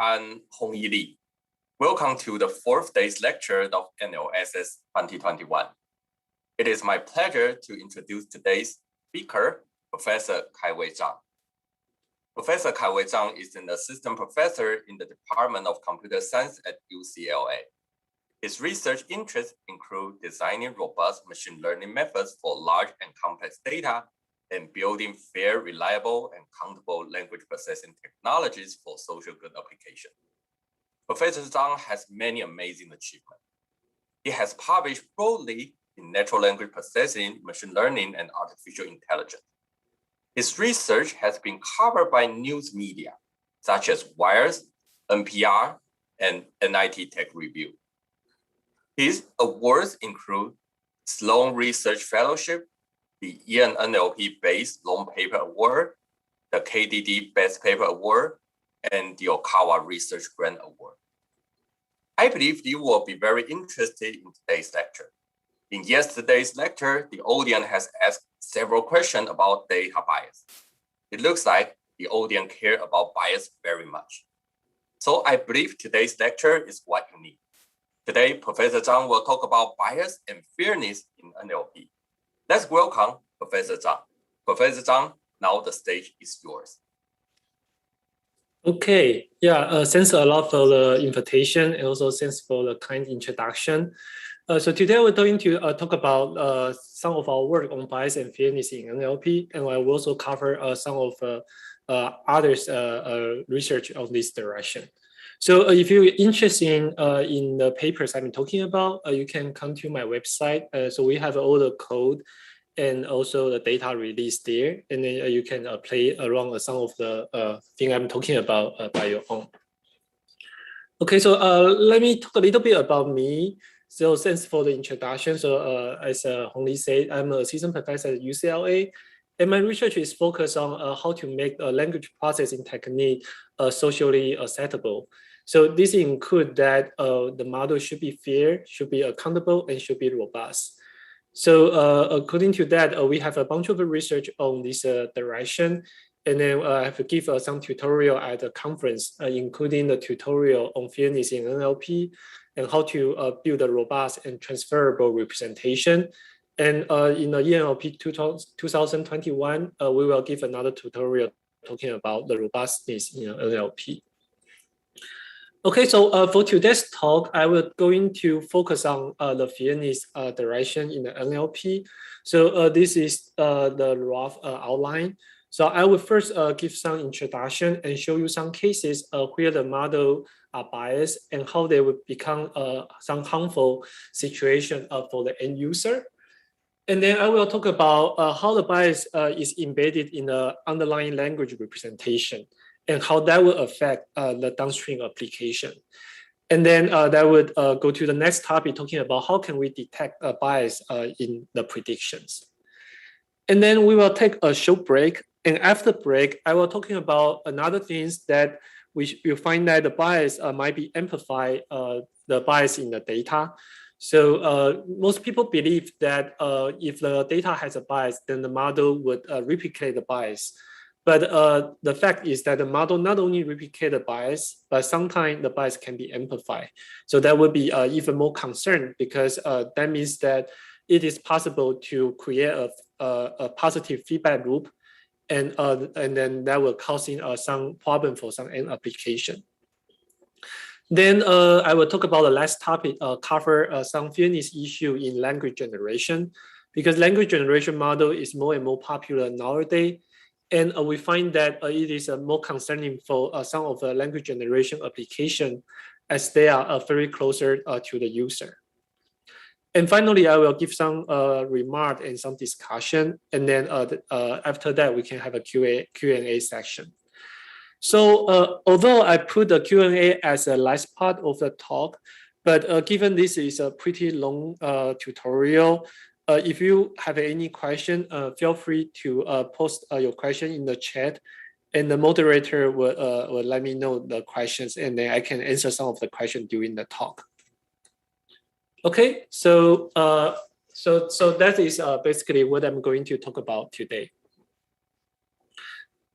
I'm Hongyi Li. Welcome to the fourth day's lecture of MLSS 2021. It is my pleasure to introduce today's speaker, Professor Kai-Wei Chang. Professor Kai-Wei Chang is an assistant professor in the Department of Computer Science at UCLA. His research interests include designing robust machine learning methods for large and complex data and building fair, reliable, and countable language processing technologies for social good application. Professor Zhang has many amazing achievements. He has published broadly in natural language processing, machine learning, and artificial intelligence. His research has been covered by news media, such as Wired, NPR, and NIT Tech Review. His awards include Sloan Research Fellowship, the NLP-based Long Paper Award, the KDD Best Paper Award, and the Okawa Research Grant Award. I believe you will be very interested in today's lecture. In yesterday's lecture, the audience has asked several questions about data bias. It looks like the audience care about bias very much. So I believe today's lecture is what you need. Today, Professor Zhang will talk about bias and fairness in NLP. Let's welcome Professor Zhang. Professor Zhang, now the stage is yours. Okay, yeah, thanks a lot for the invitation and also thanks for the kind introduction. So today we're going to talk about some of our work on bias and fairness in NLP, and I will also cover some of others' research on this direction. So if you're interested in the papers I've been talking about, you can come to my website. So we have all the code and also the data released there, and then you can play around with some of the thing I'm talking about by your own. Okay, so let me talk a little bit about me. So thanks for the introduction. So as Hongli said, I'm an assistant professor at UCLA, and my research is focused on how to make a language processing technique socially acceptable. So this includes that the model should be fair, should be accountable, and should be robust. So according to that, we have a bunch of research on this direction. And then I have to give some tutorial at the conference, including the tutorial on fairness in NLP and how to build a robust and transferable representation. And in the ENLP 2021, we will give another tutorial talking about the robustness in NLP. Okay, so for today's talk, I will going to focus on the fairness direction in the NLP. So this is the rough outline. So I will first give some introduction and show you some cases where the model are biased and how they would become some harmful situation for the end user. And then I will talk about how the bias is embedded in the underlying language representation and how that will affect the downstream application. And then that would go to the next topic, talking about how can we detect a bias in the predictions. And then we will take a short break. And after break, I will talking about another things that we will find that the bias might be amplified, the bias in the data. So most people believe that if the data has a bias, then the model would replicate the bias. But the fact is that the model not only replicate the bias, but sometimes the bias can be amplified. So that would be even more concerned because that means that it is possible to create a positive feedback loop, and then that will causing some problem for some end application. Then I will talk about the last topic, cover some fairness issue in language generation, because language generation model is more and more popular nowadays. And we find that it is more concerning for some of the language generation application as they are very closer to the user. And finally, I will give some remark and some discussion. And then after that, we can have a Q&A section. So although I put the Q&A as a last part of the talk, but given this is a pretty long tutorial, if you have any question, feel free to post your question in the chat, and the moderator will let me know the questions, and then I can answer some of the questions during the talk. Okay, so that is basically what I'm going to talk about today.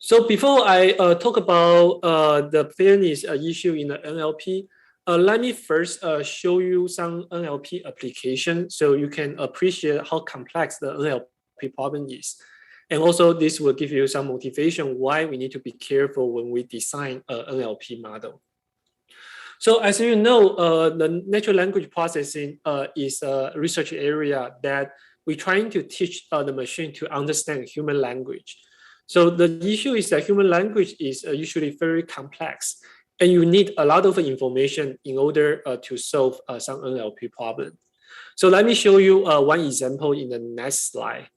So before I talk about the fairness issue in the NLP, let me first show you some NLP application so you can appreciate how complex the NLP problem is. And also this will give you some motivation why we need to be careful when we design an NLP model. So as you know, the natural language processing is a research area that we're trying to teach the machine to understand human language. So the issue is that human language is usually very complex, and you need a lot of information in order to solve some NLP problem. So let me show you one example in the next slide.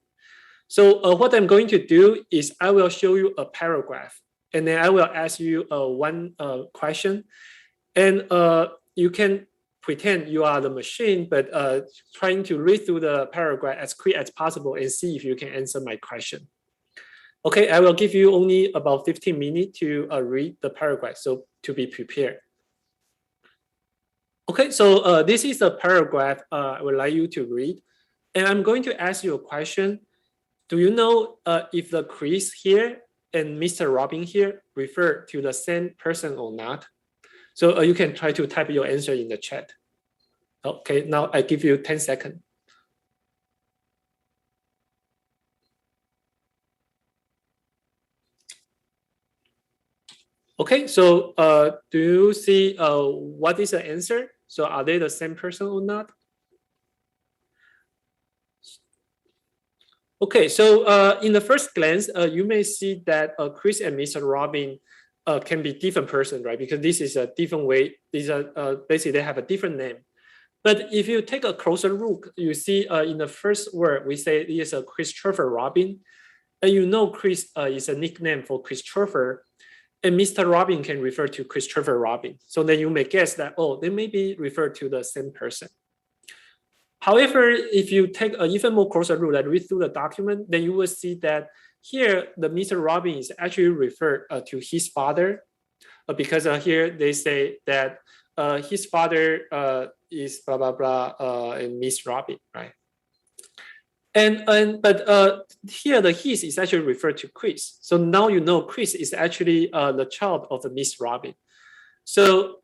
So what I'm going to do is I will show you a paragraph, and then I will ask you one question. And you can pretend you are the machine, but trying to read through the paragraph as quick as possible and see if you can answer my question. Okay, I will give you only about 15 minutes to read the paragraph, so to be prepared. Okay, so this is the paragraph I would like you to read. And I'm going to ask you a question. Do you know if the Chris here and Mr. Robin here refer to the same person or not? So you can try to type your answer in the chat. Okay, now I give you 10 seconds. Okay, so do you see what is the answer? So are they the same person or not? Okay, so in the first glance, you may see that Chris and Mr. Robin can be different person, right? Because this is a different way. These are basically they have a different name. But if you take a closer look, you see in the first word we say it is a Christopher Robin, and you know Chris is a nickname for Christopher, and Mr. Robin can refer to Christopher Robin. So then you may guess that they may be referred to the same person. However, if you take an even more closer look and read through the document, then you will see that here, the Mr. Robin is actually referred to his father, because here they say that his father is blah blah blah and Miss Robin, right? But here the his is actually referred to Chris. So now you know Chris is actually the child of the Miss Robin. So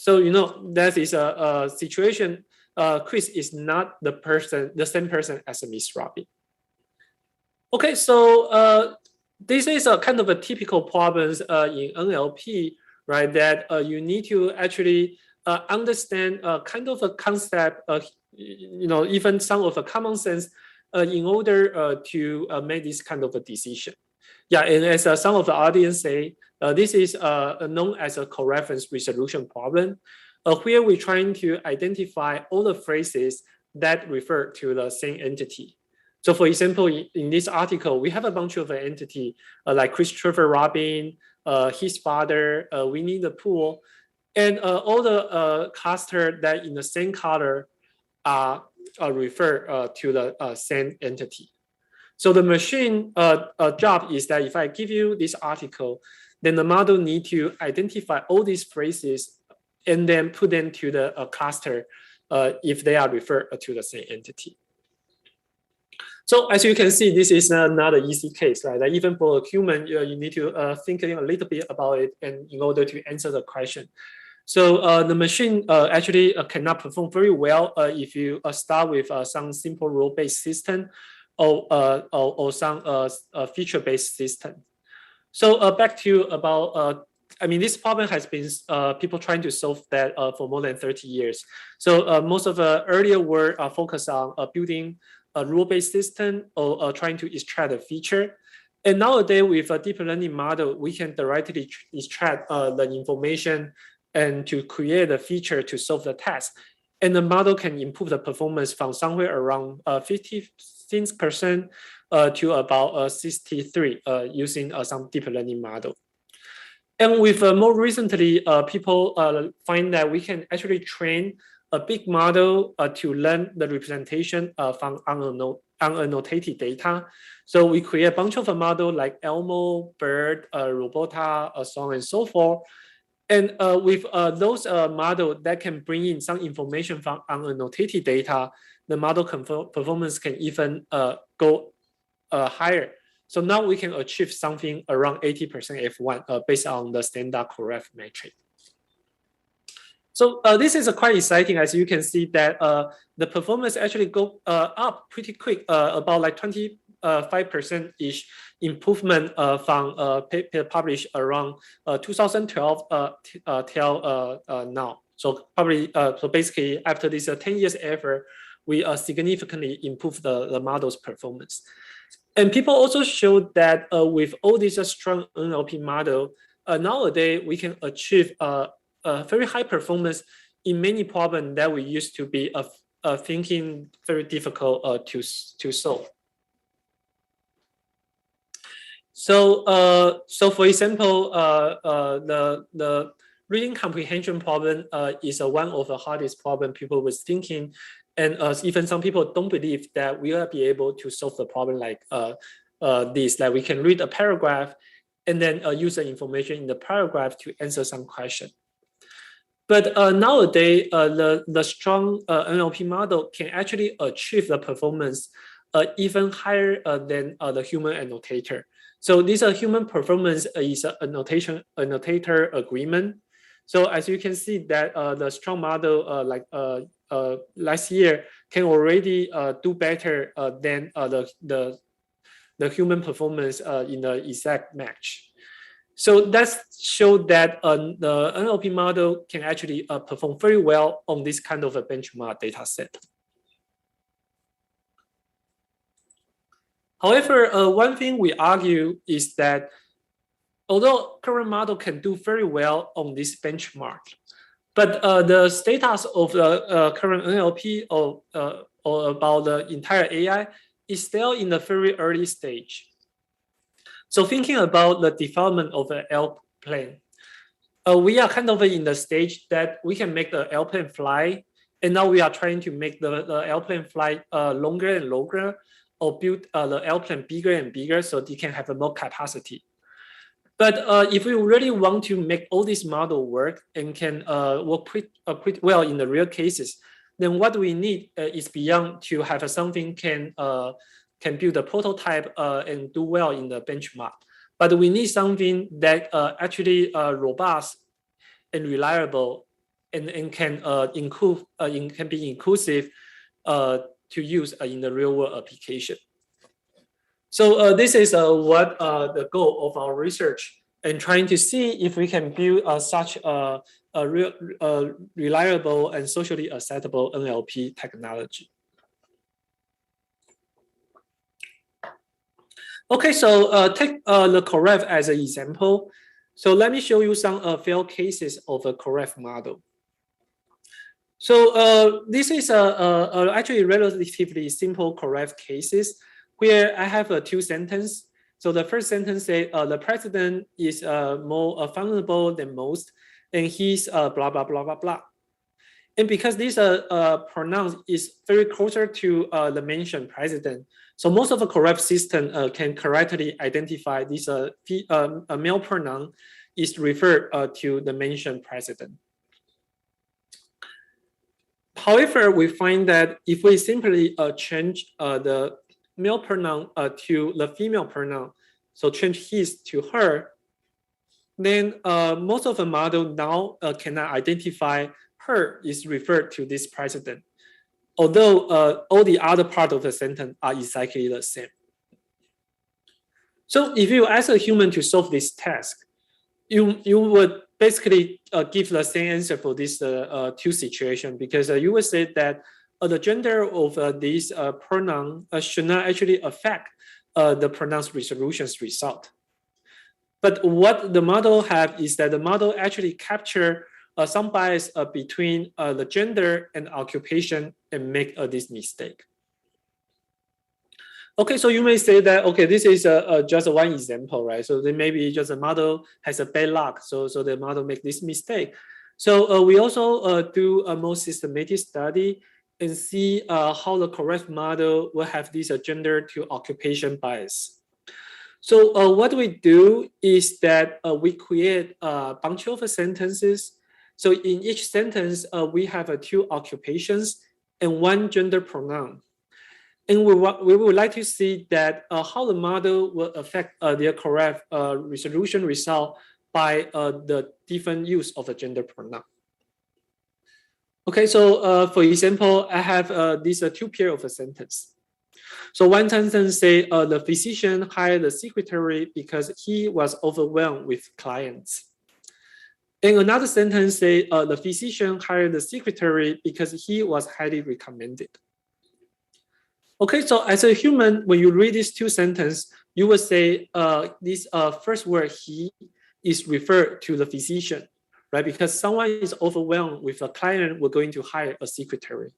you know that is a situation. Chris is not the same person as a Miss Robin. Okay, so this is a kind of a typical problems in NLP, right? That you need to actually understand kind of a concept, you know, even some of the common sense in order to make this kind of a decision. Yeah, and as some of the audience say, this is known as a coreference resolution problem, where we're trying to identify all the phrases that refer to the same entity. So for example, in this article, we have a bunch of entity like Christopher Robin, his father, Winnie the Pooh, and all the cluster that in the same color are refer to the same entity. So the machine job is that if I give you this article, then the model need to identify all these phrases and then put them to the cluster if they are referred to the same entity. So as you can see, this is not an easy case, right? Like even for a human, you need to think a little bit about it and in order to answer the question. So the machine actually cannot perform very well if you start with some simple rule-based system or some feature-based system. So back to about, I mean, this problem has been people trying to solve that for more than 30 years. So most of the earlier work focused on building a rule-based system or trying to extract a feature. And nowadays with a deep learning model, we can directly extract the information and to create a feature to solve the task. And the model can improve the performance from somewhere around 56% to about 63% using some deep learning model. And with more recently, people find that we can actually train a big model to learn the representation from unannotated data. So we create a bunch of a model like Elmo, Bird, Robota, so on and so forth. And with those models that can bring in some information from unannotated data, the model performance can even go higher So now we can achieve something around 80% F1 based on the standard correct metric. So this is quite exciting, as you can see that the performance actually go up pretty quick, about like 25%-ish improvement from paper published around 2012 till now. So probably, so basically after this 10 years effort, we significantly improved the model's performance. And people also showed that with all this strong NLP model, nowadays we can achieve very high performance in many problems that we used to be thinking very difficult to solve. So, so for example, the reading comprehension problem is one of the hardest problem people was thinking, and even some people don't believe that we will be able to solve the problem like this. That we can read a paragraph and then use the information in the paragraph to answer some question. But nowadays, the strong NLP model can actually achieve the performance even higher than the human annotator. So this human performance is a annotator agreement. So as you can see that the strong model like last year can already do better than the human performance in the exact match. So that showed that the NLP model can actually perform very well on this kind of a benchmark data set. However, one thing we argue is that although current model can do very well on this benchmark, but the status of the current NLP or about the entire AI is still in the very early stage. So thinking about the development of an airplane, we are kind of in the stage that we can make the airplane fly, and now we are trying to make the airplane fly longer and longer, or build the airplane bigger and bigger so they can have more capacity. But if we really want to make all this model work and can work pretty well in the real cases, then what we need is beyond to have something can build a prototype and do well in the benchmark. But we need something that actually robust and reliable and can can be inclusive to use in the real world application. So this is what the goal of our research, and trying to see if we can build such a reliable and socially acceptable NLP technology. Okay, so take the correct as an example. So let me show you some failed cases of a correct model. So this is actually relatively simple correct cases where I have two sentences. So the first sentence says the president is more vulnerable than most, and he's blah, blah, blah, blah, blah. And because this pronoun is very closer to the mentioned president, so most of the correct system can correctly identify this male pronoun is referred to the mentioned president. However, we find that if we simply change the male pronoun to the female pronoun, so change his to her, then most of the model now cannot identify her is referred to this president, although all the other part of the sentence are exactly the same. So if you ask a human to solve this task, you would basically give the same answer for this two situations, because you would say that the gender of this pronoun should not actually affect the pronounce resolution's result. But what the model have is that the model actually capture some bias between the gender and occupation and make this mistake. Okay, so you may say that, okay, this is just one example, right? So then maybe just a model has a bad luck, so the model make this mistake. So we also do a more systematic study and see how the correct model will have this gender to occupation bias. So what we do is that we create a bunch of sentences. So in each sentence, we have two occupations and one gender pronoun. And we would like to see that how the model will affect their correct resolution result by the different use of the gender pronoun. Okay, so for example, I have these two pair of a sentence. So one sentence say the physician hired the secretary because he was overwhelmed with clients. And another sentence say the physician hired the secretary because he was highly recommended. Okay, so as a human, when you read these two sentences, you will say this first word he is referred to the physician, right? Because someone is overwhelmed with a client, we're going to hire a secretary.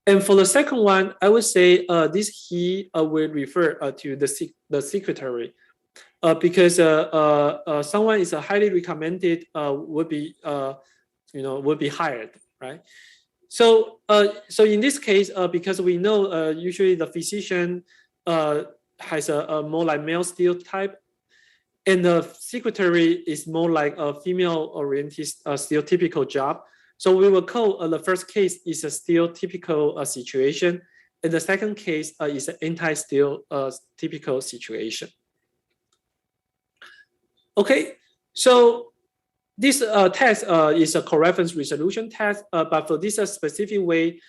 And for the second one, I would say this he will refer to the secretary because someone is highly recommended would be hired, right? So so in this case, because we know usually the physician has a more like male stereotype, and the secretary is more like a female-oriented stereotypical job. So we will call the first case is a stereotypical situation, and the second case is an anti-stereotypical situation. Okay, so this test is a co-reference resolution test, but for this specific way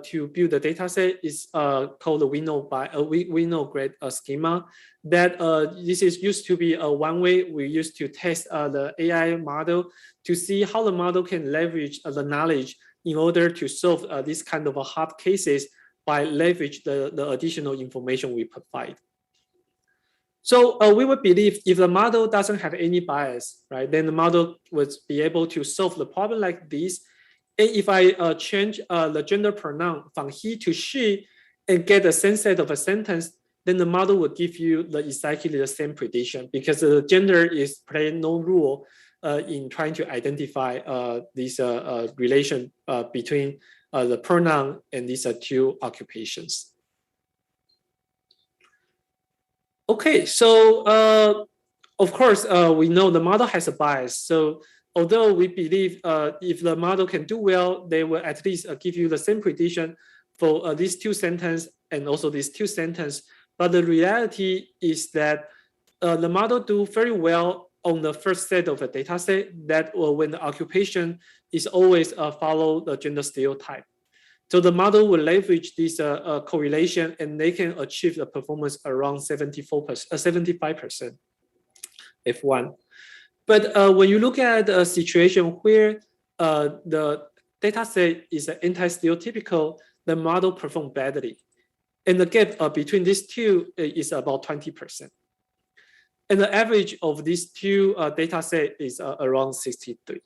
to build the data set is called the Winograd schema. That this is used to be one way we used to test the AI model to see how the model can leverage the knowledge in order to solve this kind of hard cases by leverage the additional information we provide. So we would believe if the model doesn't have any bias, right, then the model would be able to solve the problem like this. And if I change the gender pronoun from he to she and get the same set of a sentence, then the model will give you exactly the same prediction because the gender is playing no role in trying to identify this relation between the pronoun and these two occupations. Okay, so of course, we know the model has a bias. So although we believe if the model can do well, they will at least give you the same prediction for these two sentences and also these two sentences. But the reality is that the model do very well on the first set of a data set that when the occupation is always follow the gender stereotype. So the model will leverage this correlation and they can achieve the performance around 75% F1. But when you look at a situation where the data set is anti-stereotypical, the model performs badly. And the gap between these two is about 20%. And the average of these two data set is around 63.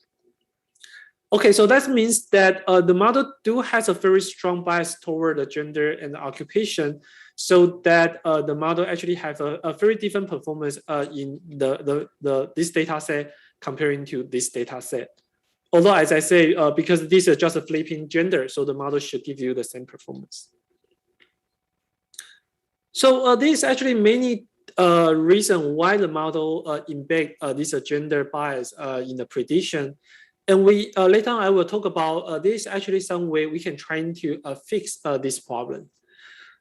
Okay, so that means that the model has a very strong bias toward the gender and the occupation, so that the model actually have a very different performance in this data set comparing to this data set. Although, as I say, because this is just a flipping gender, so the model should give you the same performance. So there's actually many reasons why the model embed this gender bias in the prediction. And we later on I will talk about there's actually some way we can try to fix this problem.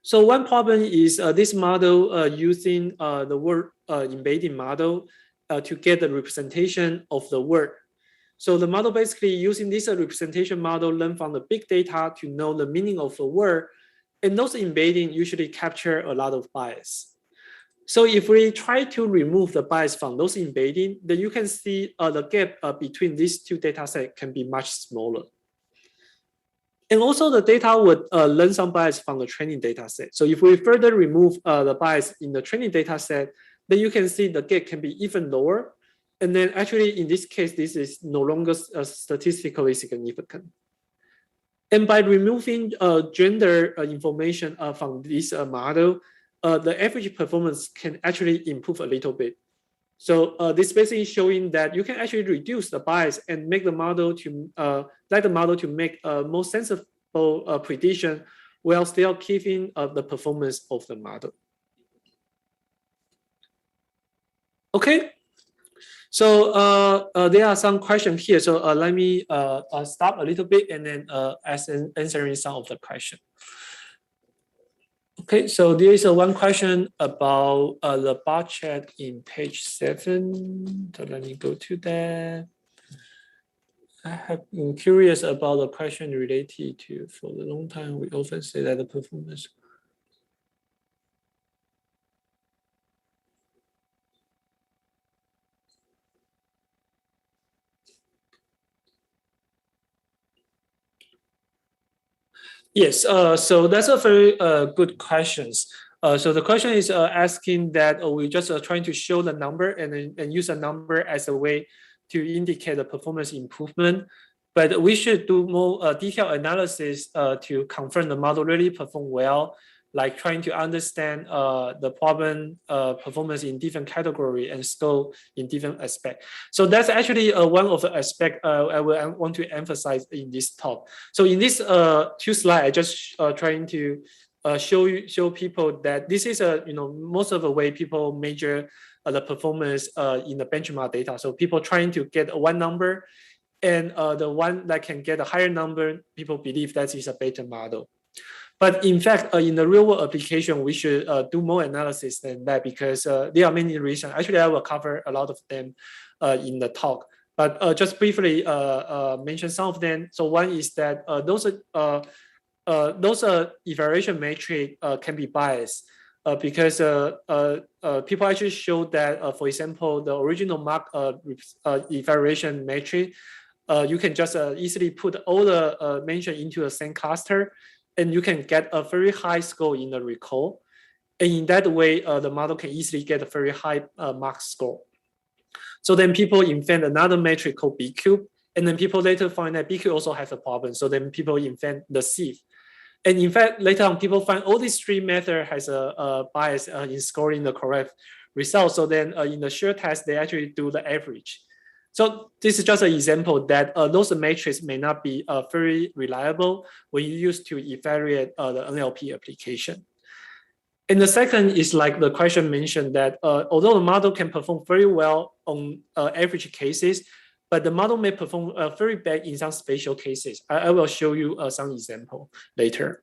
So one problem is this model using the word embedding model to get the representation of the word. So the model basically using this representation model learn from the big data to know the meaning of the word, and those embedding usually capture a lot of bias. So if we try to remove the bias from those embedding, then you can see the gap between these two data sets can be much smaller. And also the data would learn some bias from the training data set. So if we further remove the bias in the training data set, then you can see the gap can be even lower. And then actually in this case, this is no longer statistically significant. And by removing gender information from this model, the average performance can actually improve a little bit. So this basically showing that you can actually reduce the bias and make the model to let the model to make a more sensible prediction while still keeping the performance of the model. Okay, so there are some questions here. So let me stop a little bit and then answering some of the questions. Okay, so there is one question about the bar chart in page 7. So let me go to that. I have been curious about the question related to, for a long time, we often say that the performance. Yes, so that's a very good question. So the question is asking that we just trying to show the number and use a number as a way to indicate the performance improvement. But we should do more detailed analysis to confirm the model really perform well, like trying to understand the problem performance in different category and scope in different aspects. So that's actually one of the aspects I want to emphasize in this talk. So in this 2 slides, I just trying to show people that this is most of the way people measure the performance in the benchmark data. So people trying to get one number, and the one that can get a higher number, people believe that is a better model. But in fact, in the real world application, we should do more analysis than that, because there are many reasons. Actually, I will cover a lot of them in the talk. But just briefly mention some of them. So one is that those evaluation metric can be biased because people actually show that, for example, the original mark evaluation metric, you can just easily put all the mention into the same cluster, and you can get a very high score in the recall. And in that way, the model can easily get a very high mark score. So then people invent another metric called B cube, and then people later find that B cube also has a problem. So then people invent the sieve. And in fact, later on, people find all these 3 methods has a bias in scoring the correct result. So then in the shared test, they actually do the average. So this is just an example that those metrics may not be very reliable when you use to evaluate the NLP application. And the second is like the question mentioned that although the model can perform very well on average cases, but the model may perform very bad in some special cases. I will show you some example later.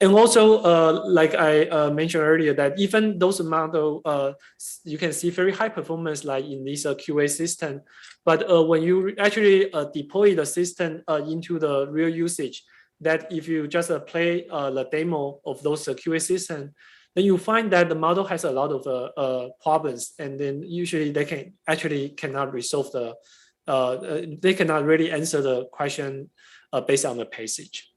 And also, like I mentioned earlier, that even those model, you can see very high performance like in this QA system. But when you actually deploy the system into the real usage, that if you just play the demo of those QA system, then you find that the model has a lot of problems. And then usually they cannot resolve the, they cannot really answer the question based on the passage.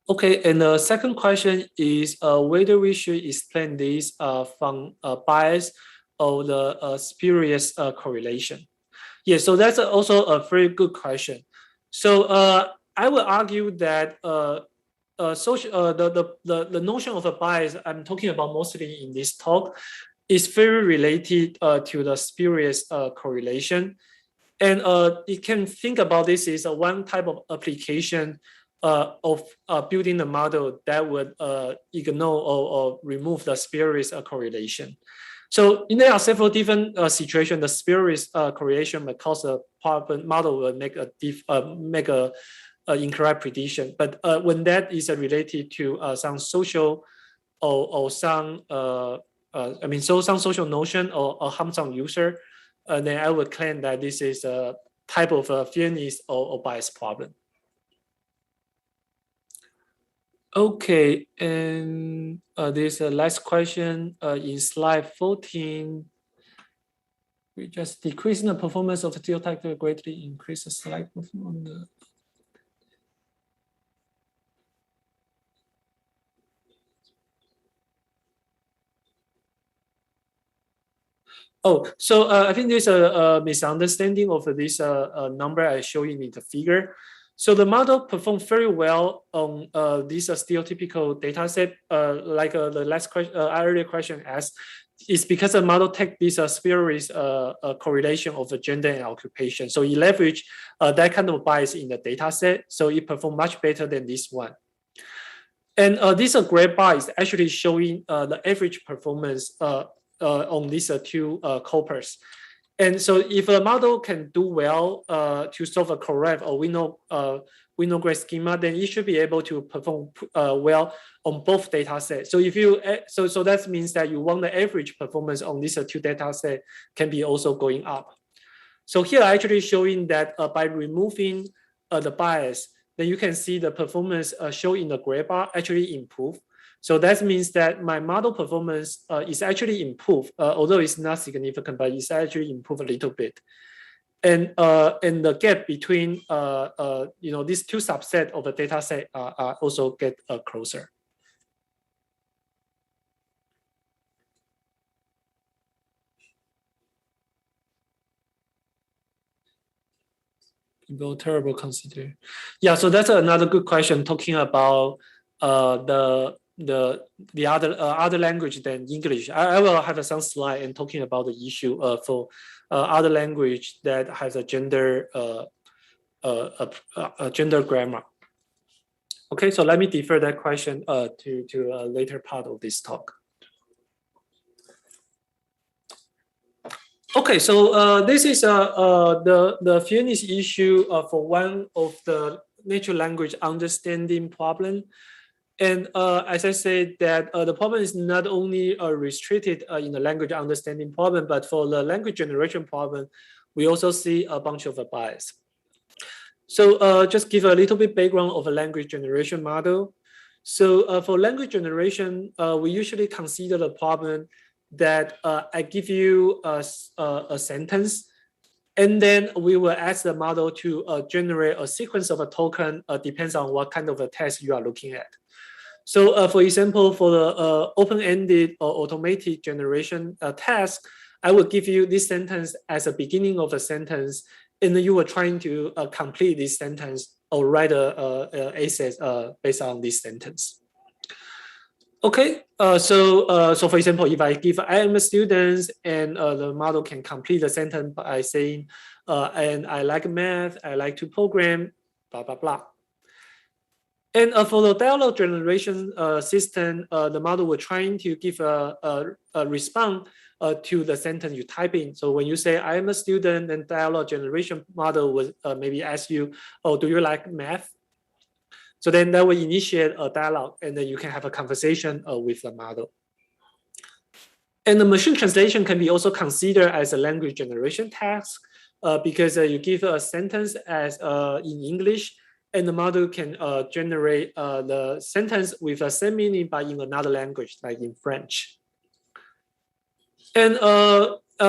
Okay, and the second question is whether we should explain this from bias or the spurious correlation. Yeah, so that's also a very good question. So I will argue that the notion of a bias I'm talking about mostly in this talk is very related to the spurious correlation. And you can think about this as one type of application of building a model that would ignore or remove the spurious correlation. So there are several different situations. The spurious correlation may cause a problem. Model will make a incorrect prediction. But when that is related to some social or some some social notion or harm some user, then I would claim that this is a type of fairness or bias problem. Okay, and there's a last question in slide 14. We just decreasing the performance of the geotactic greatly increase the slide performance. Oh, so I think there's a misunderstanding of this number I show you in the figure. So the model performed very well on this stereotypical data set, like the last question, earlier question asked, is because the model take this spurious correlation of the gender and occupation. So it leverage that kind of bias in the data set. So it performed much better than this one. And this gray bar is actually showing the average performance on these 2 corpus. And so if a model can do well to solve a correct or we know great schema, then it should be able to perform well on both data sets. So if you so that means that you want the average performance on these two data set can be also going up. So here actually showing that by removing the bias, then you can see the performance shown in the gray bar actually improve. So that means that my model performance is actually improved, although it's not significant, but it's actually improved a little bit. And the gap between these two subsets of the data set also get closer. People terrible consider. Yeah, so that's another good question talking about the other language than English. I will have some slide and talking about the issue for other language that has a gender gender grammar. Okay, so let me defer that question to a later part of this talk. Okay, so this is the fairness issue for one of the natural language understanding problem. And as I said, that the problem is not only restricted in the language understanding problem, but for the language generation problem, we also see a bunch of bias. So just give a little bit background of a language generation model. So for language generation, we usually consider the problem that I give you a sentence, and then we will ask the model to generate a sequence of a token depends on what kind of a test you are looking at. So for example, for the open-ended or automated generation task, I will give you this sentence as a beginning of a sentence, and then you are trying to complete this sentence or write a essay based on this sentence. Okay, so for example, if I give I am a student and the model can complete the sentence by saying, and I like math, I like to program, blah, blah, blah. And for the dialogue generation system, the model will trying to give a response to the sentence you type in. So when you say I am a student, then dialogue generation model will maybe ask you, oh, do you like math? So then that will initiate a dialogue, and then you can have a conversation with the model. And the machine translation can be also considered as a language generation task because you give a sentence as in English, and the model can generate the sentence with the same meaning but in another language, like in French. And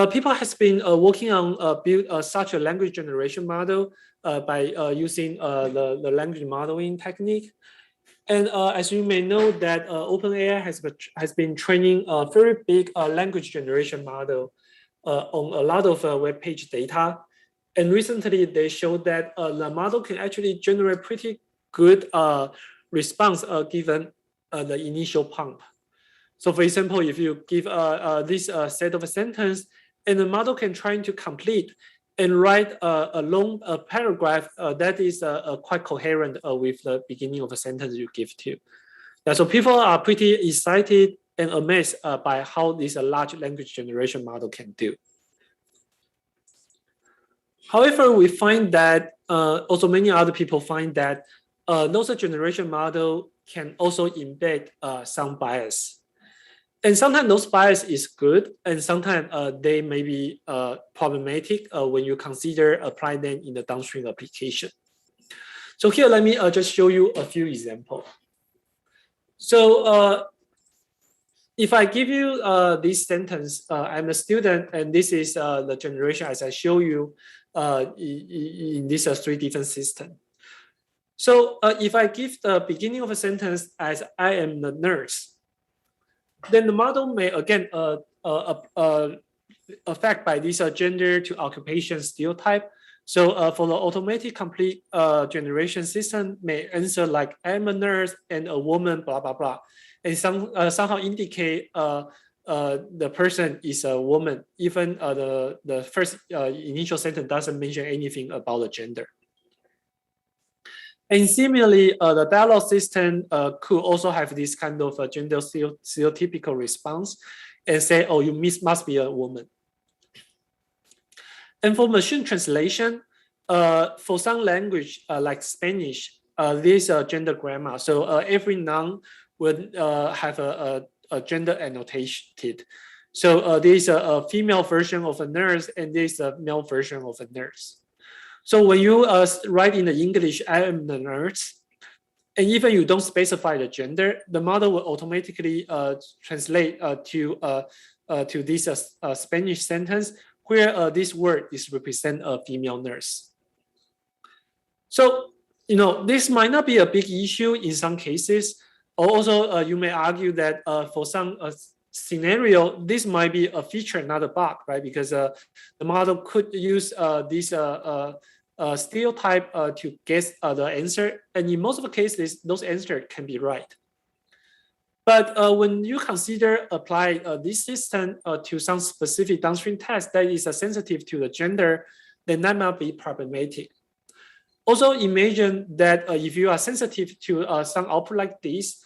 people has been working on build such a language generation model by using the language modeling technique. And as you may know that OpenAI has been training a very big language generation model on a lot of web page data. And recently they showed that the model can actually generate pretty good response given the initial prompt. So for example, if you give this set of a sentence and the model can try to complete and write a long paragraph that is quite coherent with the beginning of a sentence you give to. Yeah, so people are pretty excited and amazed by how this large language generation model can do. However, we find that also many other people find that those generation model can also embed some bias. And sometimes those bias is good, and sometimes they may be problematic when you consider applying them in the downstream application. So here, let me just show you a few examples. So if I give you this sentence, I'm a student, and this is the generation as I show you in these three different systems. So if I give the beginning of a sentence as I am the nurse, then the model may again affect by this gender to occupation stereotype. So for the automatic complete generation system may answer like I'm a nurse and a woman, blah, blah, blah. And somehow indicate the person is a woman, even the first initial sentence doesn't mention anything about the gender. And similarly, the dialogue system could also have this kind of gender stereotypical response and say, oh, you must be a woman. And for machine translation, for some language like Spanish, there's a gender grammar. So every noun would have a gender annotated. So there's a female version of a nurse and there's a male version of a nurse. So when you write in the English, I am the nurse, and even you don't specify the gender, the model will automatically translate to this Spanish sentence where this word is represent a female nurse. So, this might not be a big issue in some cases. Also, you may argue that for some scenario, this might be a feature, not a bug, right? Because the model could use this stereotype to guess the answer. And in most of the cases, those answers can be right. But when you consider apply this system to some specific downstream test that is sensitive to the gender, then that might be problematic. Also imagine that if you are sensitive to some output like this,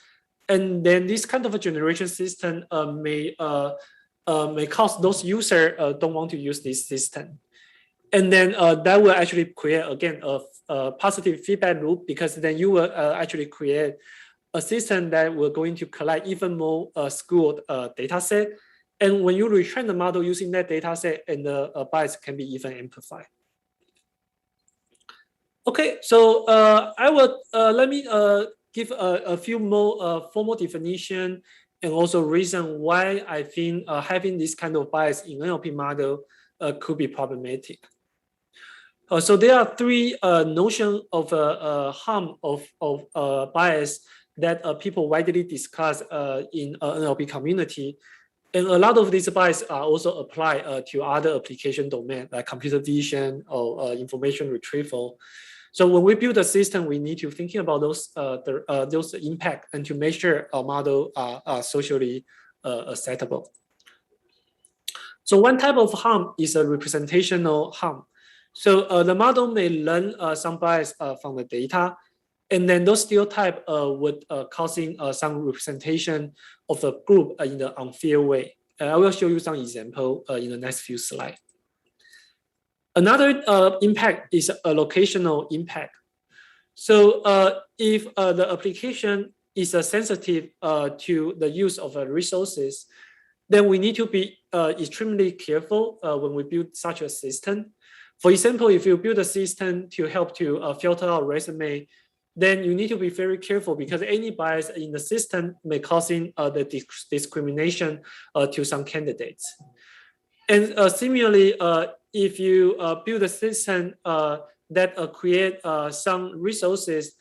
and then this kind of a generation system may cause those users don't want to use this system. And then that will actually create, again, a positive feedback loop, because then you will actually create a system that will going to collect even more skewed data set. And when you retrain the model using that data set, and the bias can be even amplified. Okay, so I will let me give a few more formal definition and also reason why I think having this kind of bias in NLP model could be problematic. So there are three notions of harm of bias that people widely discuss in NLP community. And a lot of these bias are also applied to other application domains like computer vision or information retrieval. So when we build a system, we need to thinking about those impact and to make sure our model are socially acceptable. So one type of harm is a representational harm. So the model may learn some bias from the data, and then those stereotypes would causing some representation of a group in an unfair way. I will show you some example in the next few slides. Another impact is a locational impact. So if the application is sensitive to the use of resources, then we need to be extremely careful when we build such a system. For example, if you build a system to help to filter out resume, then you need to be very careful, because any bias in the system may causing the discrimination to some candidates. And similarly, if you build a system that create some resources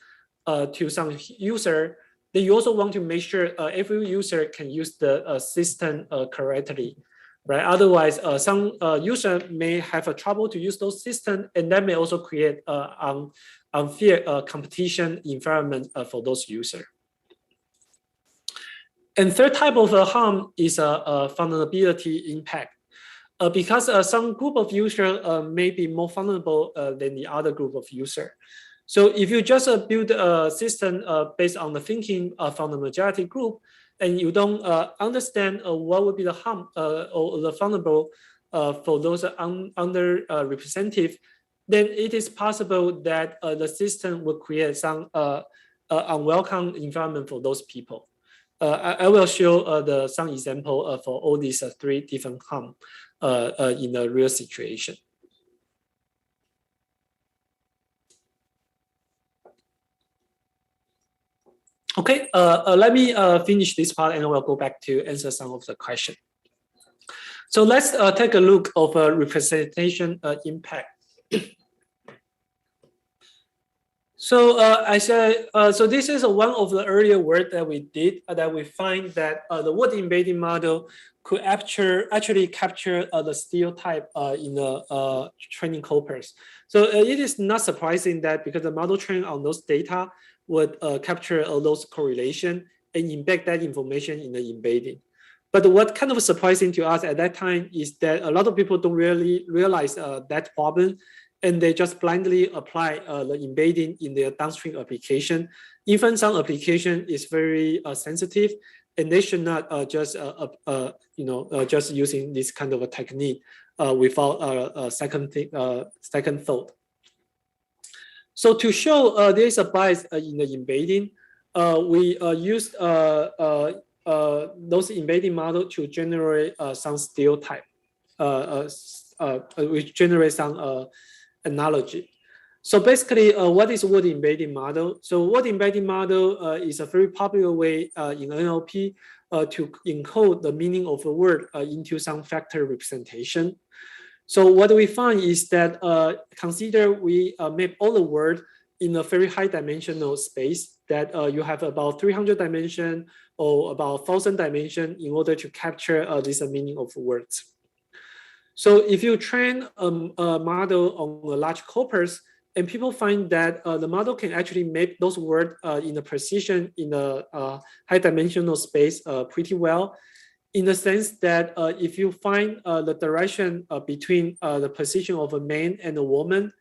to some user, then you also want to make sure every user can use the system correctly, right? Otherwise, some user may have a trouble to use those systems, and that may also create unfair competition environment for those users. And third type of harm is a vulnerability impact. Because some group of users may be more vulnerable than the other group of users. So if you just build a system based on the thinking from the majority group, and you don't understand what would be the harm or the vulnerable for those underrepresented, then it is possible that the system will create some unwelcome environment for those people. I will show some example for all these three different harm in a real situation. Okay, let me finish this part and we'll go back to answer some of the questions. So let's take a look of representation impact. So I said, so this is one of the earlier work that we did that we find that the word embedding model could actually capture the stereotype in the training corpus. So it is not surprising that because the model trained on those data would capture all those correlation and embed that information in the embedding. But what kind of surprising to us at that time is that a lot of people don't really realize that problem, and they just blindly apply the embedding in their downstream application. Even some application is very sensitive, and they should not just just using this kind of a technique without a second thought. So to show there is a bias in the embedding, we used those embedding model to generate some stereotype, which generate some analogy. So basically, what is word embedding model? So word embedding model is a very popular way in NLP to encode the meaning of a word into some factor representation. So what we find is that consider we map all the word in a very high dimensional space that you have about 300 dimension or about 1,000 dimension in order to capture this meaning of words. So if you train a model on a large corpus, and people find that the model can actually map those words in a precision in a high dimensional space pretty well, in the sense that if you find the direction between the position of a man and a woman,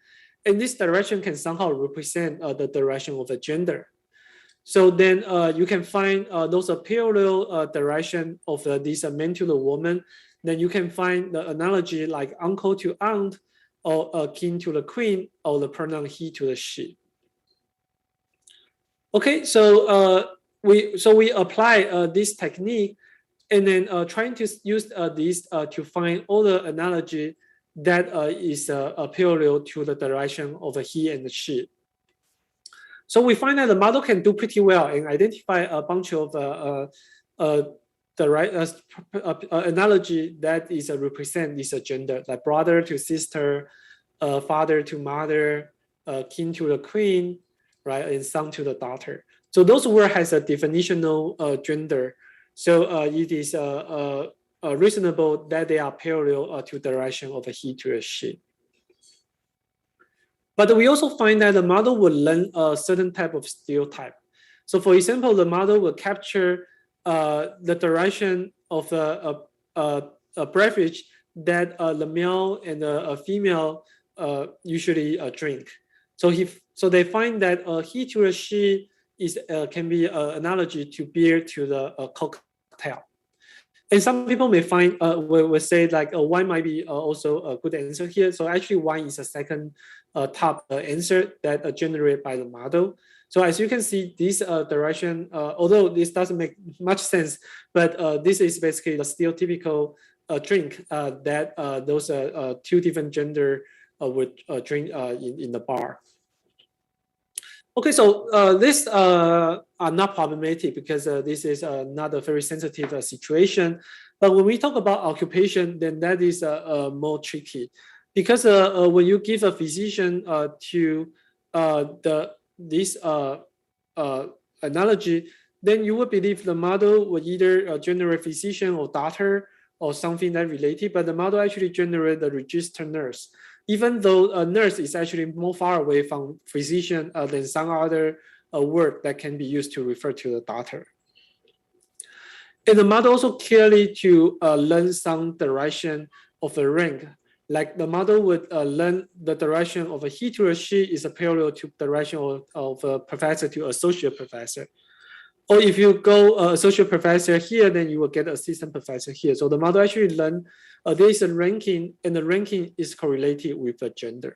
and this direction can somehow represent the direction of a gender. So then you can find those parallel direction of this man to the woman. Then you can find the analogy like uncle to aunt, or king to the queen, or the pronoun he to the she. Okay, so we apply this technique, and then trying to use this to find all the analogy that is parallel to the direction of the he and the she. So we find that the model can do pretty well and identify a bunch of the right analogy that is represent this gender, like brother to sister, father to mother, king to the queen, right, and son to the daughter. So those words has a definitional gender. So it is reasonable that they are parallel to the direction of a he to a she. But we also find that the model will learn a certain type of stereotype. So for example, the model will capture the direction of a beverage that the male and the female usually drink. So they find that he to a she can be an analogy to beer to the cocktail. And some people may find will say like wine might be also a good answer here. So actually wine is a second top answer that generated by the model. So as you can see, this direction, although this doesn't make much sense, but this is basically the stereotypical drink that those two different gender would drink in the bar. Okay, so this are not problematic because this is not a very sensitive situation. But when we talk about occupation, then that is more tricky, because when you give a physician to this analogy, then you would believe the model would either generate physician or doctor or something that related, but the model actually generate the registered nurse, even though a nurse is actually more far away from physician than some other word that can be used to refer to the doctor. And the model also clearly to learn some direction of the rank. Like the model would learn the direction of a he to a she is a parallel to the direction of a professor to associate professor. Or if you go associate professor here, then you will get assistant professor here. So the model actually learn there is a ranking, and the ranking is correlated with the gender.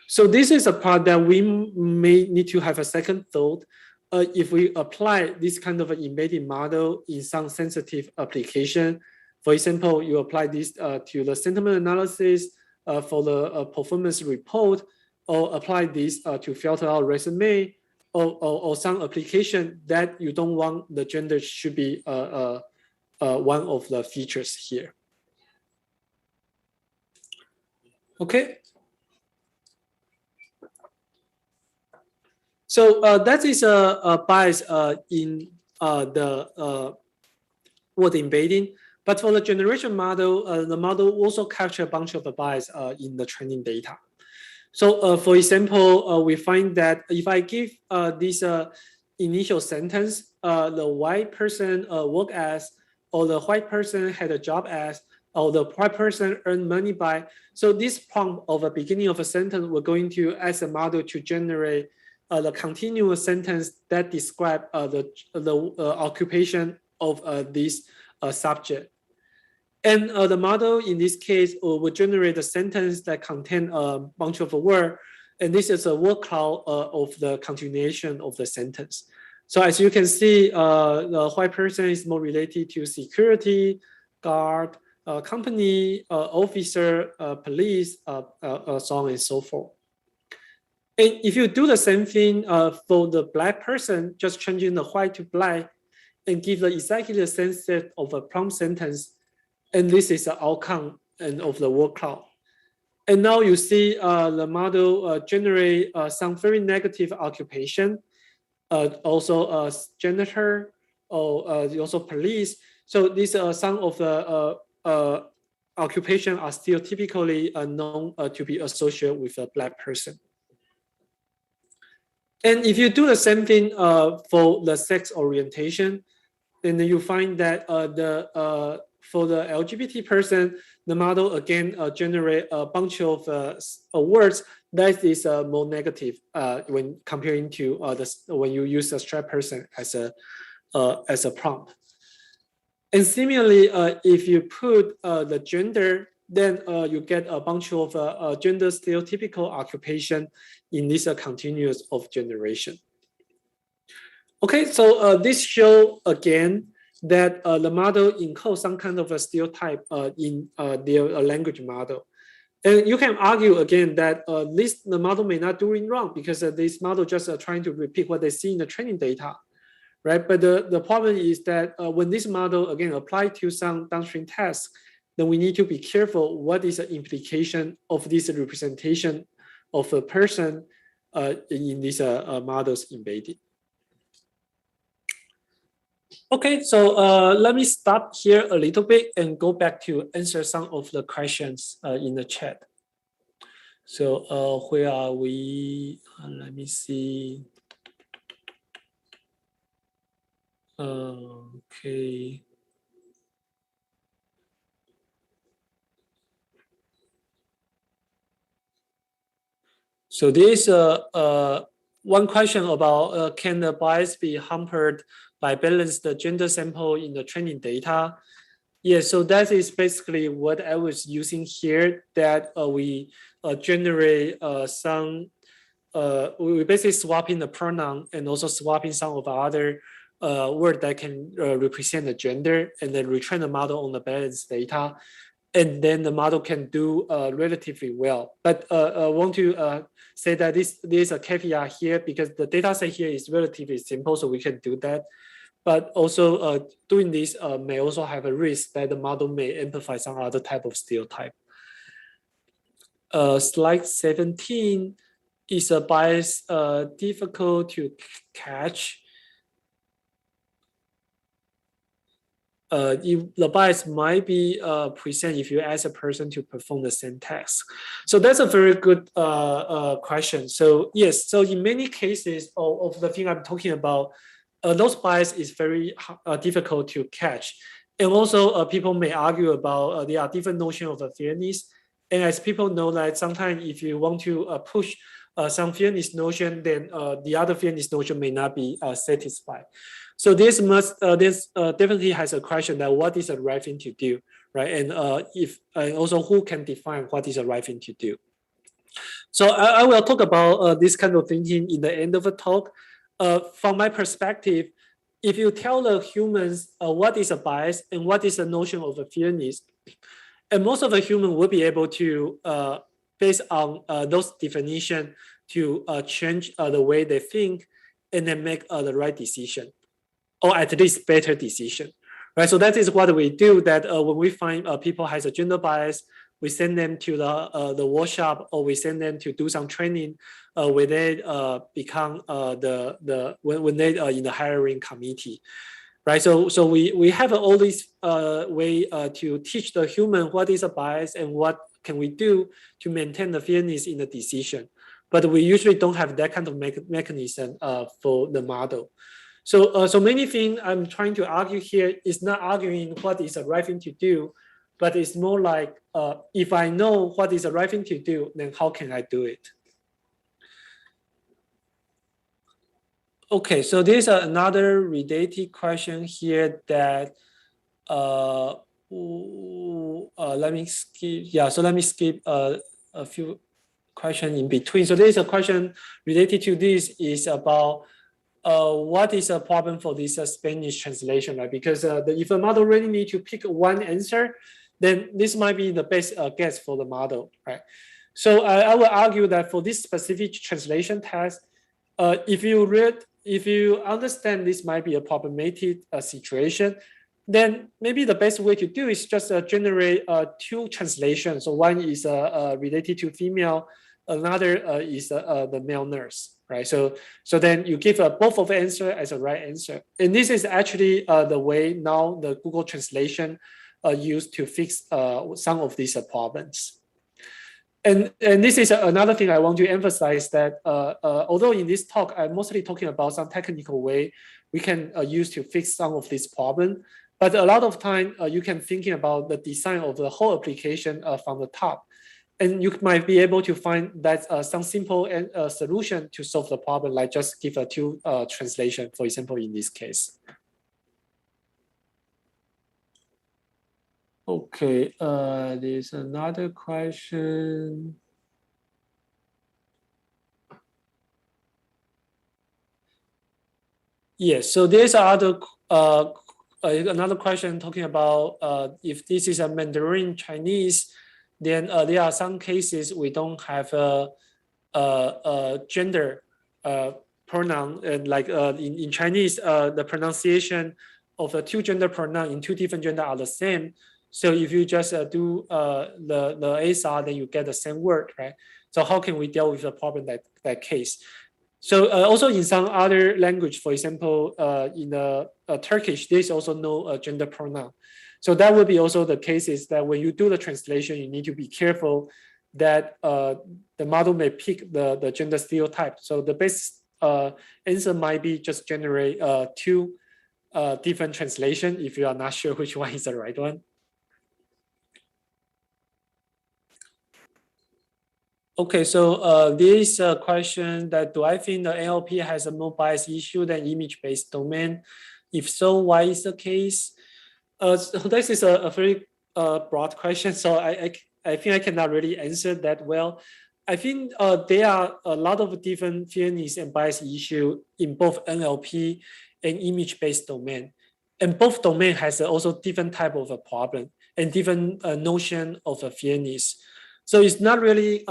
So this is a part that we may need to have a second thought if we apply this kind of an embedding model in some sensitive application. For example, you apply this to the sentiment analysis for the performance report, or apply this to filter out resume, or some application that you don't want the gender should be one of the features here. Okay. So that is a bias in the word embedding. But for the generation model, the model also capture a bunch of the bias in the training data. So for example, we find that if I give this initial sentence, the white person work as, or the white person had a job as, or the white person earned money by. So this prompt of the beginning of a sentence, we're going to ask a model to generate the continuous sentence that describe the occupation of this subject. And the model in this case will generate a sentence that contain a bunch of words. And this is a word cloud of the continuation of the sentence. So as you can see, the white person is more related to security, guard, company, officer, police, so on and so forth. And if you do the same thing for the black person, just changing the white to black and give the exactly the same set of a prompt sentence, and this is the outcome of the word cloud. And now you see the model generate some very negative occupation, also janitor, or also police. So these are some of the occupation are still typically known to be associated with a black person. And if you do the same thing for the sex orientation, then you find that for the LGBT person, the model again generate a bunch of words that is more negative when comparing to when you use a straight person as a prompt. And similarly, if you put the gender, then you get a bunch of gender stereotypical occupation in this continuous of generation. Okay, so this show again that the model encodes some kind of a stereotype in their language model. And you can argue again that the model may not doing wrong because this model just trying to repeat what they see in the training data, right? But the problem is that when this model again applied to some downstream tasks, then we need to be careful what is the implication of this representation of a person in these models embedded. Okay, so let me stop here a little bit and go back to answer some of the questions in the chat. So where are we? Let me see. Okay. So there's one question about can the bias be hampered by balanced gender sample in the training data? Yeah, so that is basically what I was using here, that we generate we basically swapping the pronoun and also swapping some of our other words that can represent the gender, and then retrain the model on the balanced data. And then the model can do relatively well. But I want to say that there's a caveat here because the data set here is relatively simple, so we can do that. But also doing this may also have a risk that the model may amplify some other type of stereotype. Slide 17 is a bias difficult to catch. The bias might be present if you ask a person to perform the same task. So that's a very good question. So yes, so in many cases of the thing I'm talking about, those bias is very difficult to catch. And also people may argue about there are different notions of fairness. And as people know that sometimes if you want to push some fairness notion, then the other fairness notion may not be satisfied. So this definitely has a question that what is the right thing to do, right? And and also who can define what is the right thing to do. So I will talk about this kind of thinking in the end of the talk. From my perspective, if you tell the humans what is a bias and what is the notion of a fairness, and most of the human will be able to, based on those definitions, to change the way they think and then make the right decision, or at least better decision, right? So that is what we do, that when we find people has a gender bias, we send them to the workshop, or we send them to do some training when they become when they are in the hiring committee, right? So we have all this way to teach the human what is a bias and what can we do to maintain the fairness in the decision. But we usually don't have that kind of mechanism for the model. So many things I'm trying to argue here is not arguing what is the right thing to do, but it's more like if I know what is the right thing to do, then how can I do it? Okay, so there's another related question here that let me skip. Yeah, so let me skip a few questions in between. So there's a question related to this is about what is a problem for this Spanish translation, right? Because if a model really need to pick one answer, then this might be the best guess for the model, right? So I will argue that for this specific translation task, if you understand this might be a problematic situation, then maybe the best way to do is just generate two translations. So one is related to female, another is the male nurse, right? So then you give both of the answer as a right answer. And this is actually the way now the Google Translation used to fix some of these problems. And this is another thing I want to emphasize that although in this talk, I'm mostly talking about some technical way we can use to fix some of this problem. But a lot of time you can thinking about the design of the whole application from the top. And you might be able to find that some simple solution to solve the problem, like just give a two translation, for example, in this case. Okay, there's another question. Yes, so there's another question talking about if this is a Mandarin Chinese, then there are some cases we don't have a gender pronoun, and like in Chinese, the pronunciation of the two gender pronoun in two different gender are the same. So if you just do the ASR, then you get the same word, right? So how can we deal with the problem that case? So also in some other language, for example, in Turkish, there's also no gender pronoun. So that would be also the cases that when you do the translation, you need to be careful that the model may pick the gender stereotype. So the best answer might be just generate two different translation if you are not sure which one is the right one. Okay, so there is a question that do I think the NLP has a more bias issue than image-based domain? If so, why is the case? So this is a very broad question, so I think I cannot really answer that well. I think there are a lot of different fairness and bias issue in both NLP and image-based domain. And both domain has also different type of a problem and different notion of a fairness. So it's not really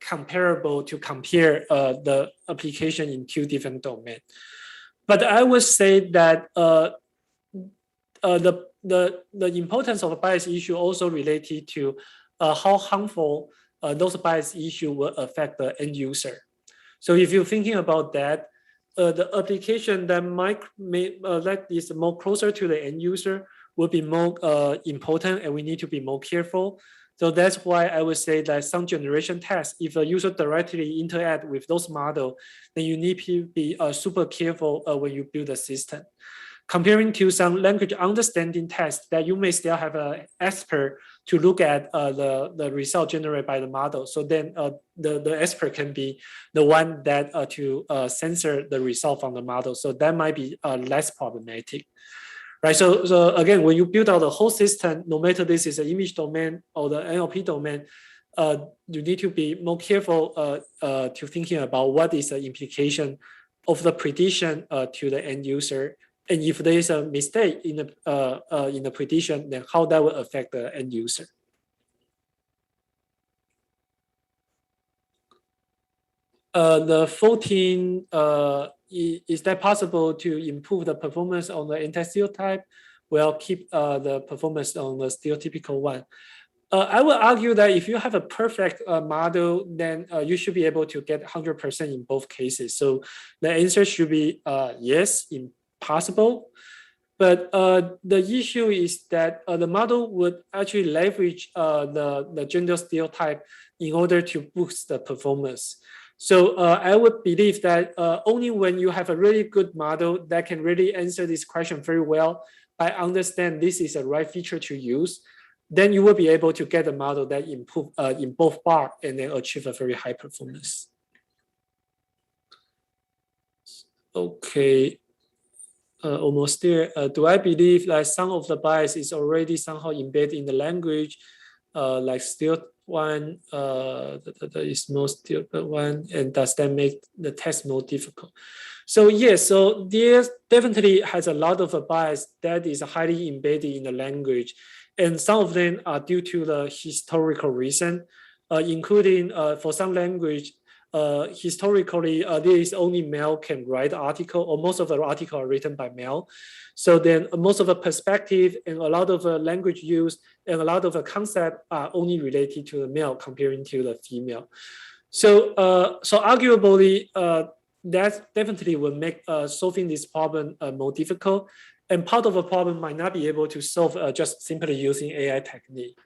comparable to compare the application in two different domains. But I would say that the importance of a bias issue also related to how harmful those bias issues will affect the end user. So if you're thinking about that, the application that that is more closer to the end user will be more important, and we need to be more careful. So that's why I would say that some generation tests, if a user directly interact with those models, then you need to be super careful when you build a system. Comparing to some language understanding tests that you may still have an expert to look at the result generated by the model. So then the expert can be the one that to censor the result from the model. So that might be less problematic. Right, so again, when you build out the whole system, no matter this is an image domain or the NLP domain, you need to be more careful to thinking about what is the implication of the prediction to the end user, and if there is a mistake in the prediction, then how that will affect the end user. The 14. Is that possible to improve the performance on the anti-stereotype? Well, keep the performance on the stereotypical one. I will argue that if you have a perfect model, then you should be able to get 100% in both cases. So the answer should be yes, impossible. But the issue is that the model would actually leverage the gender stereotype in order to boost the performance. So I would believe that only when you have a really good model that can really answer this question very well, I understand this is a right feature to use, then you will be able to get a model that improve in both bar and then achieve a very high performance. Okay, almost there. Do I believe that some of the bias is already somehow embedded in the language, like still one is most difficult one, and does that make the test more difficult? So yes, so there definitely has a lot of a bias that is highly embedded in the language, and some of them are due to the historical reason, including for some language, historically there is only male can write article, or most of the article are written by male. So then most of the perspective and a lot of the language use and a lot of the concept are only related to the male comparing to the female. So so arguably that definitely will make solving this problem more difficult. And part of the problem might not be able to solve just simply using AI technique.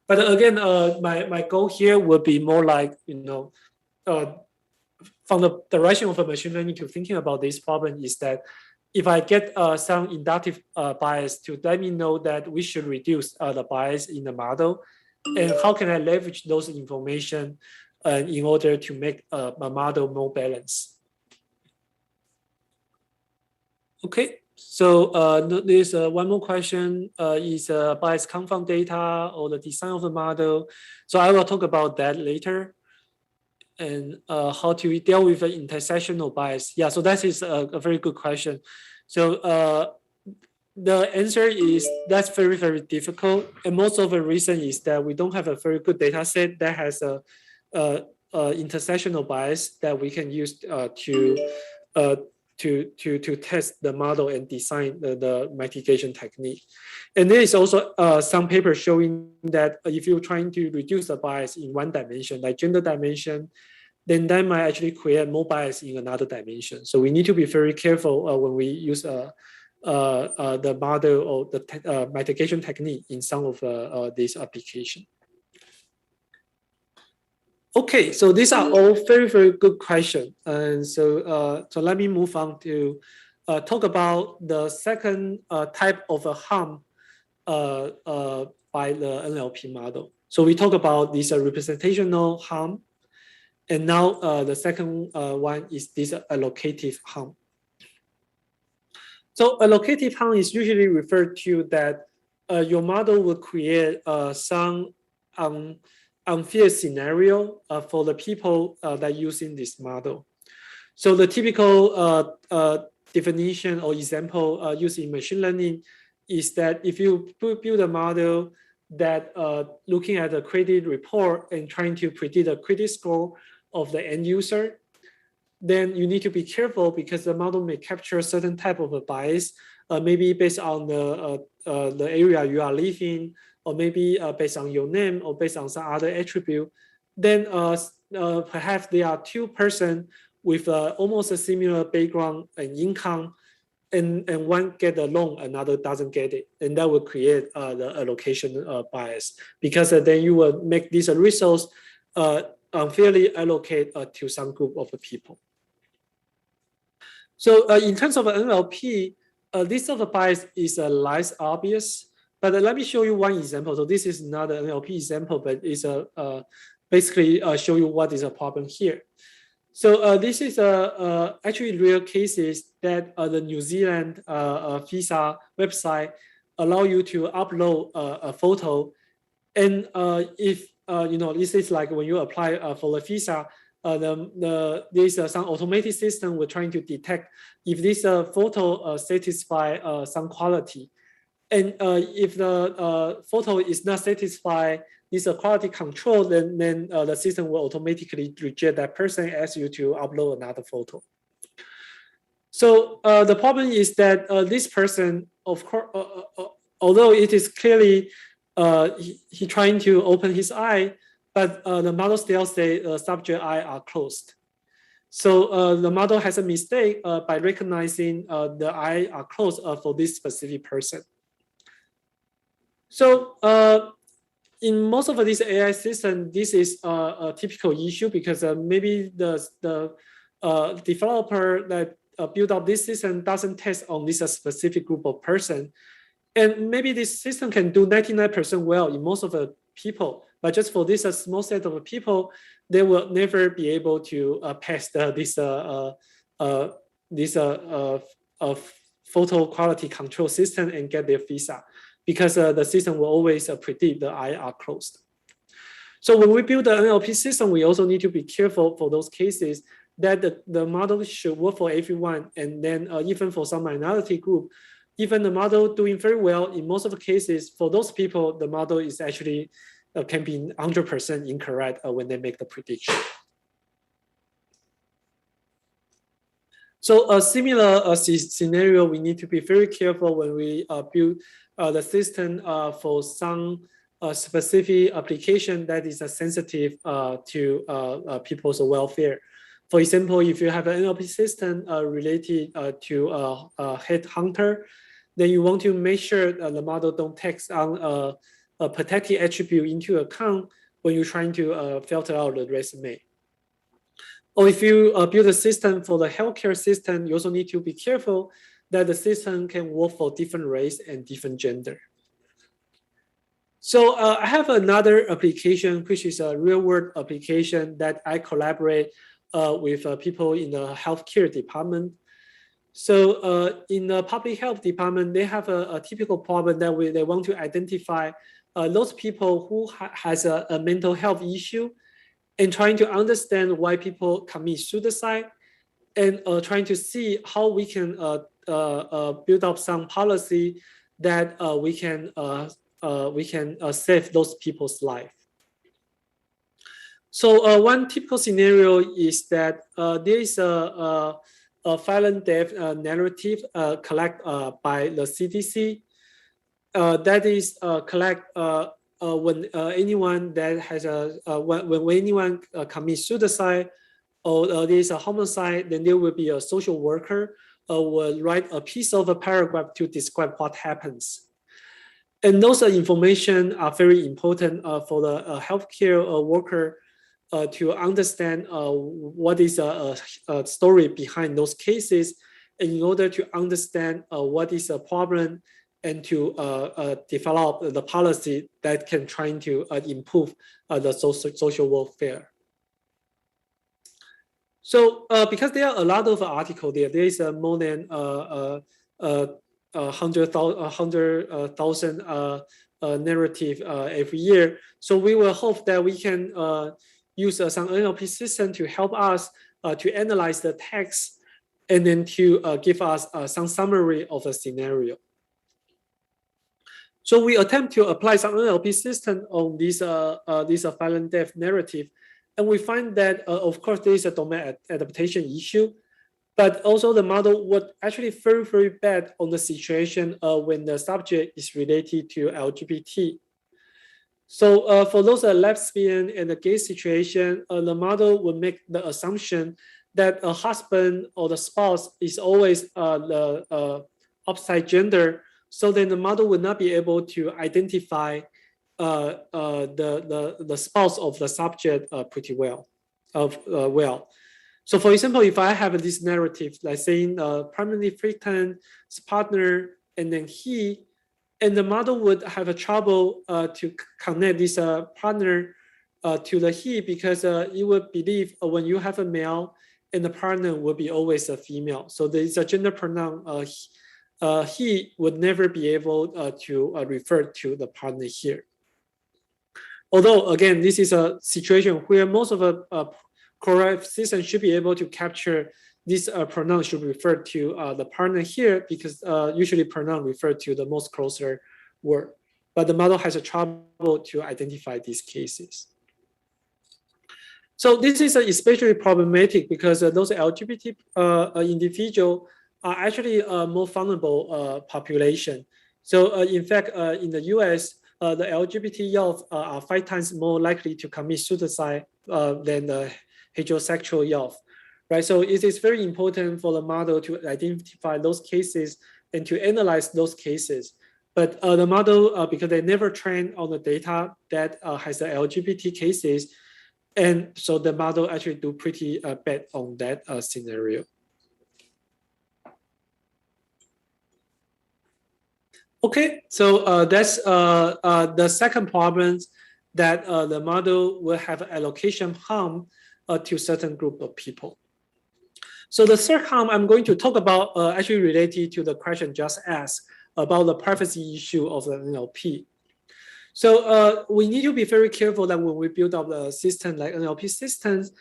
But again, my goal here would be more like, from the direction of a machine learning to thinking about this problem is that if I get some inductive bias to let me know that we should reduce the bias in the model, and how can I leverage those information in order to make a model more balanced. Okay, so there's one more question, is bias confound data or the design of the model. So I will talk about that later. And how to deal with the intersectional bias. Yeah, so that is a very good question. So the answer is that's very, very difficult. And most of the reason is that we don't have a very good data set that has a intersectional bias that we can use to test the model and design the mitigation technique. And there is also some paper showing that if you're trying to reduce the bias in one dimension, like gender dimension, then that might actually create more bias in another dimension. So we need to be very careful when we use the model or the mitigation technique in some of these applications. Okay, so these are all very, very good questions. And so, so let me move on to talk about the second type of a harm by the NLP model. So we talk about this representational harm. And now the second one is this allocative harm. So allocative harm is usually referred to that your model will create some unfair scenario for the people that using this model. So the typical definition or example using machine learning is that if you build a model that looking at the credit report and trying to predict the credit score of the end user, then you need to be careful because the model may capture a certain type of a bias, maybe based on the area you are living, or maybe based on your name, or based on some other attribute. Then perhaps there are two persons with almost a similar background and income, and one get a loan, another doesn't get it, and that will create the allocation bias, because then you will make these resource unfairly allocate to some group of people. So in terms of NLP, this sort of bias is less obvious, but let me show you one example. So this is not an NLP example, but it's basically show you what is a problem here. So this is actually real cases that the New Zealand visa website allow you to upload a photo, and if this is like when you apply for the visa, there's some automated system we're trying to detect if this photo satisfy some quality, and if the photo is not satisfy this quality control, then the system will automatically reject that person, ask you to upload another photo. So the problem is that this person, of course, although it is clearly he trying to open his eye, but the model still say subject eye are closed. So the model has a mistake by recognizing the eye are closed for this specific person. So in most of these AI systems, this is a typical issue because maybe the developer that built up this system doesn't test on this specific group of person. And maybe this system can do 99% well in most of the people, but just for this small set of people, they will never be able to pass this this photo quality control system and get their visa, because the system will always predict the eye are closed. So when we build the NLP system, we also need to be careful for those cases that the model should work for everyone. And then even for some minority group, even the model doing very well, in most of the cases, for those people, the model is actually can be 100% incorrect when they make the prediction. So a similar scenario, we need to be very careful when we build the system for some specific application that is sensitive to people's welfare. For example, if you have an NLP system related to a headhunter, then you want to make sure the model don't take on a protected attribute into account when you're trying to filter out the resume. Or if you build a system for the healthcare system, you also need to be careful that the system can work for different race and different gender. So I have another application, which is a real-world application that I collaborate with people in the healthcare department. So in the public health department, they have a typical problem that they want to identify those people who has a mental health issue, and trying to understand why people commit suicide, and trying to see how we can build up some policy that we can save those people's life. So one typical scenario is that there is a violent death narrative collected by the CDC that is collect when anyone that has when anyone commits suicide or there is a homicide, then there will be a social worker will write a piece of a paragraph to describe what happens. And those information are very important for the healthcare worker to understand what is a story behind those cases, and in order to understand what is a problem, and to develop the policy that can try to improve the social welfare. So because there are a lot of articles there is more than 100,000 narrative every year. So we will hope that we can use some NLP system to help us to analyze the text, and then to give us some summary of a scenario. So we attempt to apply some NLP system on this violent death narrative, and we find that of course there is a domain adaptation issue, but also the model was actually very, very bad on the situation when the subject is related to LGBT. So for those lesbian and the gay situation, the model will make the assumption that a husband or the spouse is always the opposite gender. So then the model will not be able to identify the spouse of the subject pretty well. So for example, if I have this narrative, like saying primarily frequent partner and then he, and the model would have a trouble to connect this partner to the he, because it would believe when you have a male and the partner will be always a female. So there is a gender pronoun he would never be able to refer to the partner here. Although, again, this is a situation where most of the correct system should be able to capture this pronoun should refer to the partner here, because usually pronoun refer to the most closer word. But the model has a trouble to identify these cases. So this is especially problematic because those LGBT individuals are actually a more vulnerable population. So in fact, in the US, the LGBT youth are 5 times more likely to commit suicide than the heterosexual youth, right? So it is very important for the model to identify those cases and to analyze those cases. But the model, because they never trained on the data that has the LGBT cases, and so the model actually do pretty bad on that scenario. Okay, so that's the second problem, that the model will have allocation harm to certain group of people. So the third harm I'm going to talk about actually related to the question just asked about the privacy issue of the NLP. So we need to be very careful that when we build up a system like NLP systems,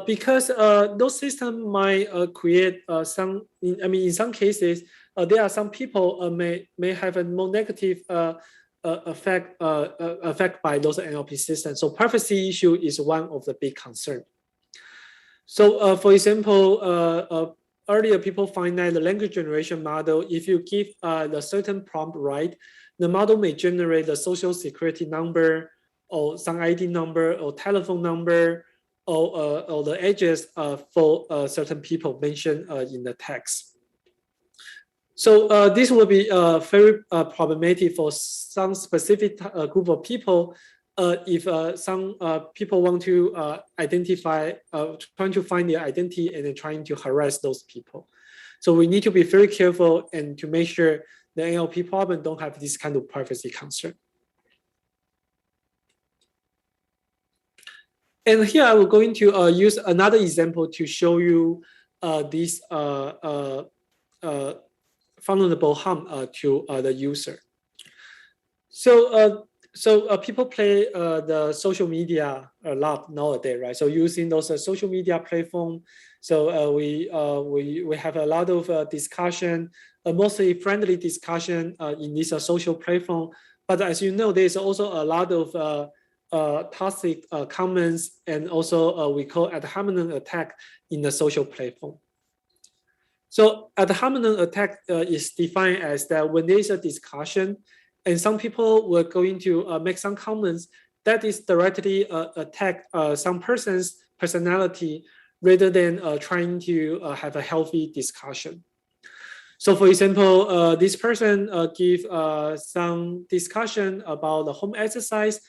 because those systems might create some. In some cases, there are some people may have a more negative effect by those NLP systems. So privacy issue is one of the big concerns. So for example, earlier people find that the language generation model, if you give the certain prompt right, the model may generate the social security number or some ID number or telephone number or the address for certain people mentioned in the text. So this will be very problematic for some specific group of people if some people want to identify, trying to find their identity and then trying to harass those people. So we need to be very careful and to make sure the NLP problem don't have this kind of privacy concern. And here I will going to use another example to show you this vulnerable harm to the user. So people play the social media a lot nowadays, right? So using those social media platforms, so we have a lot of discussion, mostly friendly discussion in this social platform. But as you know, there's also a lot of toxic comments and also we call ad hominem attack in the social platform. So ad hominem attack is defined as that when there is a discussion and some people were going to make some comments that is directly attack some person's personality rather than trying to have a healthy discussion. So for example, this person give some discussion about the home exercise,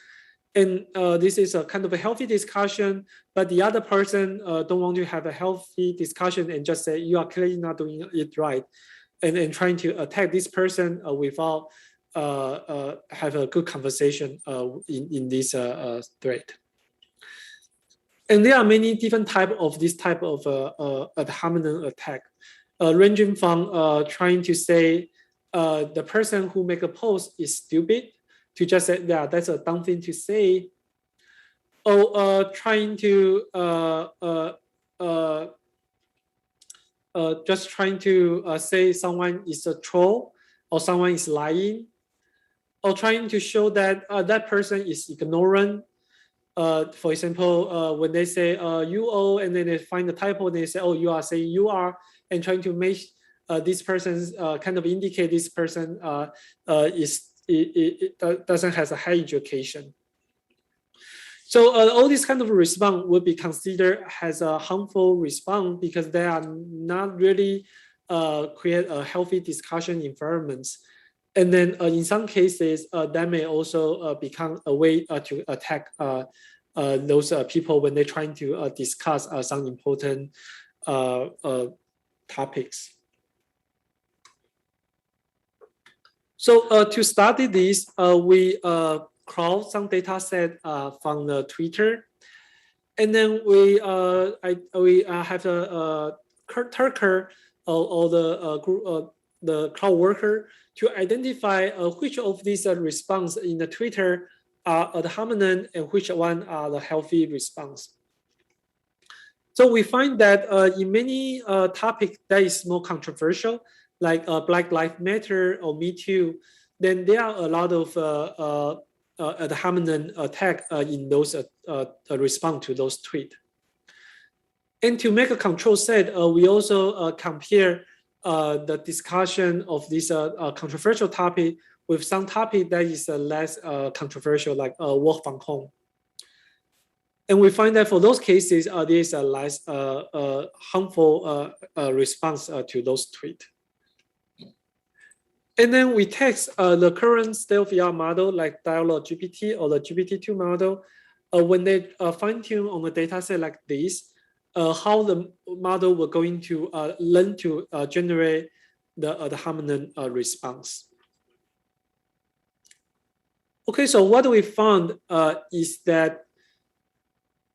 and this is a kind of a healthy discussion, but the other person don't want to have a healthy discussion and just say, you are clearly not doing it right, and trying to attack this person without have a good conversation in this thread. And there are many different types of this type of ad hominem attack, ranging from trying to say the person who make a post is stupid, to just say, yeah, that's a dumb thing to say, or trying to just trying to say someone is a troll or someone is lying, or trying to show that that person is ignorant. For example, when they say you are, and then they find the typo, and they say, oh, you are saying you are, and trying to make this person's kind of indicate this person doesn't have a high education. So all this kind of response would be considered as a harmful response because they are not really create a healthy discussion environments. And then in some cases, that may also become a way to attack those people when they're trying to discuss some important topics. So to study this, we crawl some data set from the Twitter, and then we have a Turker or the group, the cloud worker, to identify which of these response in the Twitter are ad hominem and which one are the healthy response. So we find that in many topics that is more controversial, like Black Lives Matter or Me Too, then there are a lot of ad hominem attack in those response to those tweets. And to make a control set, we also compare the discussion of this controversial topic with some topic that is less controversial, like work from home. And we find that for those cases, there is a less harmful response to those tweets. And then we test the current state-of-the-art model like Dialog GPT or the GPT-2 model. When they fine-tune on a data set like this, how the model will going to learn to generate the ad hominem response. Okay, so what we found is that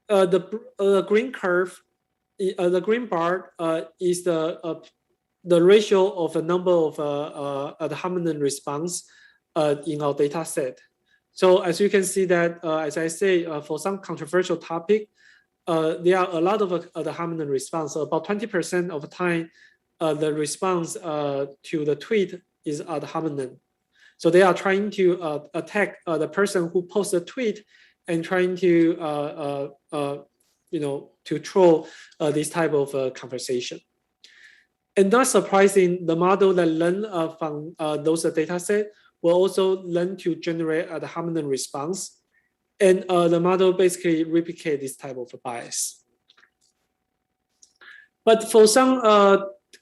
the green curve the green bar is the ratio of the number of adharmonic response in our data set. So as you can see that, as I say, for some controversial topic, there are a lot of adharmonic response. So about 20% of the time, the response to the tweet is adharmonic. So they are trying to attack the person who posts a tweet and trying to to troll this type of conversation. And not surprising, the model that learn from those data set will also learn to generate a harmonic response. And the model basically replicate this type of bias. But for some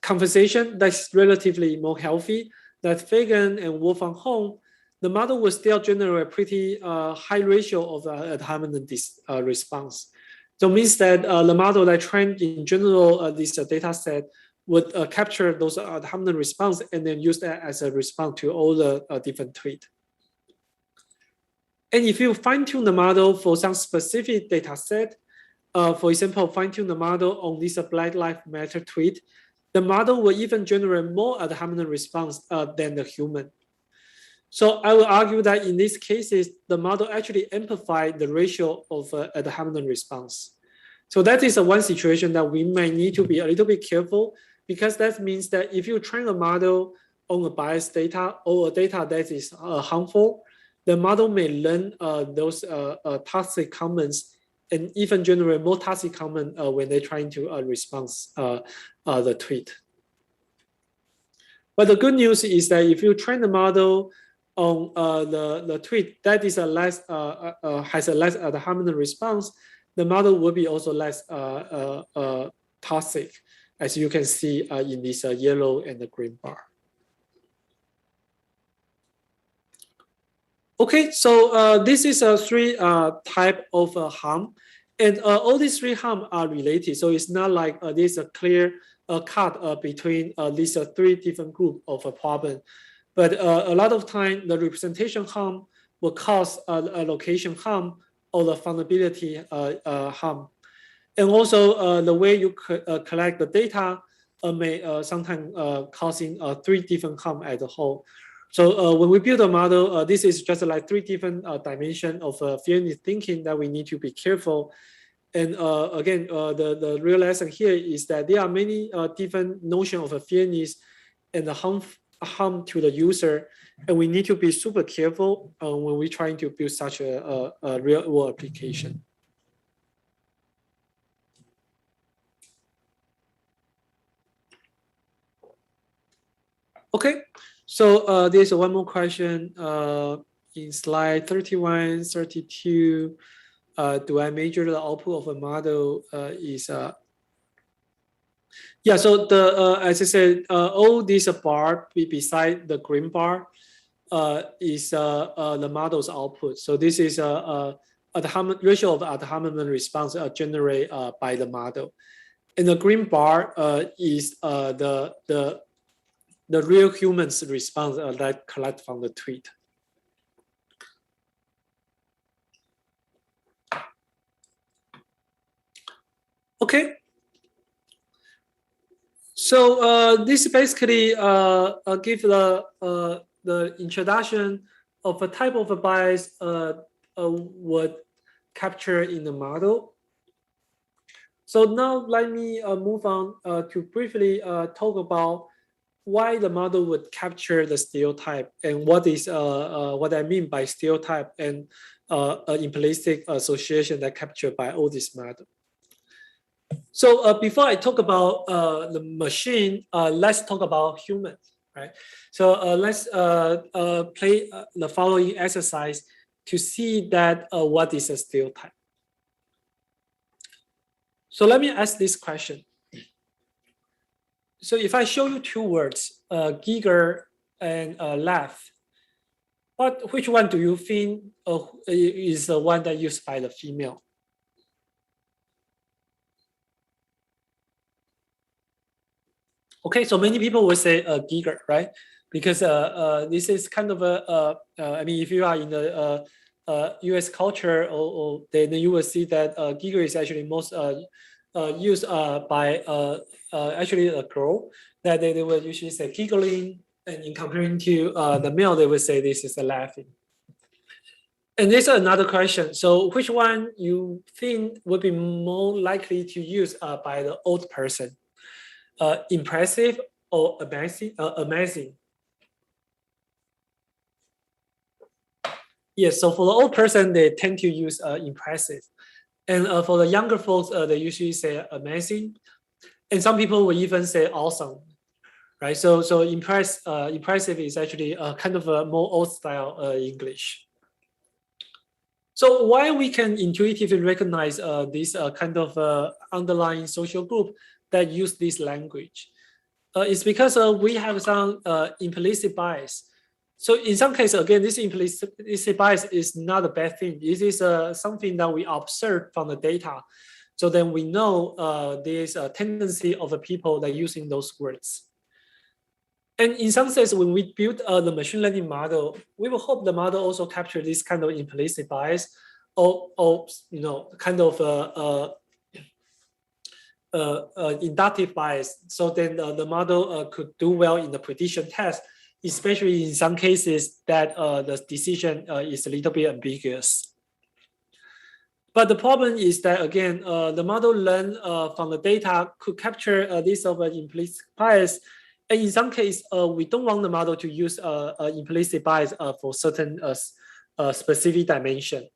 conversation that's relatively more healthy, like Fagan and Wolfram Hong, the model will still generate a pretty high ratio of harmonic response. So it means that the model that trained in general this data set would capture those harmonic response and then use that as a response to all the different tweets. And if you fine-tune the model for some specific data set, for example, fine-tune the model on this Black Lives Matter tweet, the model will even generate more harmonic response than the human. So I will argue that in these cases, the model actually amplified the ratio of harmonic response. So that is one situation that we might need to be a little bit careful, because that means that if you train a model on a biased data or a data that is harmful, the model may learn those toxic comments and even generate more toxic comment when they're trying to respond the tweet. But the good news is that if you train the model on the tweet that is has a less harmonic response, the model will be also less toxic, as you can see in this yellow and the green bar. Okay, so this is three type of harm, and all these three harm are related. So it's not like there's a clear cut between these three different group of a problem, but a lot of time the representation harm will cause location harm or the vulnerability harm, and also the way you collect the data may sometimes causing three different harm as a whole. So when we build a model, this is just like three different dimensions of fairness thinking that we need to be careful. And again, the real lesson here is that there are many different notions of fairness and the harm to the user, and we need to be super careful when we're trying to build such a real world application. Okay. So there's one more question in slide 31, 32. Do I measure the output of a model? Yeah, so as I said, all these bar beside the green bar is the model's output. So this is a ratio of adharmonic response generated by the model. And the green bar is the real humans response that collect from the tweet. Okay. So this basically gives the introduction of a type of a bias would capture in the model. So now let me move on to briefly talk about why the model would capture the stereotype and what is what I mean by stereotype and implicit association that captured by all this model. So before I talk about the machine, let's talk about humans, right? So let's play the following exercise to see that what is a stereotype. So let me ask this question. So if I show you two words, giggle and laugh, which one do you think is the one that used by the female? Okay, so many people will say giggle, right? Because this is kind of I mean, if you are in the US culture, then you will see that giggle is actually most used by actually a girl, that they would usually say giggling, and in comparing to the male, they would say this is a laughing. And there's another question. So which one you think would be more likely to use by the old person? Impressive or amazing? Amazing. Yes, so for the old person, they tend to use impressive. And for the younger folks, they usually say amazing. And some people will even say awesome, right? So impressive is actually kind of a more old style English. So why we can intuitively recognize this kind of underlying social group that use this language? It's because we have some implicit bias. So in some cases, again, this implicit bias is not a bad thing. It is something that we observe from the data. So then we know there's a tendency of the people that are using those words. And in some sense, when we build the machine learning model, we will hope the model also capture this kind of implicit bias, or kind of inductive bias. So then the model could do well in the prediction test, especially in some cases that the decision is a little bit ambiguous. But the problem is that, again, the model learned from the data could capture this of an implicit bias. And in some cases, we don't want the model to use implicit bias for certain specific dimension.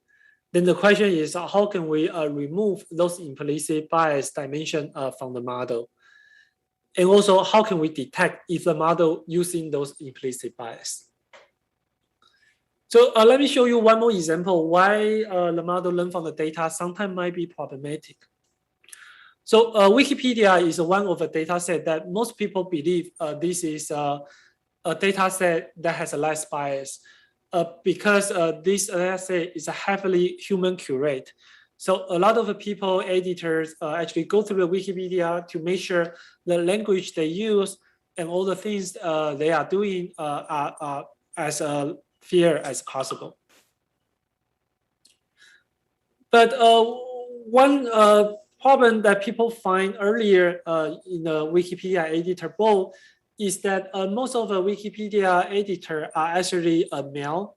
Then the question is, how can we remove those implicit bias dimension from the model? And also, how can we detect if the model using those implicit bias? So let me show you one more example why the model learned from the data sometimes might be problematic. So Wikipedia is one of the data set that most people believe this is a data set that has a less bias because this data set is a heavily human curate. So a lot of the people, editors, actually go through the Wikipedia to make sure the language they use and all the things they are doing are as fair as possible. But one problem that people find earlier in the Wikipedia editor bowl is that most of the Wikipedia editor are actually male.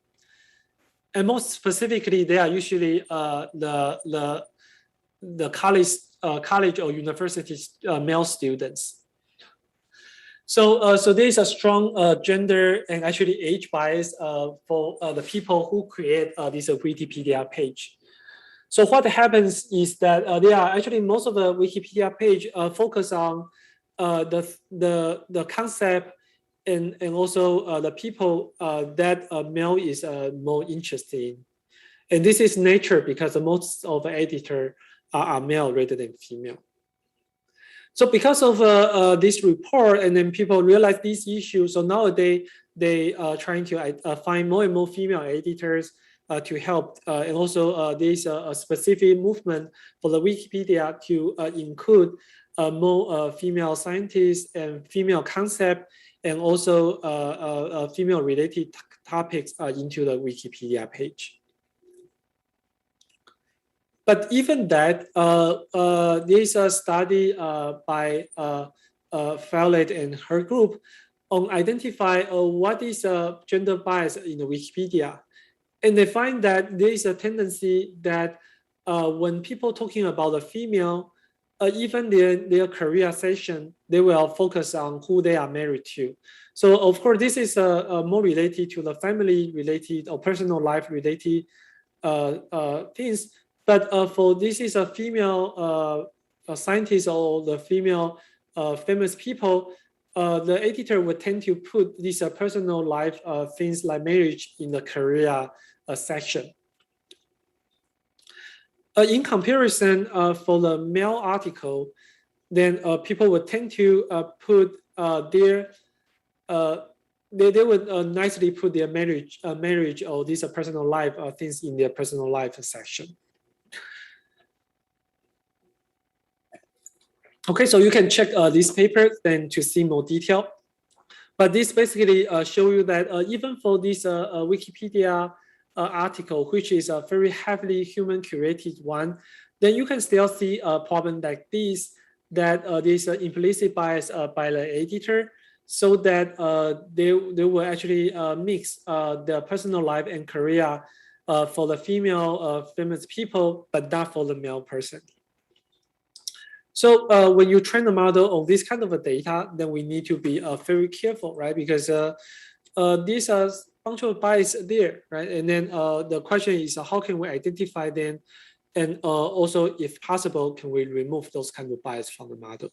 And most specifically, they are usually the college or university male students. So there is a strong gender and actually age bias for the people who create this Wikipedia page. So what happens is that there are actually most of the Wikipedia page focus on the concept and also the people that male is more interested in. And this is nature because most of the editors are male rather than female. So because of this report, and then people realize these issues, so nowadays they are trying to find more and more female editors to help. And also there's a specific movement for the Wikipedia to include more female scientists and female concept, and also female related topics into the Wikipedia page. But even that, there's a study by Fowler and her group on identify what is gender bias in the Wikipedia. And they find that there is a tendency that when people talking about the female, even their career session, they will focus on who they are married to. So of course, this is more related to the family related or personal life related things. But for this is a female scientist or the female famous people, the editor would tend to put these personal life things like marriage in the career section. In comparison, for the male article, then people would tend to put their they would nicely put their marriage or these personal life things in their personal life section. Okay, so you can check this paper then to see more detail. But this basically show you that even for this Wikipedia article, which is a very heavily human curated one, then you can still see a problem like this, that this implicit bias by the editor, so that they will actually mix the personal life and career for the female famous people, but not for the male person. So when you train the model on this kind of a data, then we need to be very careful, right? Because these are bunch of bias there, right? And then the question is, how can we identify them? And also, if possible, can we remove those kind of bias from the model?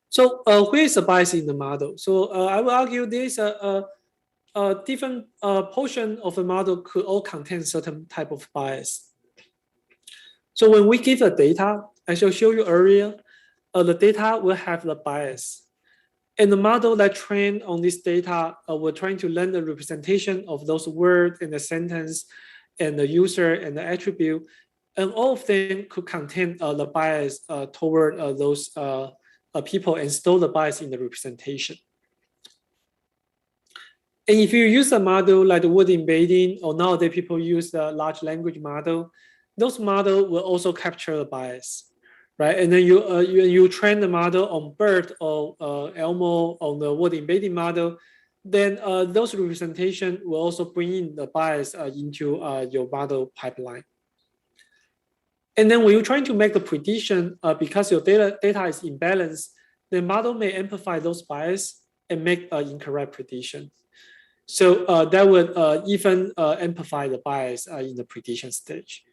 So where is the bias in the model? So I will argue there's a different portion of the model could all contain certain type of bias. So when we give the data, as I showed you earlier, the data will have the bias. And the model that trained on this data, we're trying to learn the representation of those words and the sentence and the user and the attribute. And all of them could contain the bias toward those people and store the bias in the representation. And if you use a model like the word embedding, or nowadays people use the large language model, those models will also capture the bias, right? And then you train the model on BERT or Elmo on the word embedding model, then those representation will also bring in the bias into your model pipeline. And then when you're trying to make the prediction, because your data is imbalanced, the model may amplify those bias and make an incorrect prediction. So that would even amplify the bias in the prediction stage.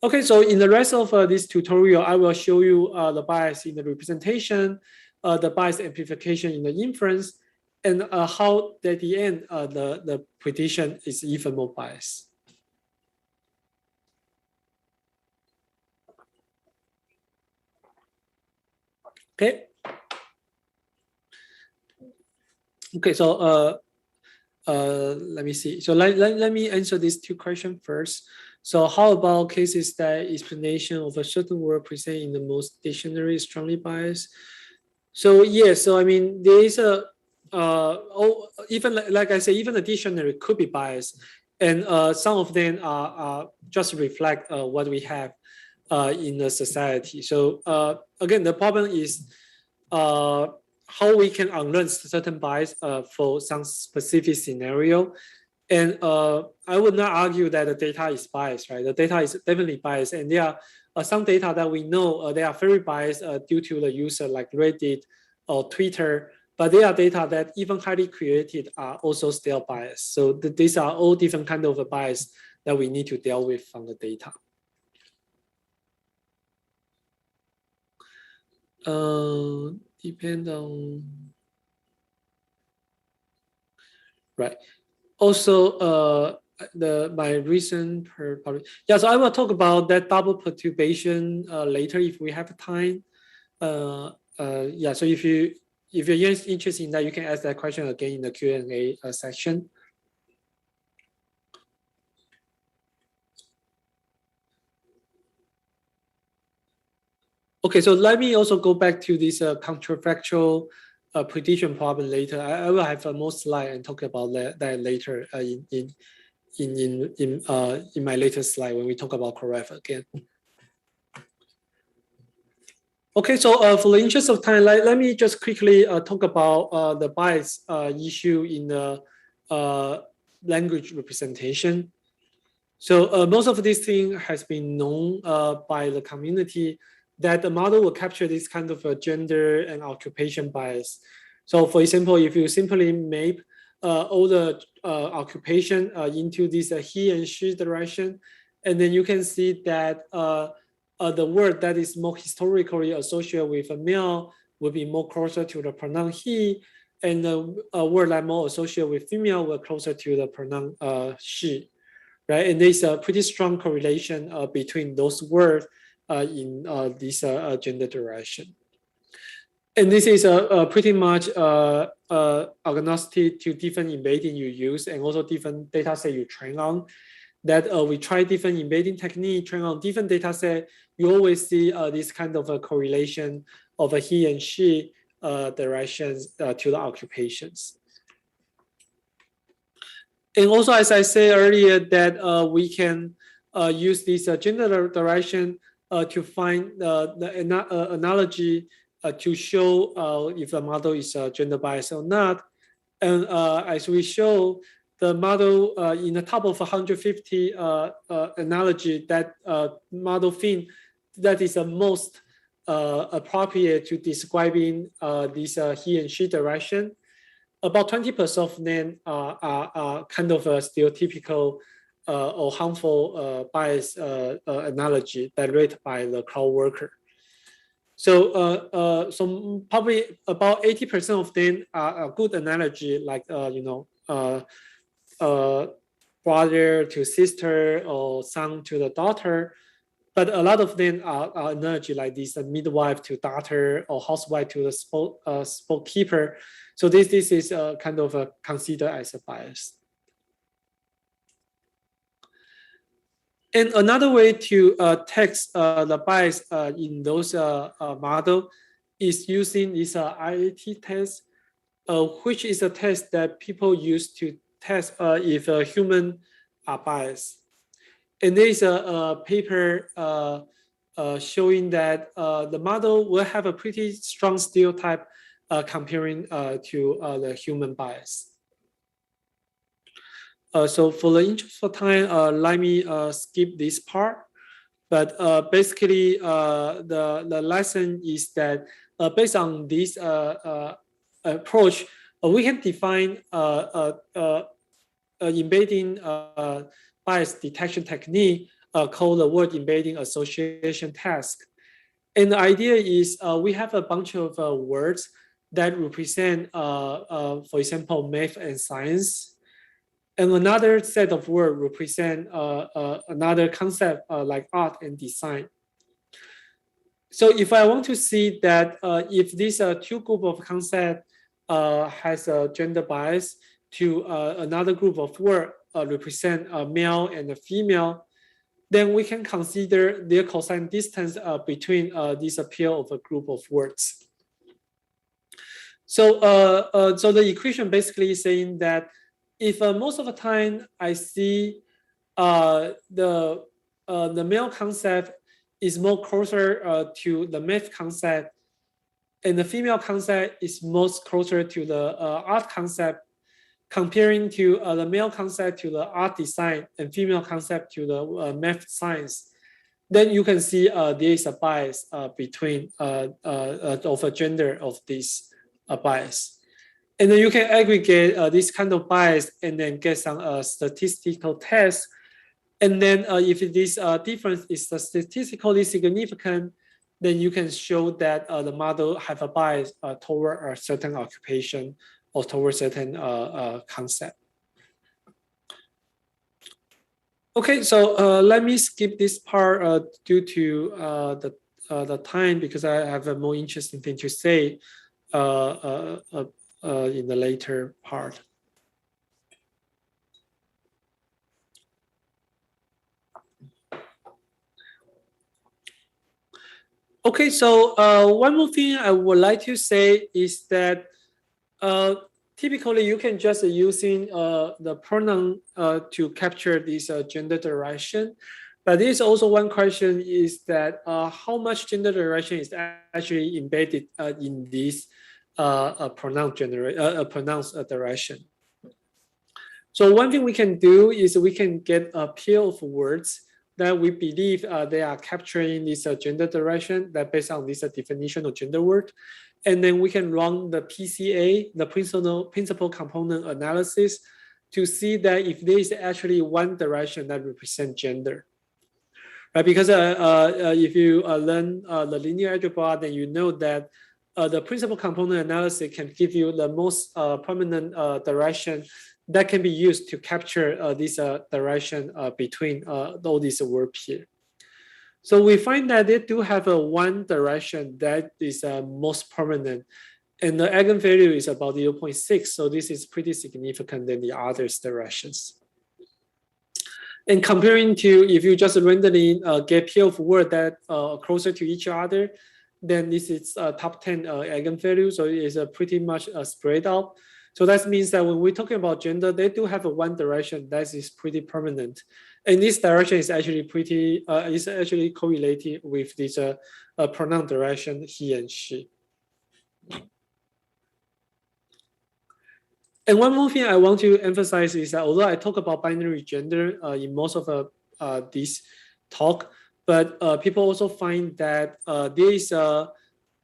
Okay, so in the rest of this tutorial, I will show you the bias in the representation, the bias amplification in the inference, and how at the end the prediction is even more biased. Okay. Okay, so let me see. So let me answer these two questions first. So how about cases that explanation of a certain word present in the most dictionary is strongly biased? So yes, so I mean there is a even like I say, even the dictionary could be biased, and some of them are just reflect what we have in the society. So again, the problem is how we can unlearn certain bias for some specific scenario. And I would not argue that the data is biased, right? The data is definitely biased, and there are some data that we know they are very biased due to the user, like Reddit or Twitter. But there are data that even highly created are also still biased. So these are all different kind of bias that we need to deal with from the data. Depend on, right. Also, my recent yeah. So I will talk about that double perturbation later if we have time. Yeah. So if you're interested in that, you can ask that question again in the Q&A section. Okay, so let me also go back to this counterfactual prediction problem later. I will have more slide and talk about that later in my later slide when we talk about CoREF again. Okay, so for the interest of time, let me just quickly talk about the bias issue in the language representation. So most of this thing has been known by the community, that the model will capture this kind of gender and occupation bias. So for example, if you simply map all the occupation into this he and she direction, and then you can see that the word that is more historically associated with a male will be more closer to the pronoun he, and the word that more associated with female will closer to the pronoun she, right? And there's a pretty strong correlation between those words in this gender direction. And this is pretty much agnostic to different embedding you use and also different data set you train on. That we try different embedding technique, train on different data set, you always see this kind of a correlation of a he and she directions to the occupations. And also, as I said earlier, that we can use this gender direction to find the analogy to show if the model is gender biased or not. And as we show, the model in the top of 150 analogy, that model thing that is the most appropriate to describing this he and she direction. About 20% of them are kind of stereotypical or harmful bias analogy directed by the crowd worker. So, so probably about 80% of them are a good analogy, like brother to sister or son to the daughter. But a lot of them are analogy like this: a midwife to daughter or housewife to the storekeeper. So this is kind of considered as a bias. And another way to test the bias in those model is using this IAT test, which is a test that people use to test if a human are biased. And there is a paper showing that the model will have a pretty strong stereotype comparing to the human bias. So for the interest of time, let me skip this part. But basically, the lesson is that based on this approach, we can define embedding bias detection technique called the word embedding association task. And the idea is we have a bunch of words that represent, for example, math and science. And another set of words represent another concept like art and design. So if I want to see that if these two group of concept has a gender bias to another group of word represent a male and a female, then we can consider their cosine distance between this pair of a group of words. So, so the equation basically is saying that if most of the time I see the male concept is more closer to the math concept, and the female concept is most closer to the art concept, comparing to the male concept to the art design and female concept to the math science, then you can see there is a bias between of a gender of this bias. And then you can aggregate this kind of bias and then get some statistical tests. And then if this difference is statistically significant, then you can show that the model have a bias toward a certain occupation or toward certain concept. Okay, so let me skip this part due to the time, because I have a more interesting thing to say in the later part. Okay, so one more thing I would like to say is that typically you can just using the pronoun to capture this gender direction. But there's also one question is that how much gender direction is actually embedded in this pronoun direction. So one thing we can do is we can get a pair of words that we believe they are capturing this gender direction that based on this definition of gender word. And then we can run the PCA, the principal component analysis, to see that if there is actually one direction that represents gender. Right? Because if you learn the linear algebra, then you know that the principal component analysis can give you the most prominent direction that can be used to capture this direction between all these words here. So we find that they do have a one direction that is most prominent, and the eigenvalue is about 0.6. So this is pretty significant than the other directions. And comparing to if you just randomly get pair of words that are closer to each other, then this is top 10 eigenvalue. So it is pretty much spread out. So that means that when we're talking about gender, they do have a one direction that is pretty permanent. And this direction is actually correlated with this pronoun direction he and she. And one more thing I want to emphasize is that although I talk about binary gender in most of this talk, but people also find that there is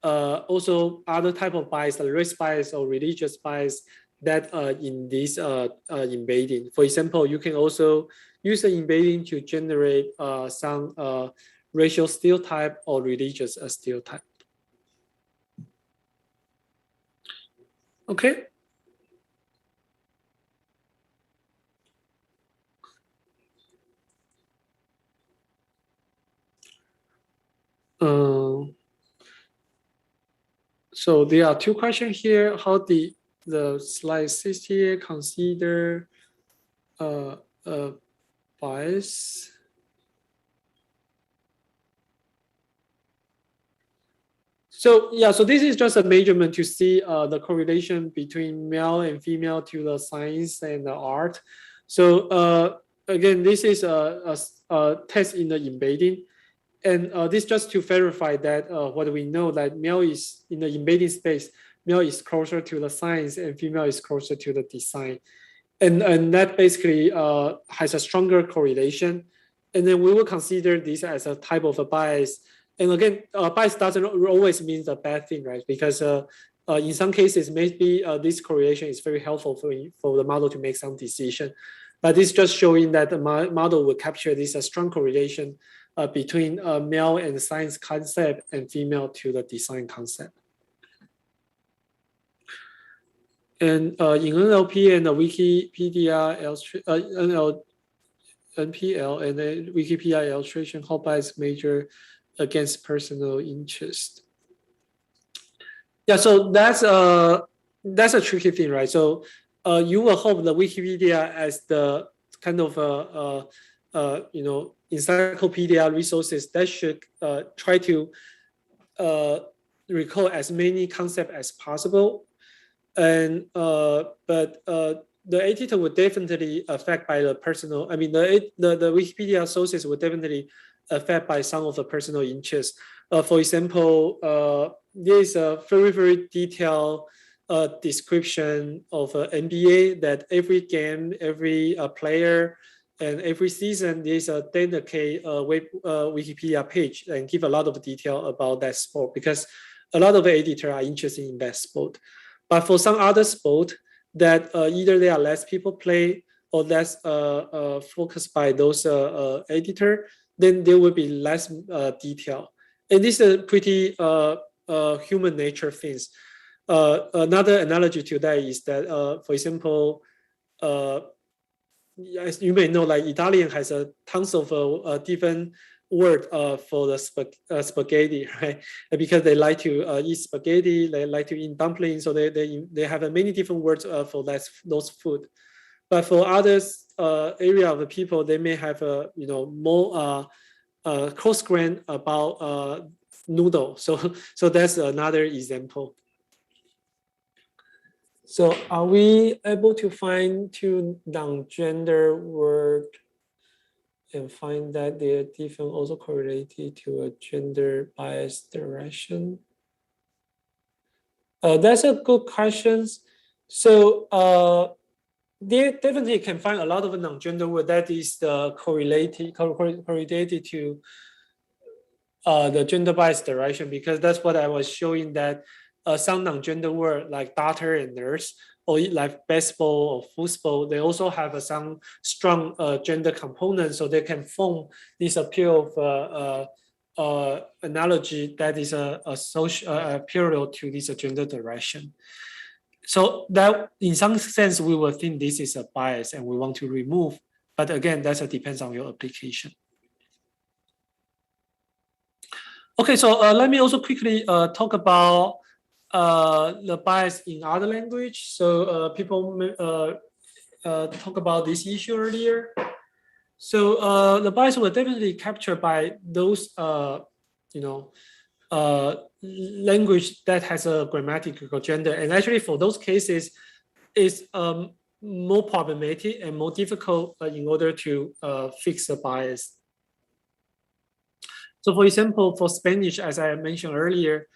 also other type of bias, like race bias or religious bias, that in this embedding. For example, you can also use the embedding to generate some racial stereotype or religious stereotype. Okay. So there are two questions here. How did the slide 68 consider bias? So yeah, so this is just a measurement to see the correlation between male and female to the science and the art. So again, this is a test in the embedding. And this just to verify that what we know, that male is in the embedding space, male is closer to the science and female is closer to the design. And that basically has a stronger correlation. And then we will consider this as a type of a bias. And again, bias doesn't always mean a bad thing, right? Because in some cases, maybe this correlation is very helpful for the model to make some decision. But this just showing that the model will capture this strong correlation between male and science concept and female to the design concept. And in NLP and the Wikipedia NPL and the Wikipedia illustration, how bias measure against personal interest. Yeah, so that's a tricky thing, right? So you will hope the Wikipedia as the kind of encyclopedia resources that should try to recall as many concepts as possible. And but the editor would definitely affect by the personal. I mean, the Wikipedia sources would definitely affect by some of the personal interests. For example, there is a very, very detailed description of NBA that every game, every player, and every season there's a dedicated Wikipedia page and give a lot of detail about that sport because a lot of editors are interested in that sport. But for some other sport that either there are less people play or less focused by those editor, then there will be less detail. And this is a pretty human nature things. Another analogy to that is that, for example, as you may know, like Italian has a tons of different word for the spaghetti, right? Because they like to eat spaghetti, they like to eat dumplings, so they have many different words for those food. But for others area of the people, they may have more close grain about noodle. So that's another example. So are we able to find two non-gender word and find that they're different also correlated to a gender bias direction? That's a good question. So they definitely can find a lot of non-gender word that is correlated to the gender bias direction, because that's what I was showing, that some non-gender word like doctor and nurse, or like baseball or football, they also have some strong gender components, so they can form this appeal of analogy that is a social parallel to this gender direction. So that in some sense, we will think this is a bias and we want to remove, but again, that depends on your application. Okay, so let me also quickly talk about the bias in other language. So people talk about this issue earlier. So the bias were definitely captured by those language that has a grammatical gender. And actually for those cases, is more problematic and more difficult in order to fix the bias. So for example, for Spanish, as I mentioned earlier,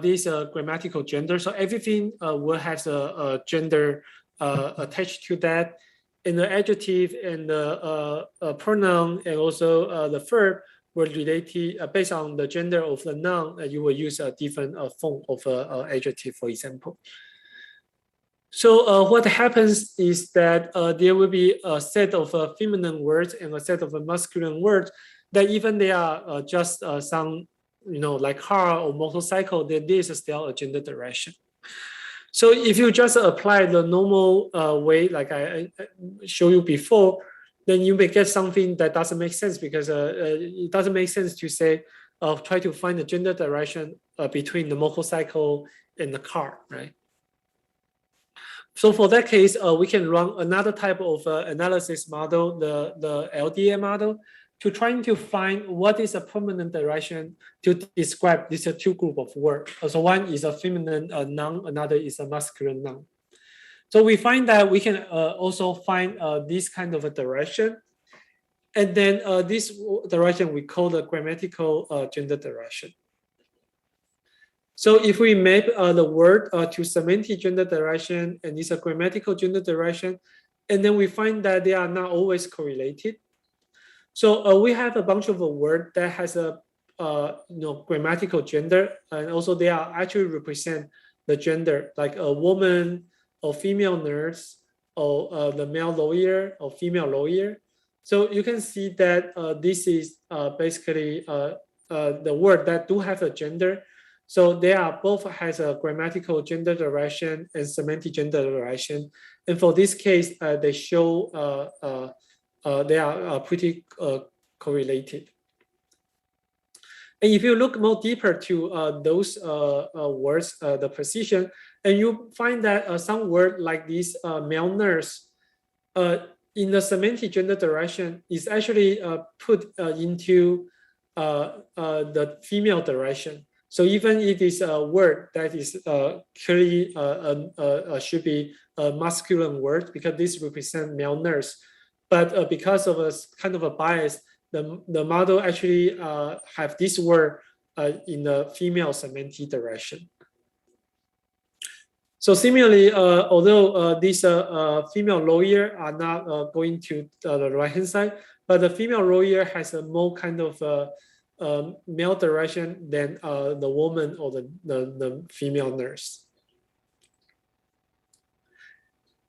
this grammatical gender. So everything will have a gender attached to that. And the adjective and the pronoun and also the verb were related based on the gender of the noun. You will use a different form of adjective, for example. So what happens is that there will be a set of feminine words and a set of masculine words that even they are just some, like car or motorcycle, there is still a gender direction. So if you just apply the normal way, like I showed you before, then you may get something that doesn't make sense, because it doesn't make sense to say, try to find the gender direction between the motorcycle and the car, right? So for that case, we can run another type of analysis model, the LDA model, to trying to find what is a permanent direction to describe these two groups of words. So one is a feminine noun, another is a masculine noun. So we find that we can also find this kind of a direction. And then this direction we call the grammatical gender direction. So if we map the word to semantic gender direction, and it's a grammatical gender direction, and then we find that they are not always correlated. So we have a bunch of a word that has a grammatical gender, and also they are actually represent the gender, like a woman or female nurse, or the male lawyer or female lawyer. So you can see that this is basically the word that do have a gender. So they are both has a grammatical gender direction and semantic gender direction. And for this case, they show they are pretty correlated. And if you look more deeper to those words, the precision, and you find that some word like this male nurse in the semantic gender direction is actually put into the female direction. So even if it is a word that is clearly should be a masculine word, because this represents male nurse, but because of a kind of a bias, the model actually have this word in the female semantic direction. So similarly, although these female lawyer are not going to the right-hand side, but the female lawyer has a more kind of male direction than the woman or the female nurse.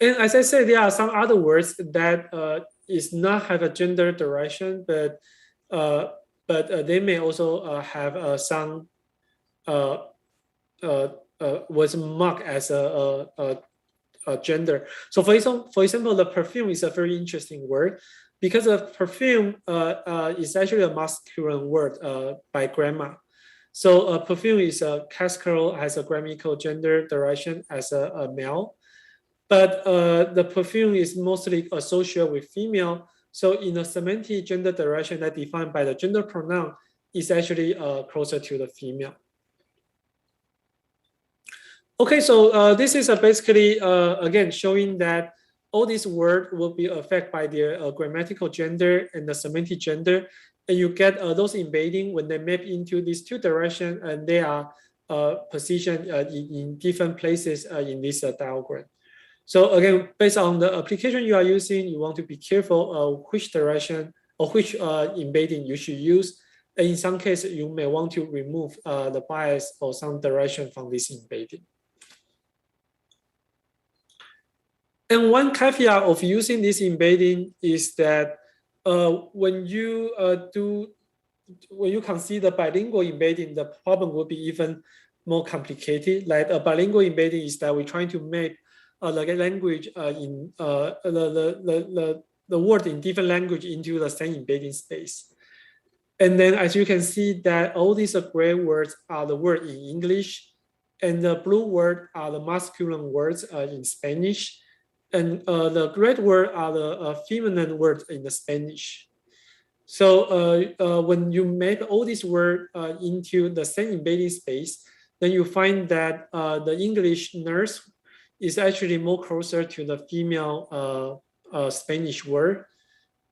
And as I said, there are some other words that is not have a gender direction, but they may also have some was marked as a gender. So for example, the perfume is a very interesting word, because of perfume is actually a masculine word by grammar. So perfume is a classical, has a grammatical gender direction as a male. But the perfume is mostly associated with female. So in a semantic gender direction that defined by the gender pronoun is actually closer to the female. Okay, so this is basically, again, showing that all these words will be affected by their grammatical gender and the semantic gender. And you get those embedding when they map into these two directions, and they are positioned in different places in this diagram. So again, based on the application you are using, you want to be careful of which direction or which embedding you should use. And in some cases, you may want to remove the bias or some direction from this embedding. And one caveat of using this embedding is that when you consider bilingual embedding, the problem will be even more complicated. Like a bilingual embedding is that we're trying to make the language in the word in different language into the same embedding space. And then as you can see that all these gray words are the word in English, and the blue word are the masculine words in Spanish. And the red word are the feminine words in the Spanish. So when you make all these words into the same embedding space, then you find that the English nurse is actually more closer to the female Spanish word,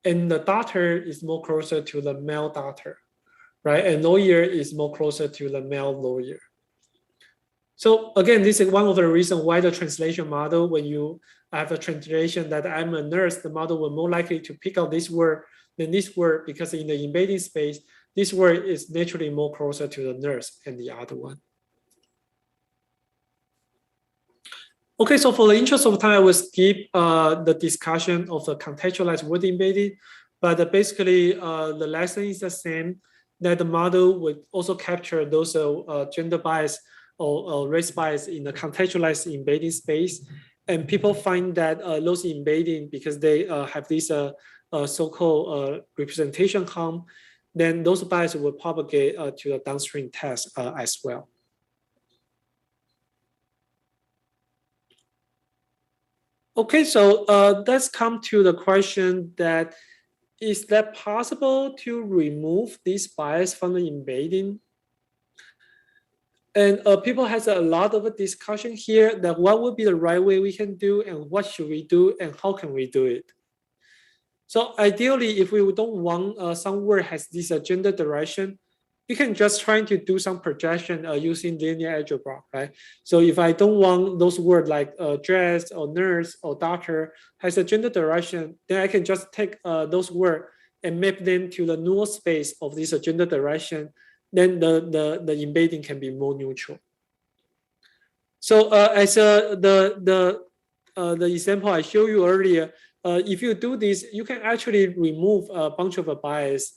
and the daughter is more closer to the male daughter, right? And lawyer is more closer to the male lawyer. So again, this is one of the reasons why the translation model, when you have a translation that I'm a nurse, the model will more likely to pick out this word than this word, because in the embedding space, this word is naturally more closer to the nurse and the other one. Okay, so for the interest of time, I will skip the discussion of the contextualized word embedding, but basically the lesson is the same, that the model would also capture those gender bias or race bias in the contextualized embedding space. And people find that those embedding, because they have this so-called representation harm, then those bias will propagate to the downstream text as well. Okay, so let's come to the question that, is that possible to remove this bias from the embedding? And people has a lot of a discussion here that what would be the right way we can do, and what should we do, and how can we do it? So ideally, if we don't want some word has this gender direction, we can just try to do some projection using linear algebra, right? So if I don't want those words like dress or nurse or doctor has a gender direction, then I can just take those words and map them to the null space of this gender direction. Then the embedding can be more neutral. So as the example I showed you earlier, if you do this, you can actually remove a bunch of a bias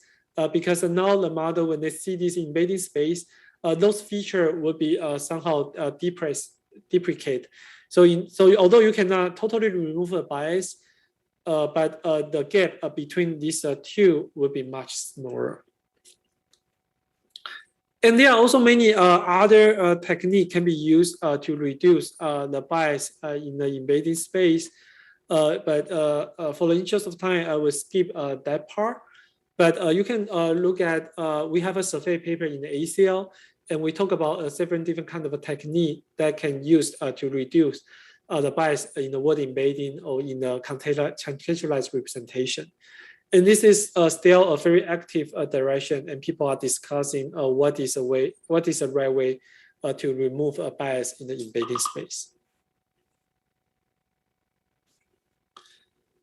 because now the model, when they see this embedding space, those features will be somehow deprecate. So although you cannot totally remove a bias, but the gap between these two will be much smaller. And there are also many other techniques can be used to reduce the bias in the embedding space. But for the interest of time, I will skip that part. But you can look at, we have a survey paper in the ACL, and we talk about several different kinds of a technique that can use to reduce the bias in the word embedding or in the contextualized representation. And this is still a very active direction, and people are discussing what is the right way to remove a bias in the embedding space.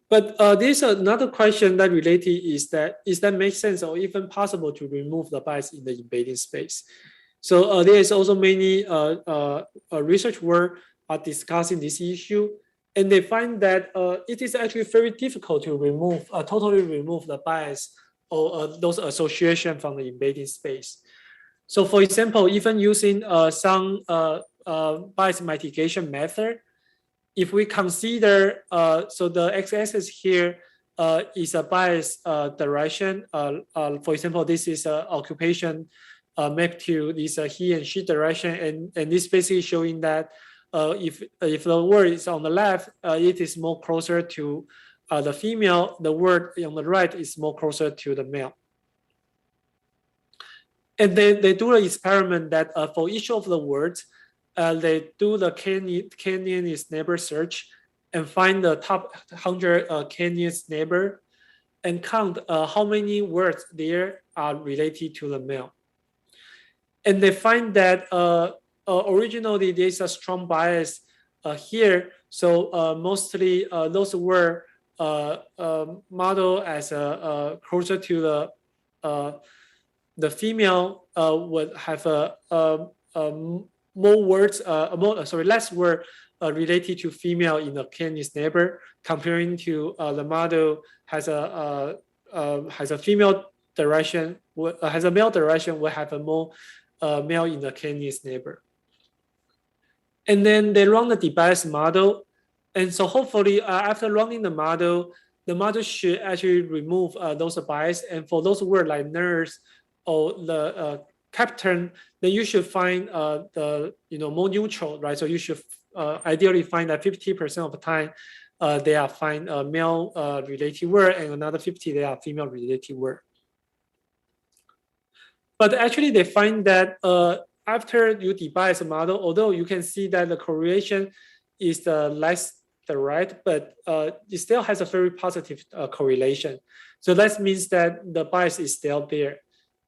But there's another question that related is that make sense or even possible to remove the bias in the embedding space? So there is also many research work are discussing this issue. And they find that it is actually very difficult to totally remove the bias or those associations from the embedding space. So for example, even using some bias mitigation method, if we consider, so the x-axis here is a bias direction. For example, this is occupation mapped to this he and she direction, and this basically showing that if the word is on the left, it is more closer to the female. The word on the right is more closer to the male. And they do the experiment that for each of the words, they do the k-nearest neighbor search and find the top 100 k-nearest neighbor and count how many words there are related to the male. And they find that originally there's a strong bias here. So mostly those were modeled as closer to the female would have more words, less word related to female in the k-nearest neighbor, comparing to the model has a female direction, has a male direction, will have a more male in the k-nearest neighbor. And then they run the debiased model. And so hopefully after running the model should actually remove those bias. And for those words like nurse or the captain, then you should find the more neutral, right? So you should ideally find that 50% of the time they are find male related word, and another 50 they are female related word. But actually they find that after you debias a model, although you can see that the correlation is less the right, but it still has a very positive correlation. So that means that the bias is still there,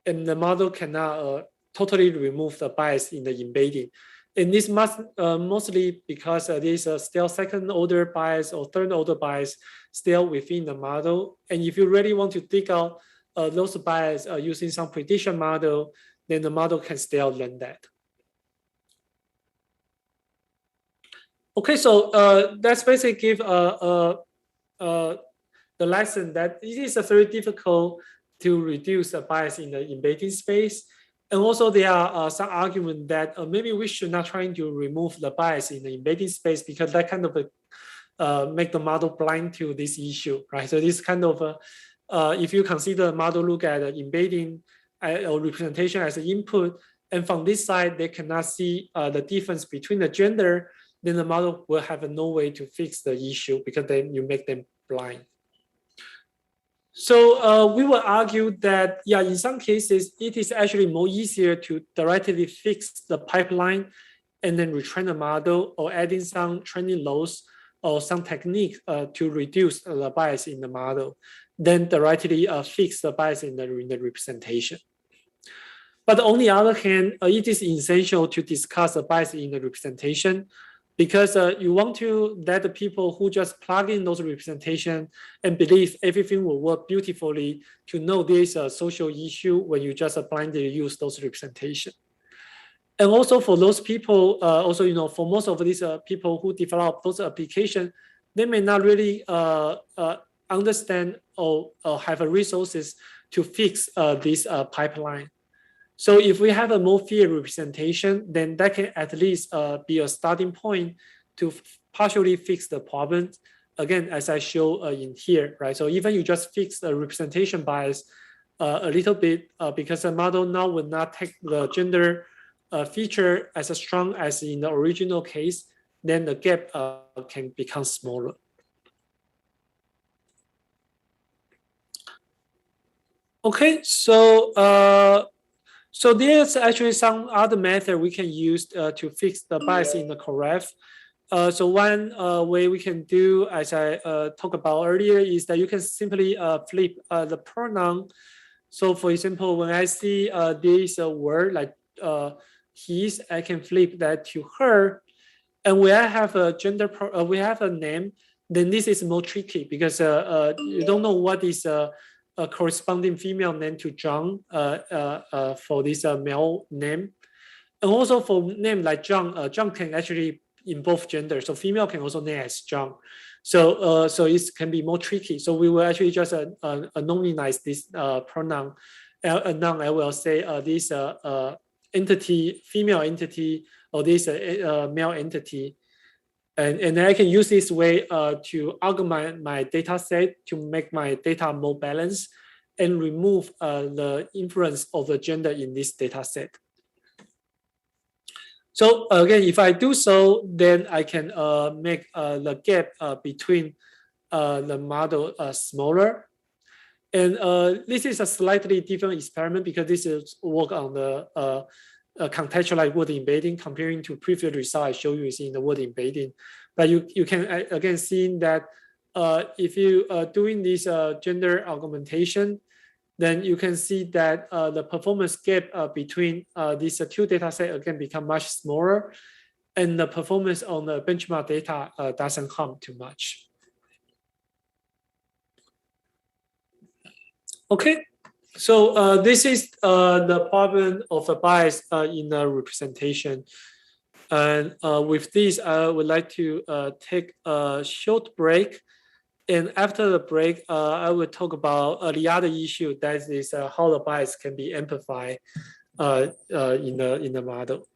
and the model cannot totally remove the bias in the embedding. And this must mostly because there is a still second order bias or third order bias still within the model. And if you really want to dig out those bias using some prediction model, then the model can still learn that. Okay, so that's basically give the lesson that it is very difficult to reduce the bias in the embedding space. And also there are some argument that maybe we should not try to remove the bias in the embedding space because that kind of make the model blind to this issue, right? So this kind of, if you consider the model look at the embedding or representation as an input, and from this side, they cannot see the difference between the gender, then the model will have no way to fix the issue because then you make them blind. So we will argue that, yeah, in some cases, it is actually more easier to directly fix the pipeline and then retrain the model or adding some training loss or some technique to reduce the bias in the model than directly fix the bias in the representation. But on the other hand, it is essential to discuss the bias in the representation because you want to let the people who just plug in those representation and believe everything will work beautifully to know there is a social issue when you just blindly use those representation. And also for those people, also, you know, for most of these people who develop those applications, they may not really understand or have resources to fix this pipeline. So if we have a more fair representation, then that can at least be a starting point to partially fix the problem. Again, as I show in here, right? So even you just fix the representation bias a little bit because the model now will not take the gender feature as strong as in the original case, then the gap can become smaller. Okay, so so there's actually some other method we can use to fix the bias in the correct. So one way we can do, as I talked about earlier, is that you can simply flip the pronoun. So for example, when I see there is a word like his, I can flip that to her. And when I have a gender, we have a name, then this is more tricky because you don't know what is a corresponding female name to John for this male name. And also for name like John, John can actually in both genders. So female can also name as John. So so it can be more tricky. So we will actually just anonymize this pronoun. Noun, I will say this entity, female entity, or this male entity. And I can use this way to augment my data set to make my data more balanced and remove the influence of the gender in this data set. So again, if I do so, then I can make the gap between the model smaller. And this is a slightly different experiment because this is work on the contextualized word embedding comparing to previous result I showed you is in the word embedding. But you can again see that if you are doing this gender augmentation, then you can see that the performance gap between these two data sets again become much smaller, and the performance on the benchmark data doesn't harm too much. Okay. So this is the problem of a bias in the representation. And with this, I would like to take a short break. And after the break, I will talk about the other issue, that is how the bias can be amplified in the model.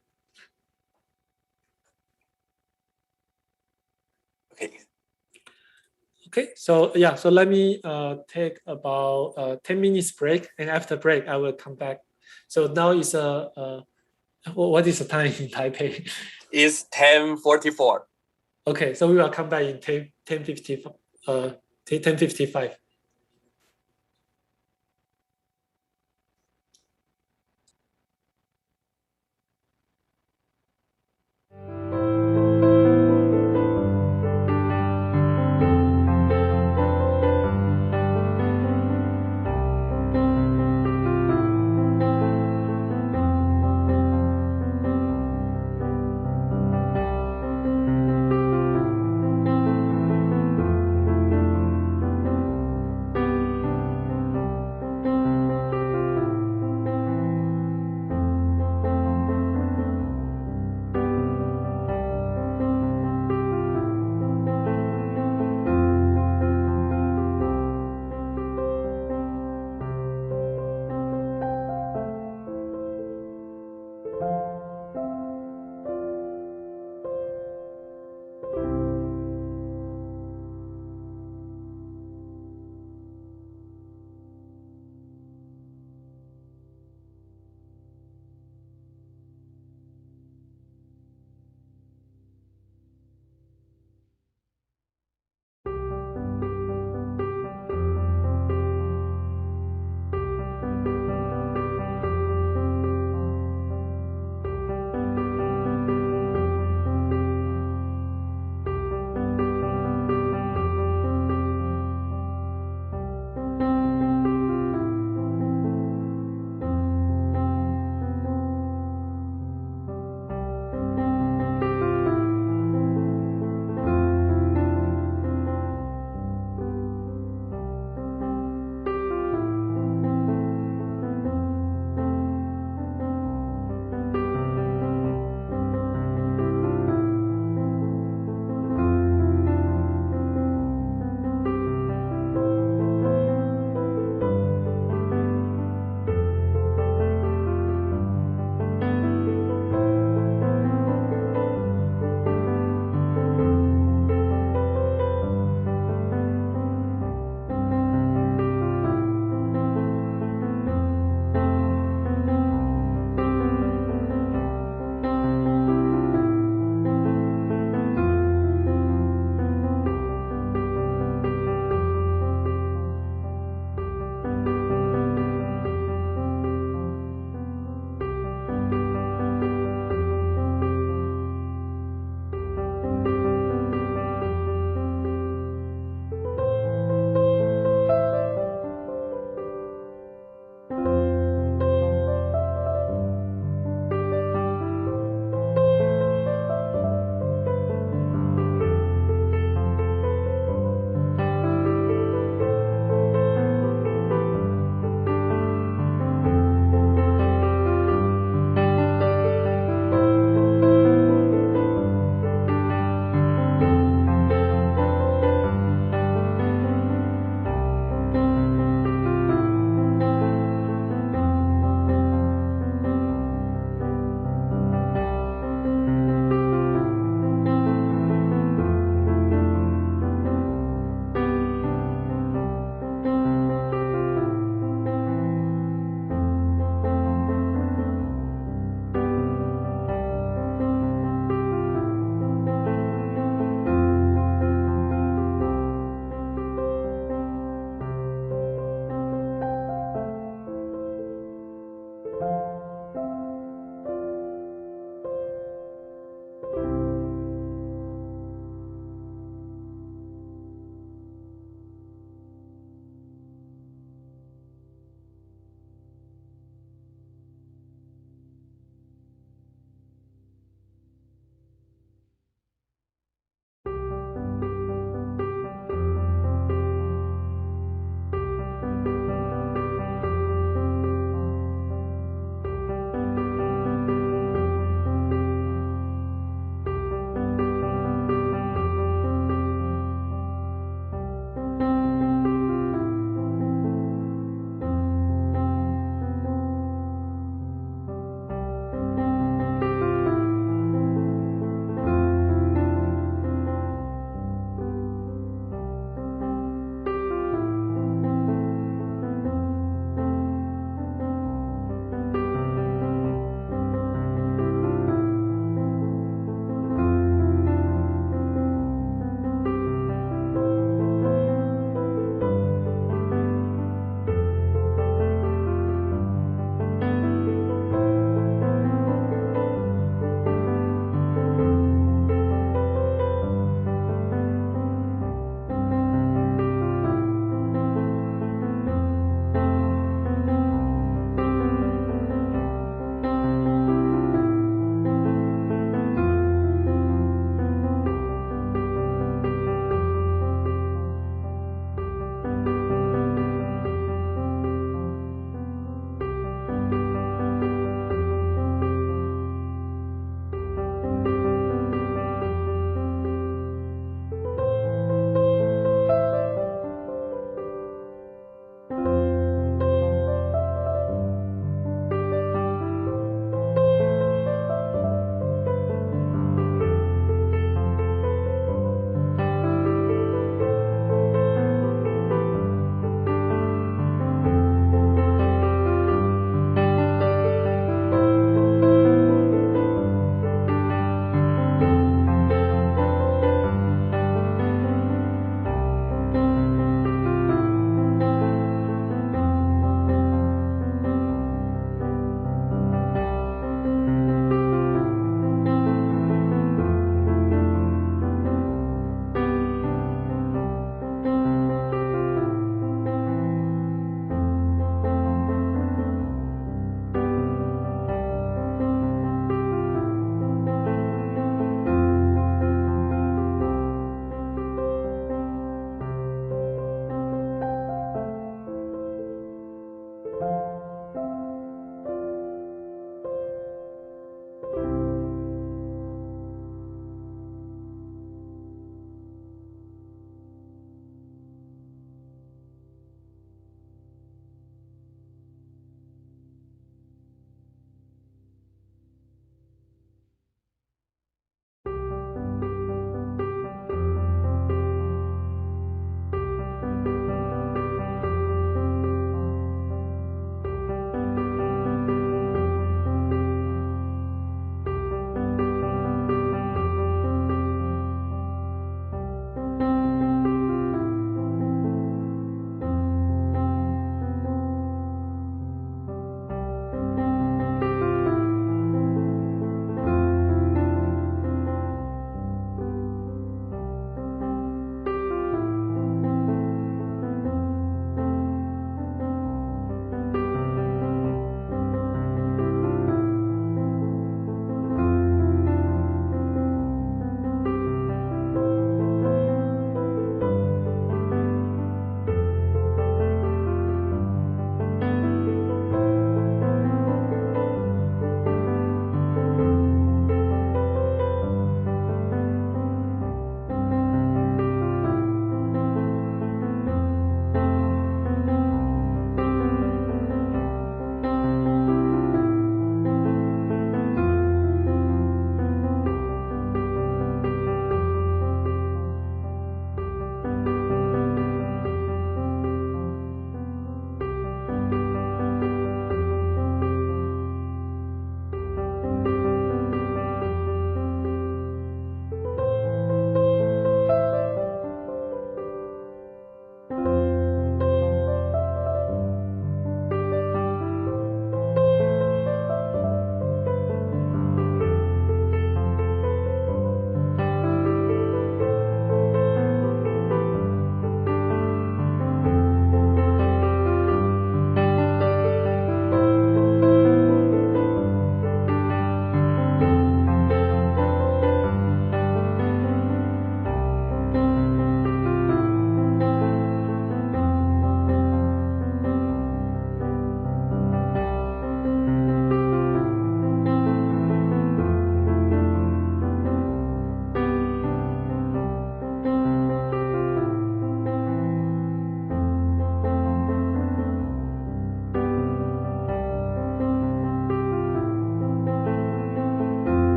Okay. Okay, so yeah, so let me take about 10 minutes break, and after break, I will come back. So now it's what is the time in Taipei? It's 10:44. Okay, so we will come back in 10:55.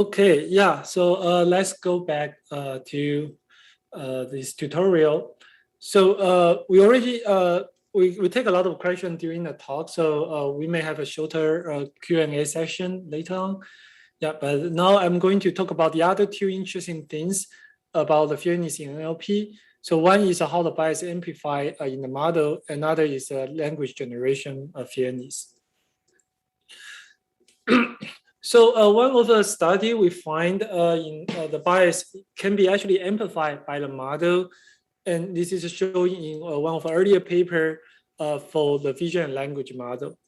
Okay, yeah, so let's go back to this tutorial. So we already, we take a lot of questions during the talk, so we may have a shorter Q&A session later on. Yeah, but now I'm going to talk about the other two interesting things about the fairness in NLP. So one is how the bias amplify in the model, another is language generation fairness. So one of the study we find in the bias can be actually amplified by the model, and this is shown in one of the earlier paper for the vision and language model.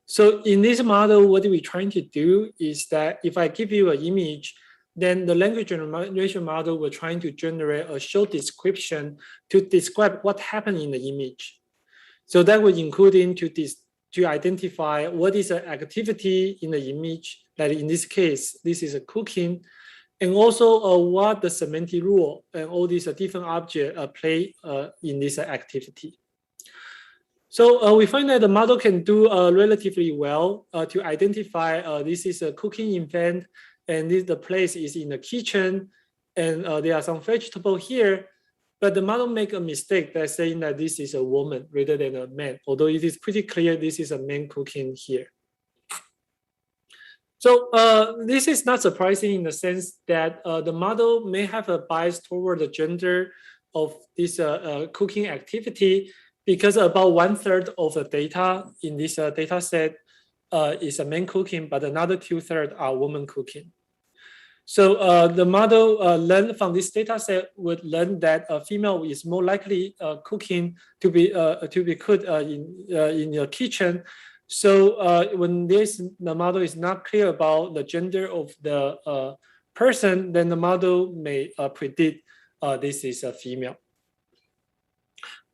So in this model, what we're trying to do is that if I give you an image, then the language generation model will trying to generate a short description to describe what happened in the image. So that would include into this to identify what is an activity in the image, like in this case, this is a cooking, and also what the semantic rule and all these different objects play in this activity. So we find that the model can do relatively well to identify this is a cooking event, and the place is in the kitchen, and there are some vegetable here, but the model make a mistake by saying that this is a woman rather than a man, although it is pretty clear this is a man cooking here. So this is not surprising in the sense that the model may have a bias toward the gender of this cooking activity, because about 1/3 of the data in this data set is a man cooking, but another 2/3 are woman cooking. So the model learned from this data set would learn that a female is more likely cooking to be cooked in your kitchen. So when the model is not clear about the gender of the person, then the model may predict this is a female.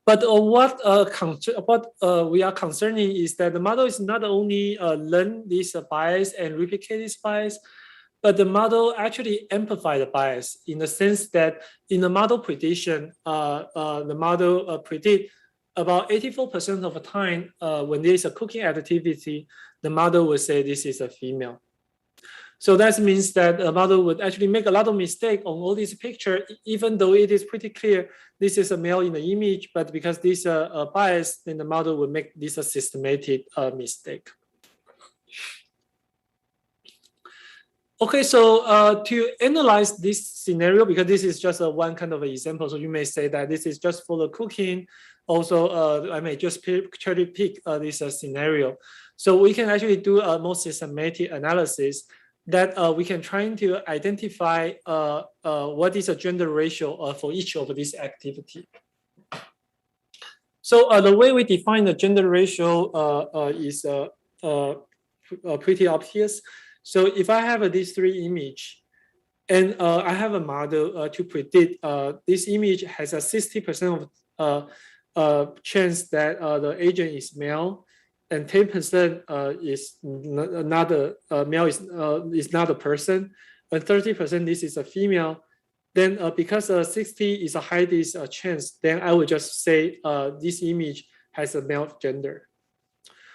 But what we are concerning is that the model is not only learn this bias and replicate this bias, but the model actually amplify the bias in the sense that in the model prediction, the model predict about 84% of the time when there is a cooking activity, the model will say this is a female. So that means that the model would actually make a lot of mistake on all these pictures, even though it is pretty clear this is a male in the image, but because this bias, then the model will make this a systematic mistake. Okay, so to analyze this scenario, because this is just one kind of an example, so you may say that this is just for the cooking. Also, I may just cherry pick this scenario. So we can actually do a more systematic analysis that we can try to identify what is a gender ratio for each of these activity. So the way we define the gender ratio is pretty obvious. So if I have these three images, and I have a model to predict this image has a 60% of chance that the agent is male, and 10% is not a male is not a person, and 30% this is a female. Then because 60 is a highest chance, then I would just say this image has a male gender.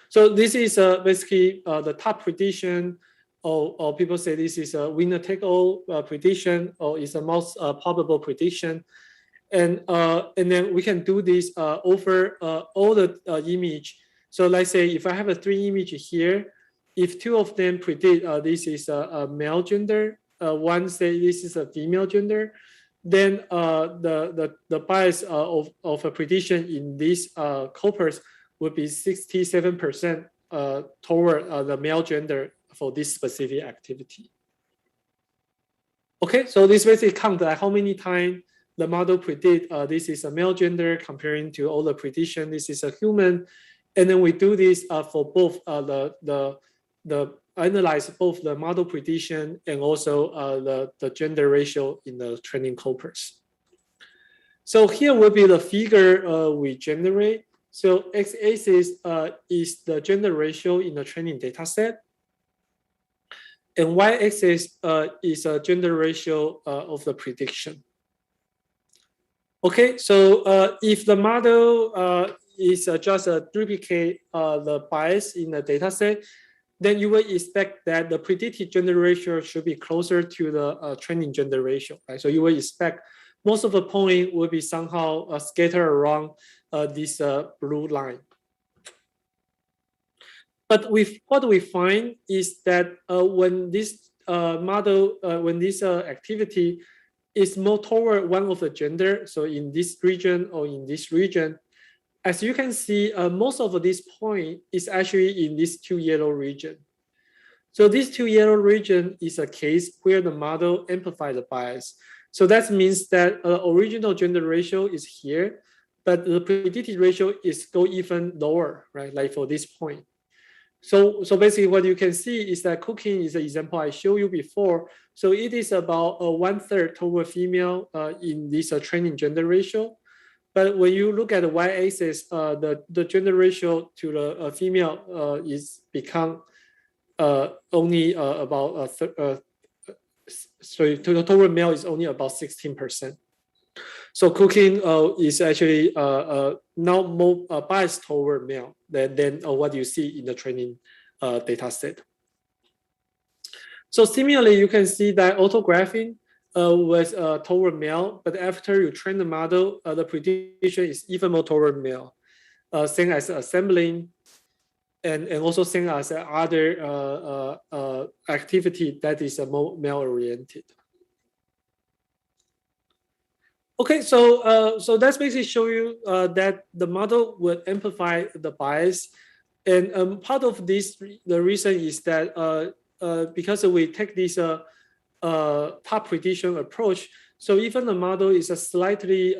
So this is basically the top prediction, or people say this is a winner-take-all prediction, or is the most probable prediction. And then we can do this over all the image. So let's say if I have a 3 image here, if 2 of them predict this is a male gender, one say this is a female gender, then the bias of a prediction in this corpus would be 67% toward the male gender for this specific activity. Okay, so this basically counts how many times the model predict this is a male gender comparing to all the prediction this is a human, and then we do this for both the analyze both the model prediction and also the gender ratio in the training corpus. So here will be the figure we generate. So x-axis is the gender ratio in the training data set, and y-axis is a gender ratio of the prediction. Okay, so if the model is just a duplicate the bias in the data set, then you would expect that the predicted gender ratio should be closer to the training gender ratio, right? So you would expect most of the point will be somehow scattered around this blue line. But what we find is that when this model, when this activity is more toward one of the gender, so in this region or in this region, as you can see, most of this point is actually in this 2 yellow region. So this 2 yellow region is a case where the model amplifies the bias. So that means that original gender ratio is here, but the predicted ratio is go even lower, right? Like for this point. So basically what you can see is that cooking is an example I showed you before. So it is about 1/3 toward female in this training gender ratio. But when you look at the y-axis, the gender ratio to the female is become only about sorry, to the toward male is only about 16%. So cooking is actually now more biased toward male than what you see in the training data set. So similarly, you can see that autographing was toward male, but after you train the model, the prediction is even more toward male. Same as assembling, and also same as other activity that is more male-oriented. Okay, so that's basically show you that the model would amplify the bias, and part of this, the reason is that because we take this top prediction approach, so even the model is a slightly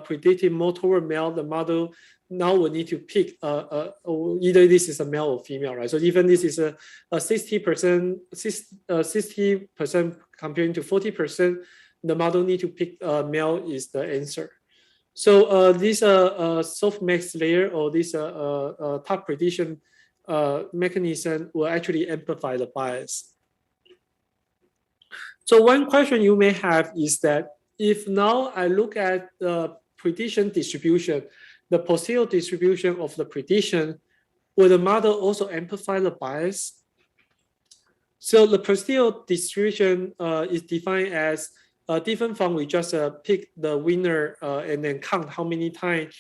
predicting more toward male, the model now will need to pick either this is a male or female, right? So even this is a 60% comparing to 40%. The model need to pick male is the answer. So this softmax layer or this top prediction mechanism will actually amplify the bias. So one question you may have is that if now I look at the prediction distribution, the posterior distribution of the prediction, will the model also amplify the bias? So the posterior distribution is defined as different from we just pick the winner and then count how many times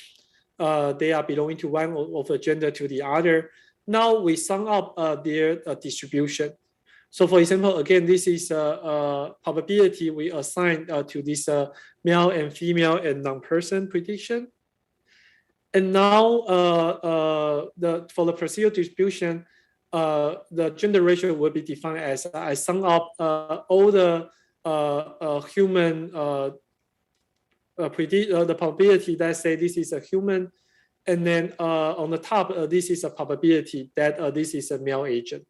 they are belonging to one of the gender to the other. Now we sum up their distribution. So for example, again, this is a probability we assign to this male and female and non-person prediction. And now for the posterior distribution, the gender ratio will be defined as I sum up all the human the probability that say this is a human, and then on the top this is a probability that this is a male agent.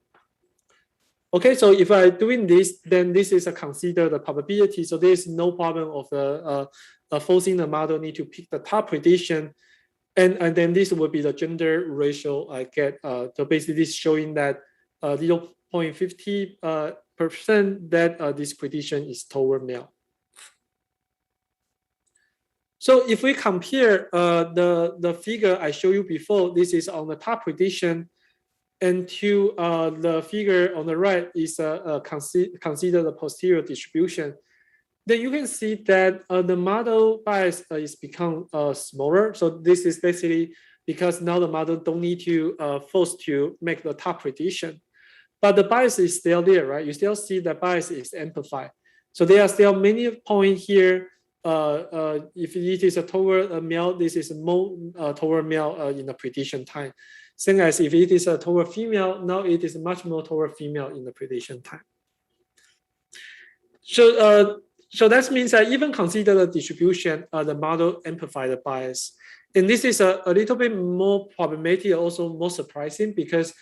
Okay, so if I'm doing this, then this is a consider the probability. So there is no problem of forcing the model need to pick the top prediction, and then this will be the gender ratio I get. So basically, this showing that 0.50% that this prediction is toward male. So if we compare the figure I showed you before, this is on the top prediction, and to the figure on the right is consider the posterior distribution, then you can see that the model bias is become smaller. So this is basically because now the model don't need to force to make the top prediction. But the bias is still there, right? You still see the bias is amplified. So there are still many points here. If it is a toward a male, this is more toward male in the prediction time. Same as if it is a toward female, now it is much more toward female in the prediction time. So that means that even consider the distribution, the model amplify the bias. And this is a little bit more problematic, also more surprising, because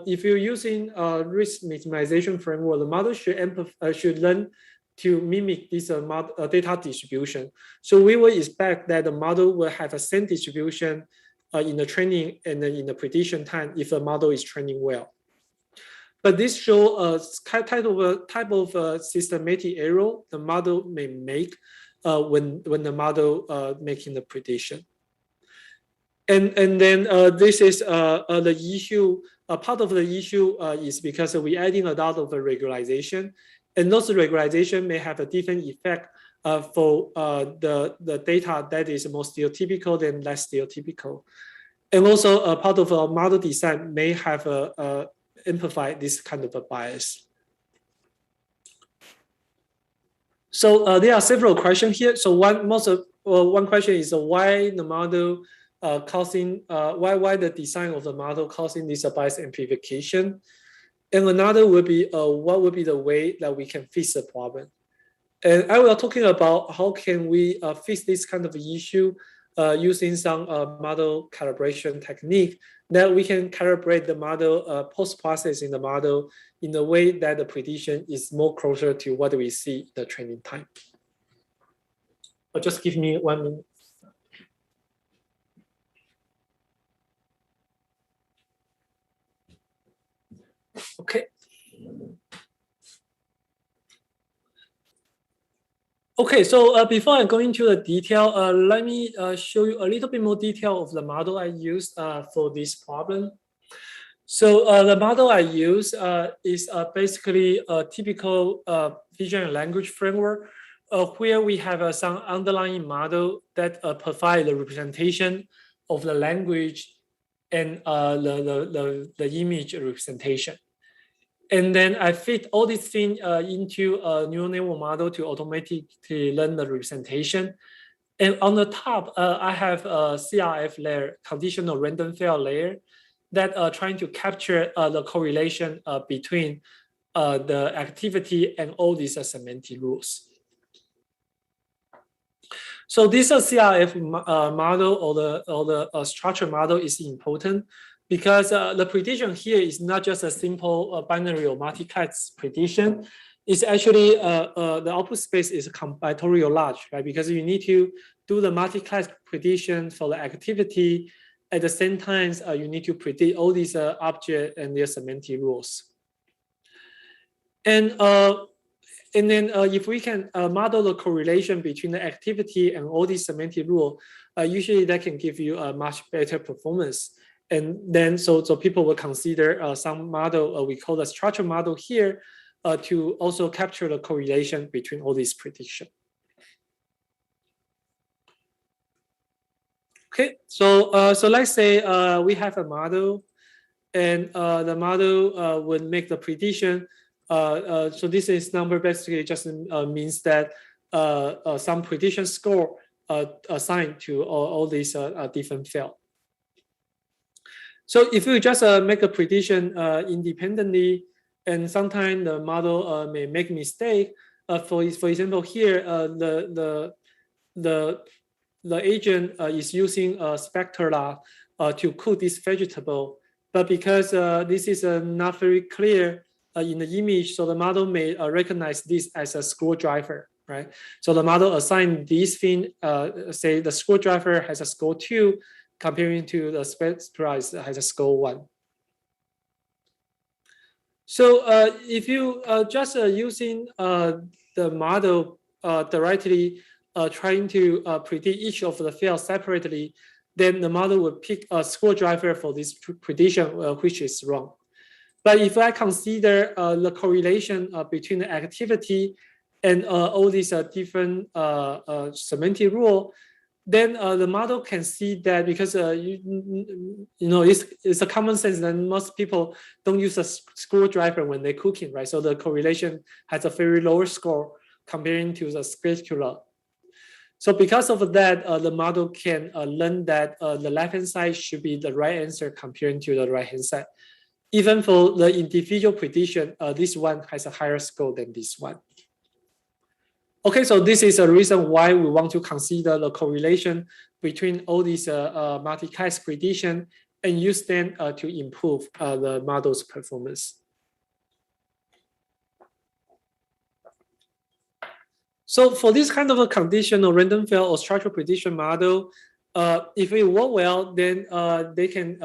if you're using risk minimization framework, the model should learn to mimic this data distribution. So we will expect that the model will have a same distribution in the training and then in the prediction time if the model is training well. But this shows a type of systematic error the model may make when the model making the prediction. And then this is the issue part of the issue is because we're adding a lot of regularization, and those regularization may have a different effect for the data that is more stereotypical than less stereotypical. And also a part of our model design may have amplify this kind of a bias. So there are several questions here. So one question is why the model why the design of the model causing this bias amplification, and another would be what would be the way that we can fix the problem. And I will talking about how can we fix this kind of issue using some model calibration technique that we can calibrate the model post-processing the model in a way that the prediction is more closer to what we see the training time. Just give me 1 minute. Okay. Okay, so before I go into the detail, let me show you a little bit more detail of the model I used for this problem. So the model I use is basically a typical vision and language framework where we have some underlying model that provide the representation of the language and the image representation. And then I fit all these things into a neural network model to automatically learn the representation. And on the top, I have a CRF layer, conditional random field layer, that are trying to capture the correlation between the activity and all these semantic rules. So this CRF model or the structure model is important because the prediction here is not just a simple binary or multi-class prediction. It's actually the output space is combinatorial large, right? Because you need to do the multi-class prediction for the activity. At the same time, you need to predict all these objects and their semantic rules. And then if we can model the correlation between the activity and all these semantic rules, usually that can give you a much better performance. And then so people will consider some model we call the structure model here to also capture the correlation between all these predictions. Okay, so let's say we have a model, and the model would make the prediction. So this is number basically just means that some prediction score assigned to all these different fields. So if you just make a prediction independently, and sometimes the model may make mistake. For example, here the agent is using a spectra to cook this vegetable, but because this is not very clear in the image, so the model may recognize this as a screwdriver, right? So the model assign this thing, say the screwdriver has a score 2, comparing to the spectra has a score 1. So if you just using the model directly trying to predict each of the fields separately, then the model will pick a screwdriver for this prediction, which is wrong. But if I consider the correlation between the activity and all these different semantic rules, then the model can see that because you know it's a common sense that most people don't use a screwdriver when they're cooking, right? So the correlation has a very lower score comparing to the spatula. So because of that, the model can learn that the left-hand side should be the right answer comparing to the right-hand side. Even for the individual prediction, this one has a higher score than this one. Okay, so this is a reason why we want to consider the correlation between all these multi-class prediction and use them to improve the model's performance. So for this kind of a conditional random field or structural prediction model, if it work well, then they can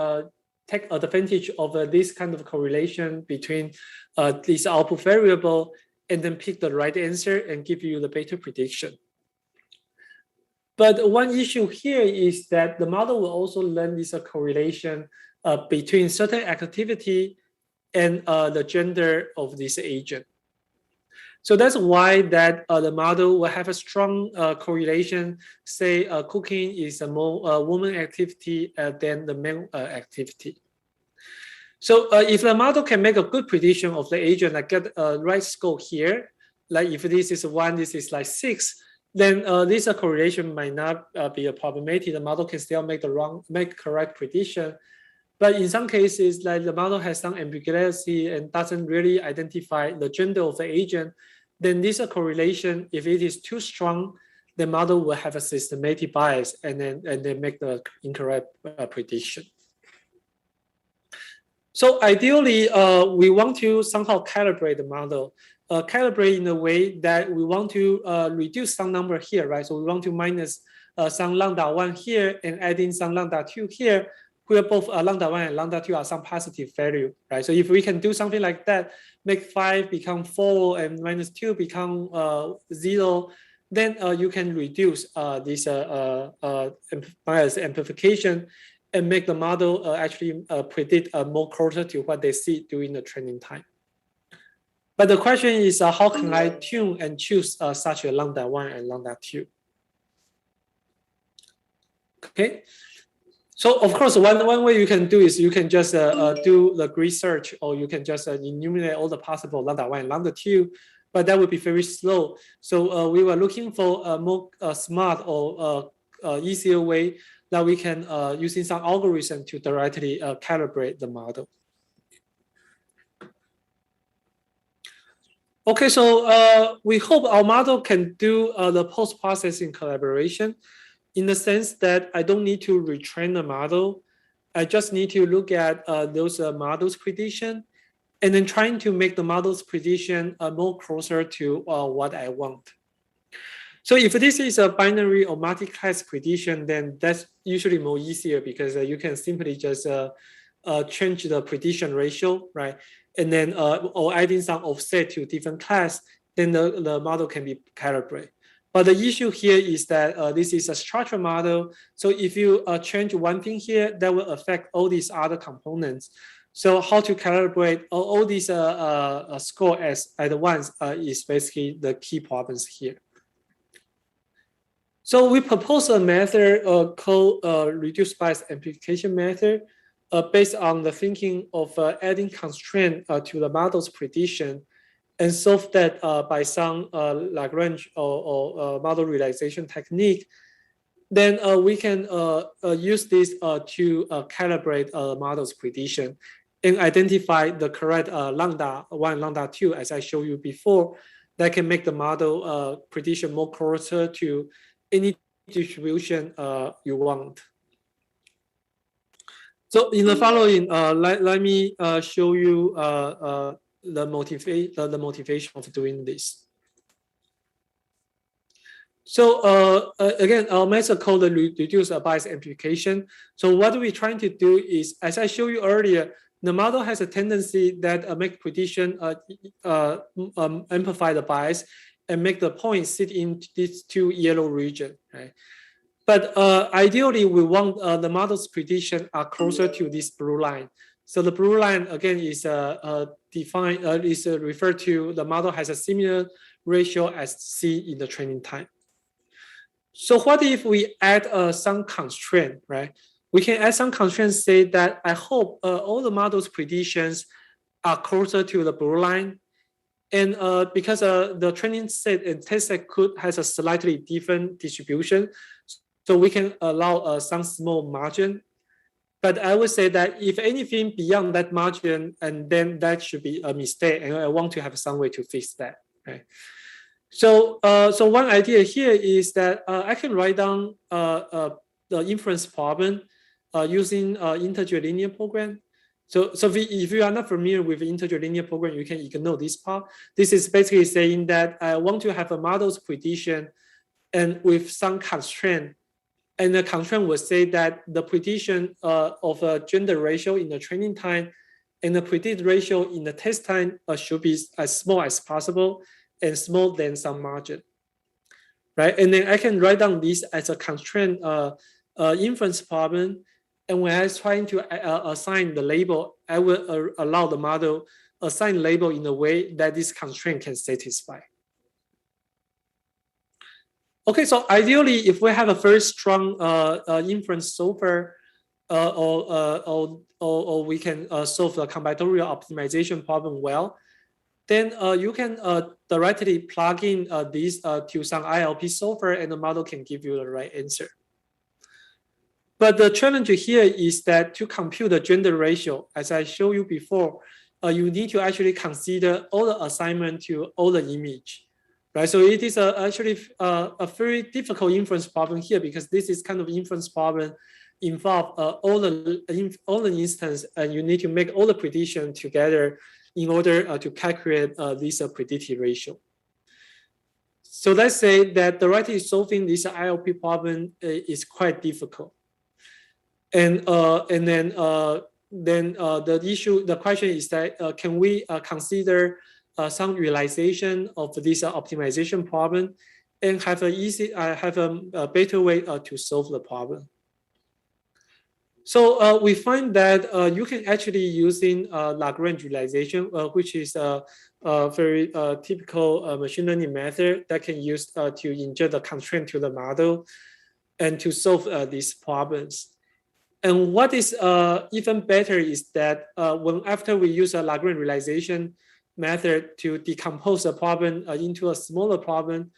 take advantage of this kind of correlation between this output variable and then pick the right answer and give you the better prediction. But one issue here is that the model will also learn this correlation between certain activity and the gender of this agent. So that's why that the model will have a strong correlation. Say cooking is a more woman activity than the male activity. So if the model can make a good prediction of the agent, like get a right score here, like if this is 1, this is like 6, then this correlation might not be a problematic. The model can still make correct prediction. But in some cases, like the model has some ambiguity and doesn't really identify the gender of the agent, then this correlation, if it is too strong, the model will have a systematic bias and then make the incorrect prediction. So ideally, we want to somehow calibrate the model, calibrate in a way that we want to reduce some number here, right? So we want to minus some lambda 1 here and add in some lambda 2 here, where both lambda 1 and lambda 2 are some positive value, right? So if we can do something like that, make 5 become 4 and minus 2 become 0, then you can reduce this bias amplification and make the model actually predict more closer to what they see during the training time. But the question is, how can I tune and choose such a lambda 1 and lambda 2? Okay, so of course, one way you can do is you can just do the grid search, or you can just enumerate all the possible lambda 1 and lambda 2, but that would be very slow. So we were looking for a more smart or easier way that we can using some algorithm to directly calibrate the model. Okay, so we hope our model can do the post-processing collaboration in the sense that I don't need to retrain the model. I just need to look at those models' prediction and then trying to make the model's prediction more closer to what I want. So if this is a binary or multi-class prediction, then that's usually more easier because you can simply just change the prediction ratio, right? And then or adding some offset to different class, then the model can be calibrated. But the issue here is that this is a structured model. So if you change one thing here, that will affect all these other components. So how to calibrate all these scores at once is basically the key problems here. So we propose a method called reduced bias amplification method based on the thinking of adding constraint to the model's prediction and solve that by some Lagrange or model realization technique. Then we can use this to calibrate a model's prediction and identify the correct lambda 1, lambda 2, as I showed you before, that can make the model prediction more closer to any distribution you want. So in the following, let me show you the motivation of doing this. So again, our method called the reduced bias amplification. So what we're trying to do is, as I showed you earlier, the model has a tendency that make prediction amplify the bias and make the point sit in these two yellow region, right? But ideally, we want the model's prediction are closer to this blue line. So the blue line again is referred to the model has a similar ratio as C in the training time. So what if we add some constraint, right? We can add some constraints, say that I hope all the model's predictions are closer to the blue line. And because the training set and test set has a slightly different distribution, so we can allow some small margin. But I would say that if anything beyond that margin, and then that should be a mistake, and I want to have some way to fix that, right? So, so one idea here is that I can write down the inference problem using integer linear program. So if you are not familiar with integer linear program, you can ignore this part. This is basically saying that I want to have a model's prediction and with some constraint. And the constraint will say that the prediction of a gender ratio in the training time and the predicted ratio in the test time should be as small as possible and smaller than some margin, right? And then I can write down this as a constraint inference problem. And when I was trying to assign the label, I will allow the model assign label in a way that this constraint can satisfy. Okay, so ideally, if we have a very strong inference solver, or we can solve the combinatorial optimization problem well, then you can directly plug in these to some ILP solver, and the model can give you the right answer. But the challenge here is that to compute the gender ratio, as I showed you before, you need to actually consider all the assignment to all the image, right? So it is actually a very difficult inference problem here, because this is kind of inference problem involve all the instance, and you need to make all the prediction together in order to calculate this predictive ratio. So let's say that directly solving this ILP problem is quite difficult. And then the question is that can we consider some realization of this optimization problem and have a better way to solve the problem? So we find that you can actually using Lagrange realization, which is a very typical machine learning method that can use to inject the constraint to the model and to solve these problems. And what is even better is that after we use a Lagrange realization method to decompose a problem into a smaller problem,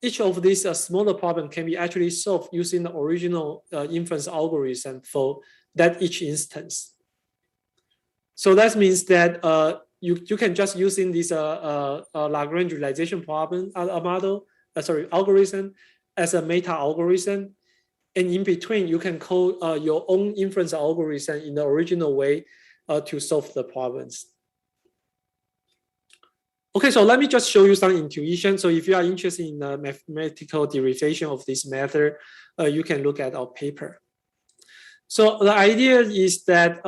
each of these smaller problems can be actually solved using the original inference algorithm for that each instance. So that means that you can just using this Lagrange realization problem algorithm as a meta algorithm, and in between you can call your own inference algorithm in the original way to solve the problems. Okay, so let me just show you some intuition. So if you are interested in the mathematical derivation of this method, you can look at our paper. So the idea is that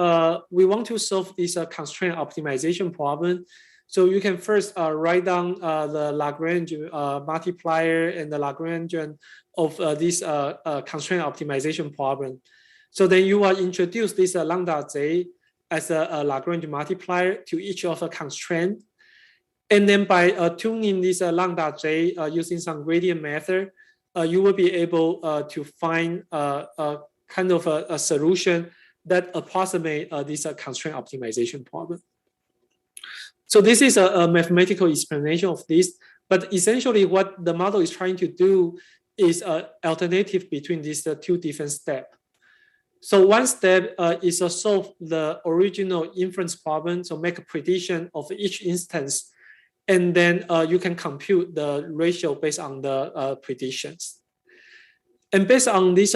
we want to solve this constraint optimization problem. So you can first write down the Lagrange multiplier and the Lagrangian of this constraint optimization problem. So then you will introduce this lambda j as a Lagrange multiplier to each of the constraint. And then by tuning this lambda j using some gradient method, you will be able to find a kind of a solution that approximate this constraint optimization problem. So this is a mathematical explanation of this, but essentially what the model is trying to do is an alternative between these two different steps. So one step is to solve the original inference problem, so make a prediction of each instance, and then you can compute the ratio based on the predictions. And based on this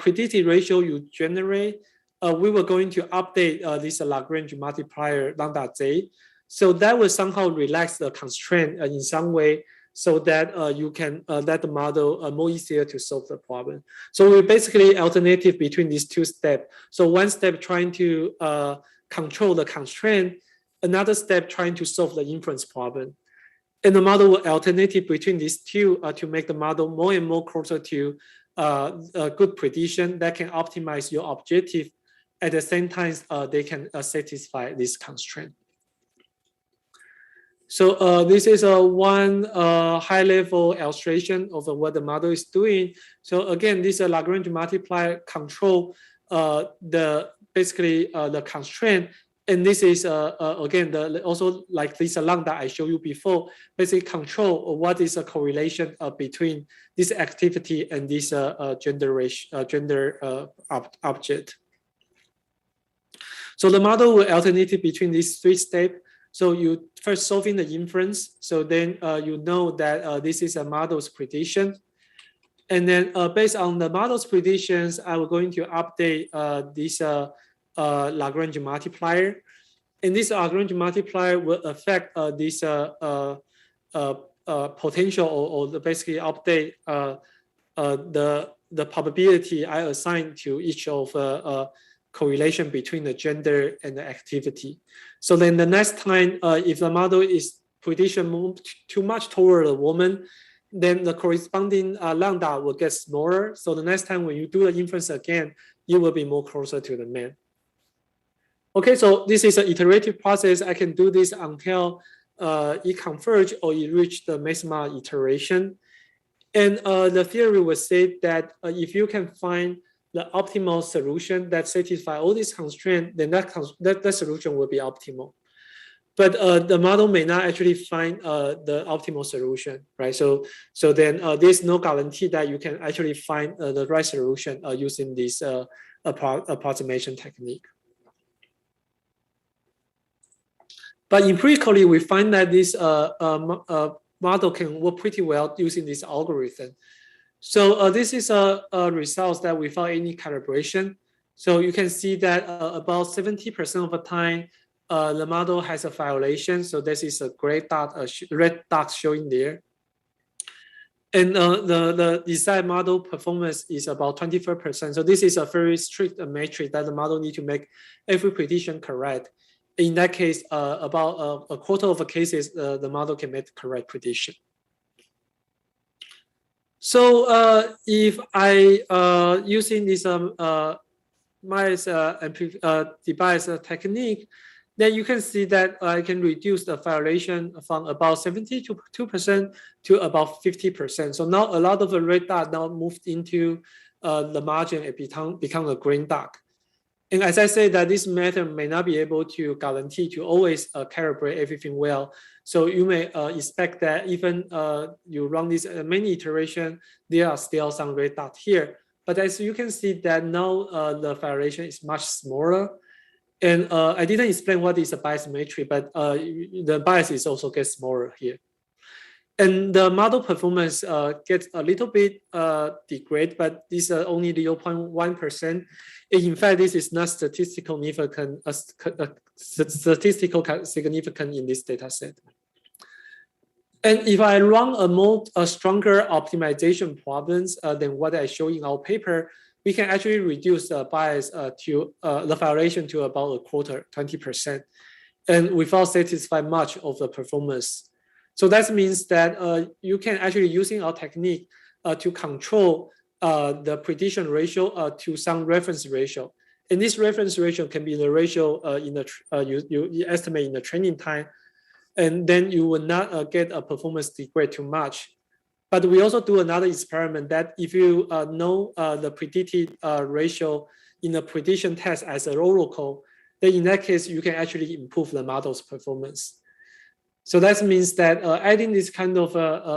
predicted ratio you generate, we were going to update this Lagrange multiplier lambda j. So that will somehow relax the constraint in some way, so that you can let the model more easier to solve the problem. So we basically alternative between these two steps. So one step trying to control the constraint, another step trying to solve the inference problem. And the model will alternate between these two to make the model more and more closer to a good prediction that can optimize your objective. At the same time, they can satisfy this constraint. So this is one high-level illustration of what the model is doing. So again, this Lagrange multiplier control basically the constraint. And this is again also like this lambda I showed you before, basically control what is a correlation between this activity and this gender object. So the model will alternate between these three steps. So you first solving the inference. So then you know that this is a model's prediction. And then based on the model's predictions, I'm going to update this Lagrange multiplier. And this Lagrange multiplier will affect this potential or basically update the probability I assign to each of correlation between the gender and the activity. So then the next time, if the model is prediction move too much toward a woman, then the corresponding lambda will get smaller. So the next time when you do the inference again, it will be more closer to the mean. Okay, so this is an iterative process. I can do this until it converge or it reach the maximum iteration. And the theory will say that if you can find the optimal solution that satisfies all these constraints, then that solution will be optimal. But the model may not actually find the optimal solution, right? So then there's no guarantee that you can actually find the right solution using this approximation technique. But empirically, we find that this model can work pretty well using this algorithm. So this is a result that without any calibration. So you can see that about 70% of the time, the model has a violation. So this is a gray dot, red dot showing there. And the desired model performance is about 24%. So this is a very strict metric that the model need to make every prediction correct. In that case, about a quarter of the cases, the model can make the correct prediction. So if I using this Myers device technique, then you can see that I can reduce the violation from about 72% to about 50%. So now a lot of the red dot now moved into the margin and become a green dot. And as I said, that this method may not be able to guarantee to always calibrate everything well. So you may expect that even you run this many iteration, there are still some red dots here. But as you can see that now the variation is much smaller. And I didn't explain what is a bias matrix, but the bias is also gets smaller here. And the model performance gets a little bit degrade, but this is only 0.1%. In fact, this is not statistical significant in this data set. And if I run a stronger optimization problems than what I show in our paper, we can actually reduce the bias to the violation to about a quarter, 20%, and without satisfy much of the performance. So that means that you can actually using our technique to control the prediction ratio to some reference ratio. And this reference ratio can be the ratio in the you estimate in the training time, and then you will not get a performance degrade too much. But we also do another experiment that if you know the predicted ratio in the prediction test as a local, then in that case, you can actually improve the model's performance. So that means that adding this kind of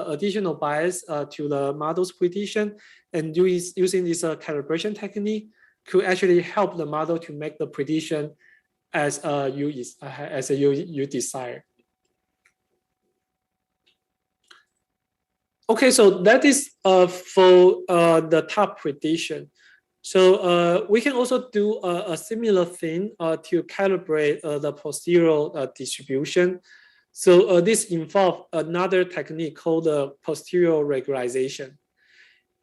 additional bias to the model's prediction and using this calibration technique could actually help the model to make the prediction as you desire. Okay, so that is for the top prediction. So we can also do a similar thing to calibrate the posterior distribution. So this involves another technique called the posterior regularization.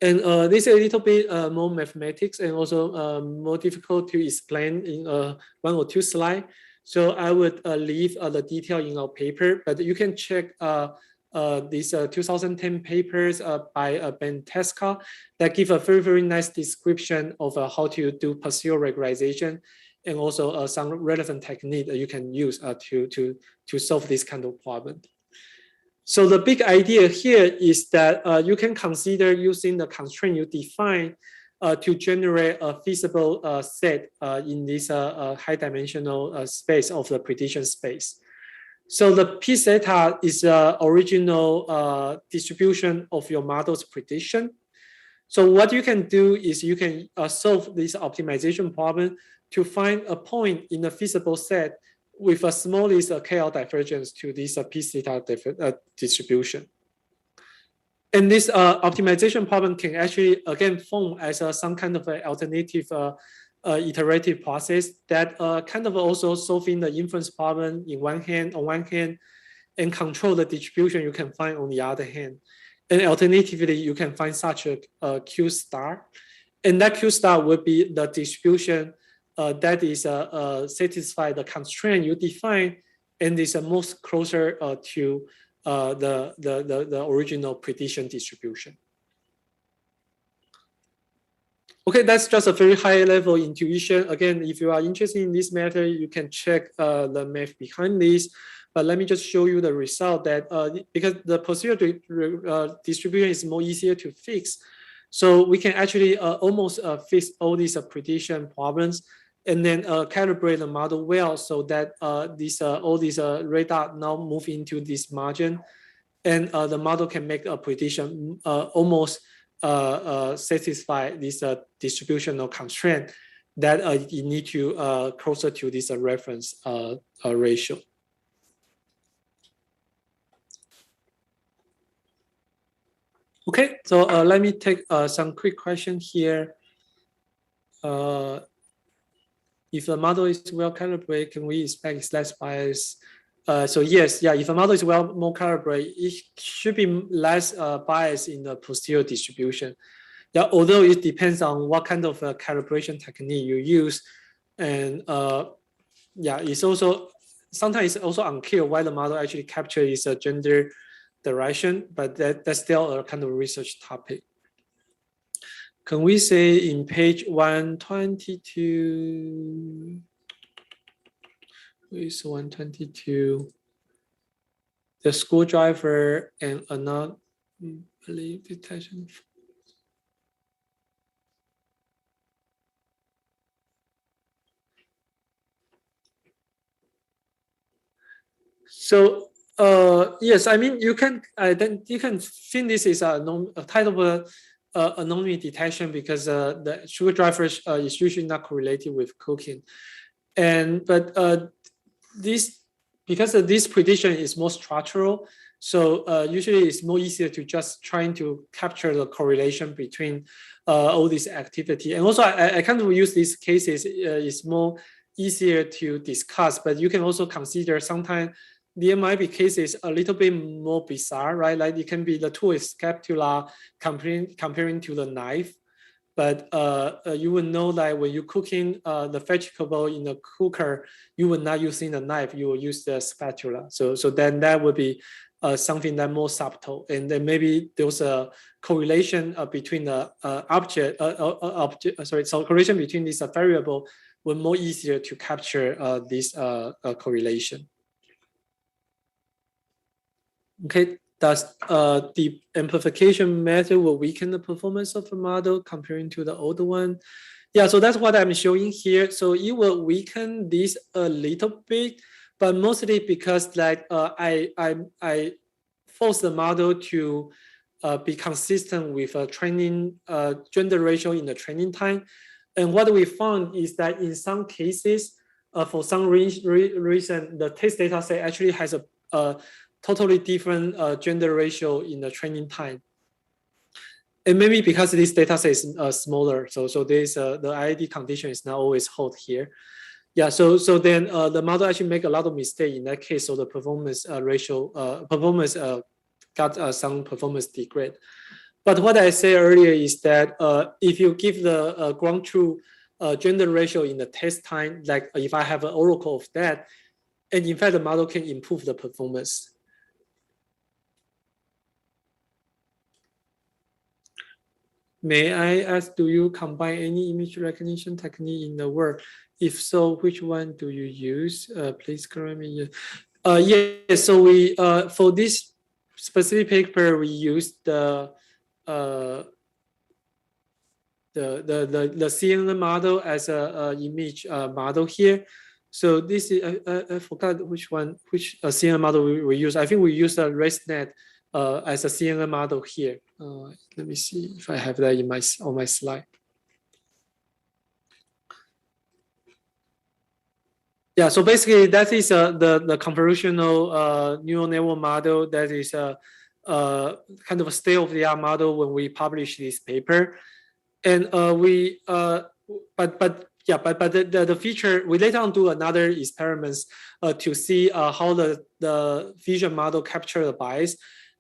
And this is a little bit more mathematics and also more difficult to explain in 1 or 2 slides. So I would leave the detail in our paper, but you can check these 2010 papers by Ben Teska that give a very, very nice description of how to do posterior regularization and also some relevant technique that you can use to solve this kind of problem. So the big idea here is that you can consider using the constraint you define to generate a feasible set in this high dimensional space of the prediction space. So the P theta is the original distribution of your model's prediction. So what you can do is you can solve this optimization problem to find a point in the feasible set with a smallest KL divergence to this P theta distribution. And this optimization problem can actually, again, form as some kind of an alternative iterative process that kind of also solving the inference problem on one hand, and control the distribution you can find on the other hand. And alternatively, you can find such a Q star. And that Q star would be the distribution that is satisfy the constraint you define and is most closer to the original prediction distribution. Okay, that's just a very high level intuition. Again, if you are interested in this matter, you can check the math behind this. But let me just show you the result that because the posterior distribution is more easier to fix. So we can actually almost fix all these prediction problems and then calibrate the model well so that all these radar now move into this margin and the model can make a prediction almost satisfy this distributional constraint that you need to closer to this reference ratio. Okay, so let me take some quick question here. If the model is well calibrated, can we expect less bias? So yes, yeah, if a model is more calibrated, it should be less bias in the posterior distribution. Yeah, although it depends on what kind of calibration technique you use, and yeah, it's also sometimes it's also unclear why the model actually captures its gender direction, but that's still a kind of research topic. Can we say in page 122? Is 122 the screwdriver and anomaly detection? So yes, I mean you can think this is a type of anomaly detection because the screwdriver is usually not correlated with cooking, but this because this prediction is more structural, so usually it's more easier to just trying to capture the correlation between all this activity. And also I kind of use these cases is more easier to discuss, but you can also consider sometimes there might be cases a little bit more bizarre, right? Like it can be the tool is scapula comparing to the knife. But you will know that when you're cooking the vegetable in a cooker, you will not using the knife, you will use the spatula. So then that would be something that more subtle. And then maybe there's a correlation between the correlation between this variable will more easier to capture this correlation. Okay. Does the amplification method will weaken the performance of a model comparing to the older one? Yeah, so that's what I'm showing here. So it will weaken this a little bit, but mostly because like I force the model to be consistent with a training gender ratio in the training time. And what we found is that in some cases, for some reason, the test data set actually has a totally different gender ratio in the training time. And maybe because this data set is smaller, so there's the IID condition is not always hold here. Yeah, so then the model actually make a lot of mistake in that case. So the performance got some performance degrade. But what I said earlier is that if you give the ground truth gender ratio in the test time, like if I have an oracle of that, and in fact the model can improve the performance. May I ask, do you combine any image recognition technique in the work? If so, which one do you use? Please correct me. Yes, so we for this specific paper we used the CNN model as a image model here. So this is I forgot which CNN model we use. I think we use a ResNet as a CNN model here. Let me see if I have that in on my slide. Yeah, so basically that is the convolutional neural network model that is kind of a state-of-the-art model when we publish this paper. And the feature, we later on do another experiments to see how the vision model capture the bias.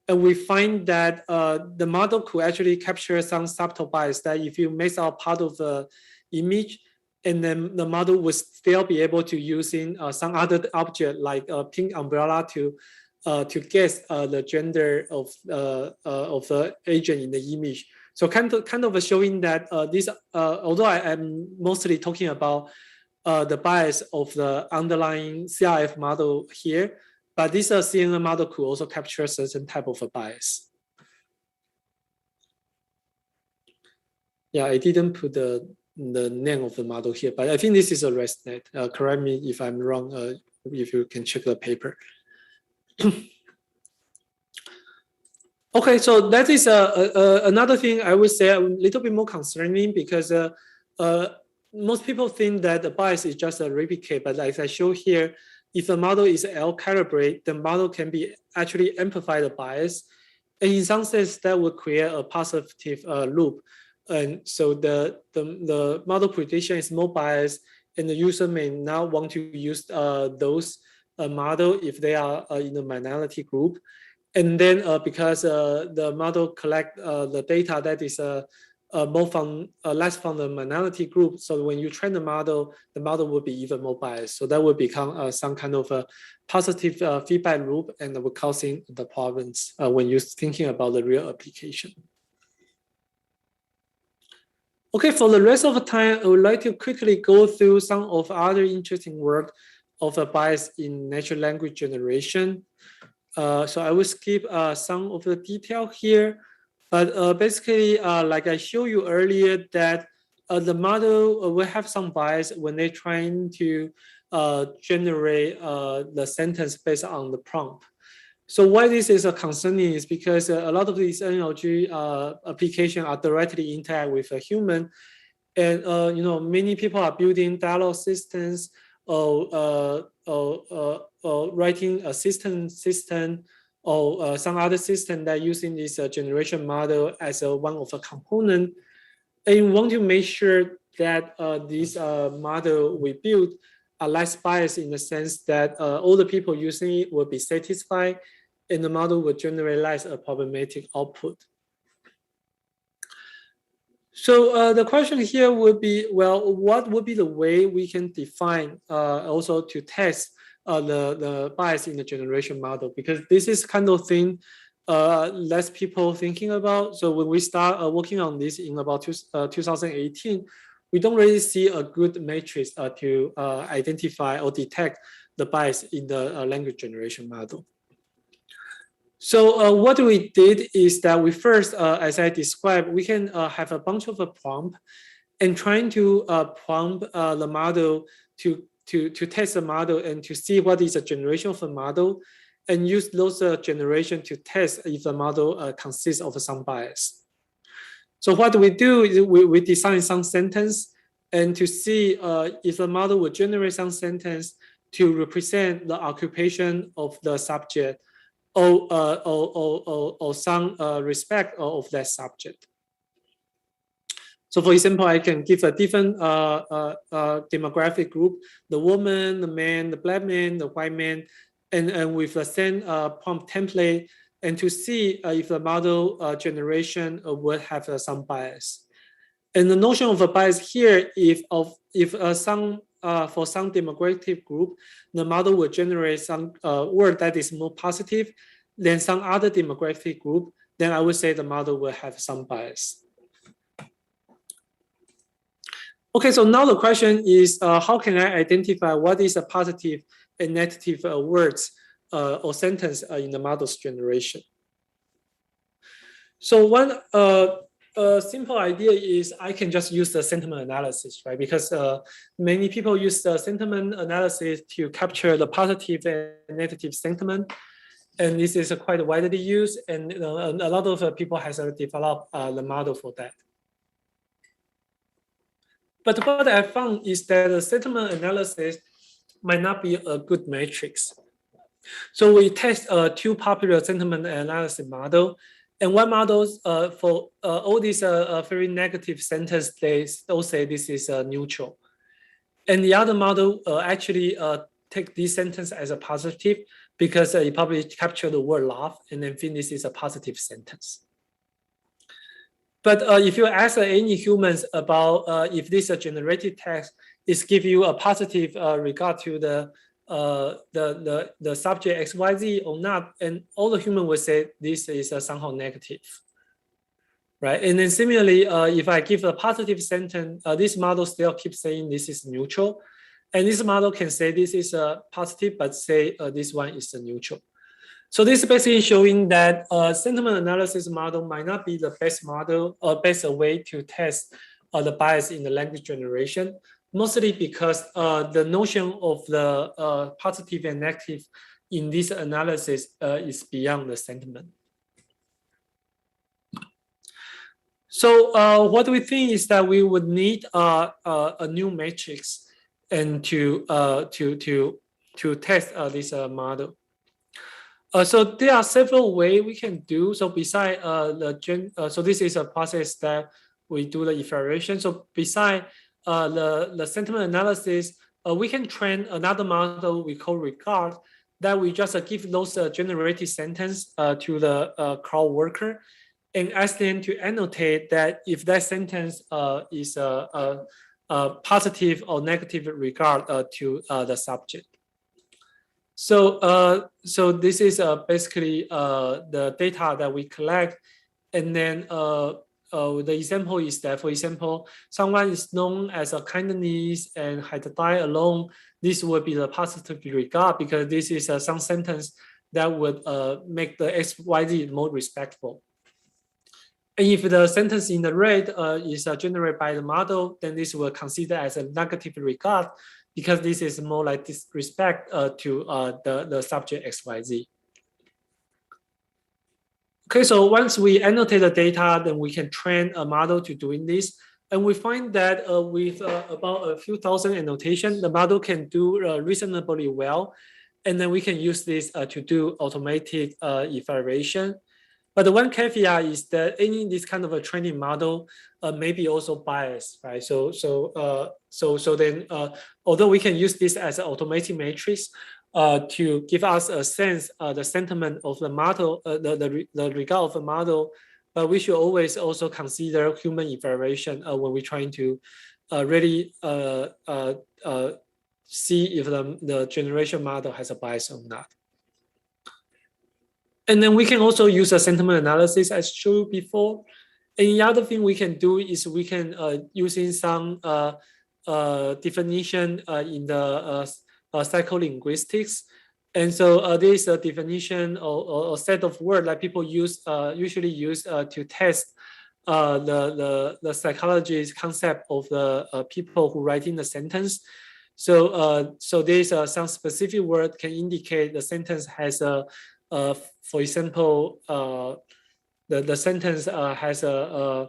And we find that the model could actually capture some subtle bias that if you mix out part of the image, and then the model would still be able to using some other object like a pink umbrella to to guess the gender of the agent in the image. So kind of showing that this, although I am mostly talking about the bias of the underlying CRF model here, but this CNN model could also capture a certain type of a bias. Yeah, I didn't put the name of the model here, but I think this is a ResNet. Correct me if I'm wrong, if you can check the paper. Okay, so that is another thing I would say a little bit more concerning, because most people think that the bias is just a replicate, but as I show here, if the model is L-calibrate, the model can be actually amplify the bias. And in some sense, that will create a positive loop. And so the model prediction is more biased, and the user may not want to use those model if they are in a minority group. And then because the model collect the data that is more from less from the minority group, so when you train the model will be even more biased. So that will become some kind of a positive feedback loop, and will causing the problems when you're thinking about the real application. Okay, for the rest of the time, I would like to quickly go through some of other interesting work of a bias in natural language generation. So I will skip some of the detail here, but basically, like I showed you earlier, that the model will have some bias when they're trying to generate the sentence based on the prompt. So why this is concerning is because a lot of these NLG applications are directly interact with a human, and many people are building dialogue systems or writing assistant system or some other system that using this generation model as one of a component, and you want to make sure that this model we build are less biased in the sense that all the people using it will be satisfied, and the model will generate less problematic output. So the question here would be, well, what would be the way we can define also to test the bias in the generation model? Because this is kind of thing less people thinking about. So when we start working on this in about 2018, we don't really see a good matrix to identify or detect the bias in the language generation model. So what we did is that we first, as I described, we can have a bunch of a prompt and trying to prompt the model to test the model and to see what is the generation of the model, and use those generation to test if the model consists of some bias. So what we do is we design some sentence and to see if the model will generate some sentence to represent the occupation of the subject or some respect of that subject. So for example, I can give a different demographic group, the woman, the man, the black man, the white man, and with the same prompt template, and to see if the model generation would have some bias. And the notion of a bias here, for some demographic group, the model will generate some word that is more positive than some other demographic group, then I would say the model will have some bias. Okay, so now the question is, how can I identify what is a positive and negative words or sentence in the model's generation? So one simple idea is I can just use the sentiment analysis, right? Because many people use the sentiment analysis to capture the positive and negative sentiment. And this is quite widely used, and a lot of people has developed the model for that. But what I found is that the sentiment analysis might not be a good matrix. So we test two popular sentiment analysis model, and one model for all these very negative sentence, they all say this is neutral. And the other model actually take this sentence as a positive because it probably capture the word love and then think this is a positive sentence. But if you ask any humans about if this generated text is give you a positive regard to the the subject XYZ or not, and all the human will say this is somehow negative, right? And then similarly, if I give a positive sentence, this model still keeps saying this is neutral, and this model can say this is a positive, but say this one is a neutral. So this is basically showing that sentiment analysis model might not be the best model or best way to test the bias in the language generation, mostly because the notion of the positive and negative in this analysis is beyond the sentiment. So what we think is that we would need a new matrix and to test this model. So there are several ways we can do. So beside so this is a process that we do the evaluation. So beside the sentiment analysis, we can train another model we call regard, that we just give those generated sentence to the crowd worker and ask them to annotate that if that sentence is a positive or negative regard to the subject. So so this is basically the data that we collect, and then the example is that, for example, someone is known as a kindness and had died alone. This would be the positive regard because this is some sentence that would make the XYZ more respectful. And if the sentence in the red is generated by the model, then this will consider as a negative regard, because this is more like disrespect to the subject XYZ. Okay, so once we annotate the data, then we can train a model to doing this. And we find that with about a few thousand annotations, the model can do reasonably well. And then we can use this to do automated evaluation. But the one caveat is that any this kind of a training model may be also biased, right? So then, although we can use this as an automated matrix to give us a sense the sentiment of the model, the regard of the model, but we should always also consider human evaluation when we're trying to really see if the generation model has a bias or not. And then we can also use a sentiment analysis as showed you before. And the other thing we can do is we can using some definition in the psycholinguistics. And so there is a definition or a set of words that people use usually use to test the psychology's concept of the people who write in the sentence. So so there's some specific word can indicate the sentence has a for example, the sentence has a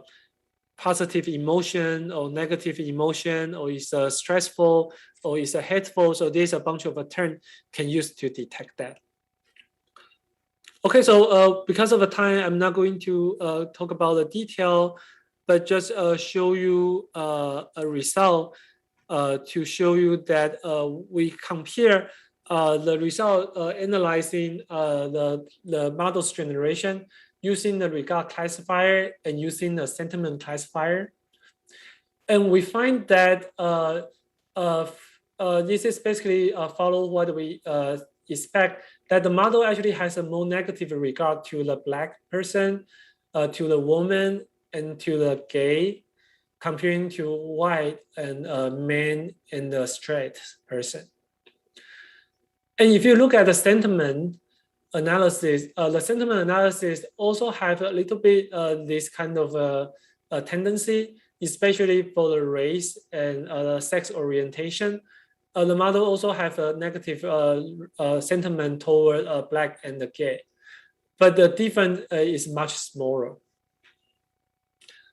positive emotion or negative emotion, or is stressful, or is hateful. So there's a bunch of terms can use to detect that. Okay, so because of the time, I'm not going to talk about the detail, but just show you a result to show you that we compare the result analyzing the model's generation using the regard classifier and using the sentiment classifier. And we find that this is basically follow what we expect, that the model actually has a more negative regard to the Black person, to the woman, and to the gay, comparing to white and men and the straight person. And if you look at the sentiment analysis, the sentiment analysis also have a little bit this kind of a tendency, especially for the race and sex orientation. The model also have a negative sentiment toward Black and the gay, but the difference is much smaller.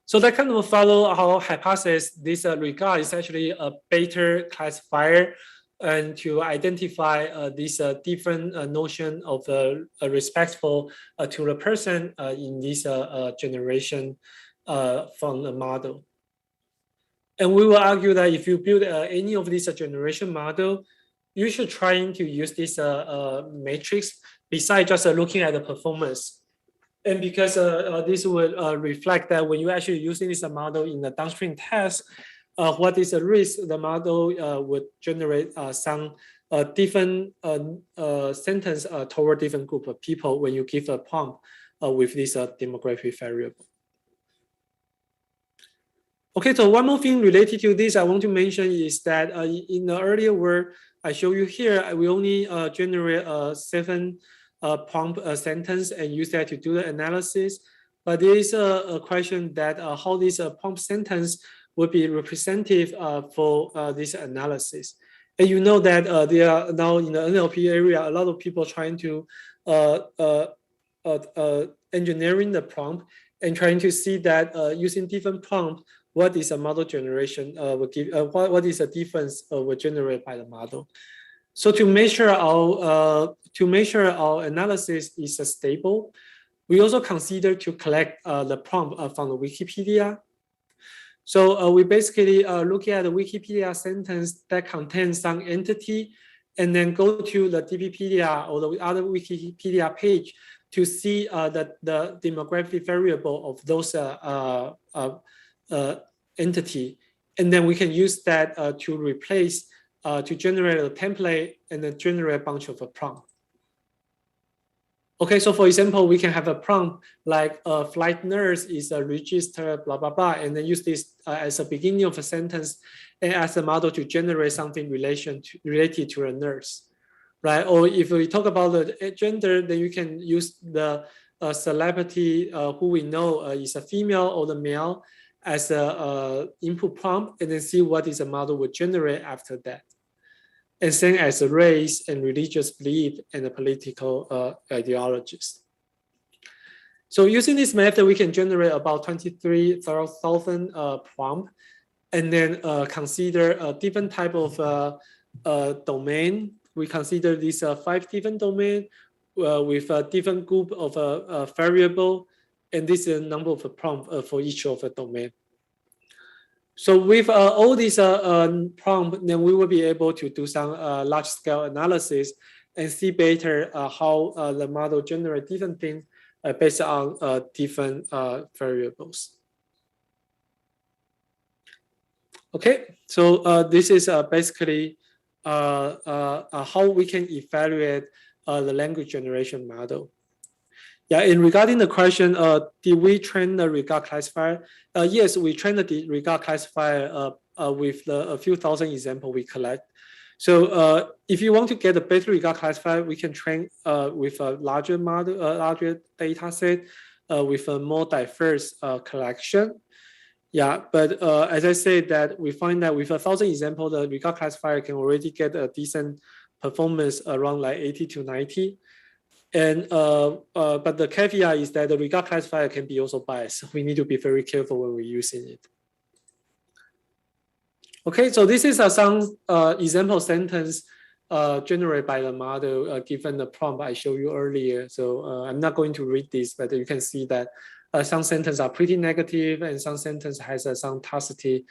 So that kind of follow our hypothesis. This regard is actually a better classifier, and to identify this different notion of respectful to the person in this generation from the model. And we will argue that if you build any of these generation model, you should try to use this matrix besides just looking at the performance. And because this will reflect that when you actually using this model in the downstream test, what is the risk the model would generate some different sentence toward different group of people when you give a prompt with this demographic variable. Okay, so one more thing related to this I want to mention is that in the earlier work I show you here, we only generate 7 prompt sentence and use that to do the analysis. But there is a question that how this prompt sentence would be representative for this analysis. And you know that there are now in the NLP area, a lot of people trying to engineering the prompt and trying to see that using different prompt, what is a model generation will give, what is the difference will generate by the model. So to measure our analysis is stable, we also consider to collect the prompt from the Wikipedia. So we basically look at the Wikipedia sentence that contains some entity, and then go to the DPpedia or the other Wikipedia page to see the demographic variable of those entity, and then we can use that to replace to generate a template and then generate a bunch of a prompt. Okay, so for example, we can have a prompt like a flight nurse is a register, blah, blah, blah, and then use this as a beginning of a sentence and as a model to generate something related to a nurse, right? Or if we talk about the gender, then you can use the celebrity who we know is a female or the male as a input prompt, and then see what is a model would generate after that. And same as a race and religious belief and the political ideologies. So using this method, we can generate about 23,000 prompt, and then consider a different type of domain. We consider these 5 different domains with a different group of variable, and this is a number of prompt for each of the domain. So with all these prompts, then we will be able to do some large-scale analysis and see better how the model generates different things based on different variables. Okay, so this is basically how we can evaluate the language generation model. Yeah, and regarding the question, did we train the regard classifier? Yes, we trained the regard classifier with a few thousand examples we collect. So if you want to get a better regard classifier, we can train with a larger model, larger data set with a more diverse collection. Yeah, but as I said, that we find that with 1,000 examples, the regard classifier can already get a decent performance around like 80 to 90. And but the caveat is that the regard classifier can be also biased. We need to be very careful when we're using it. Okay, so this is some example sentence generated by the model given the prompt I showed you earlier. So I'm not going to read this, but you can see that some sentences are pretty negative and some sentence has some toxicity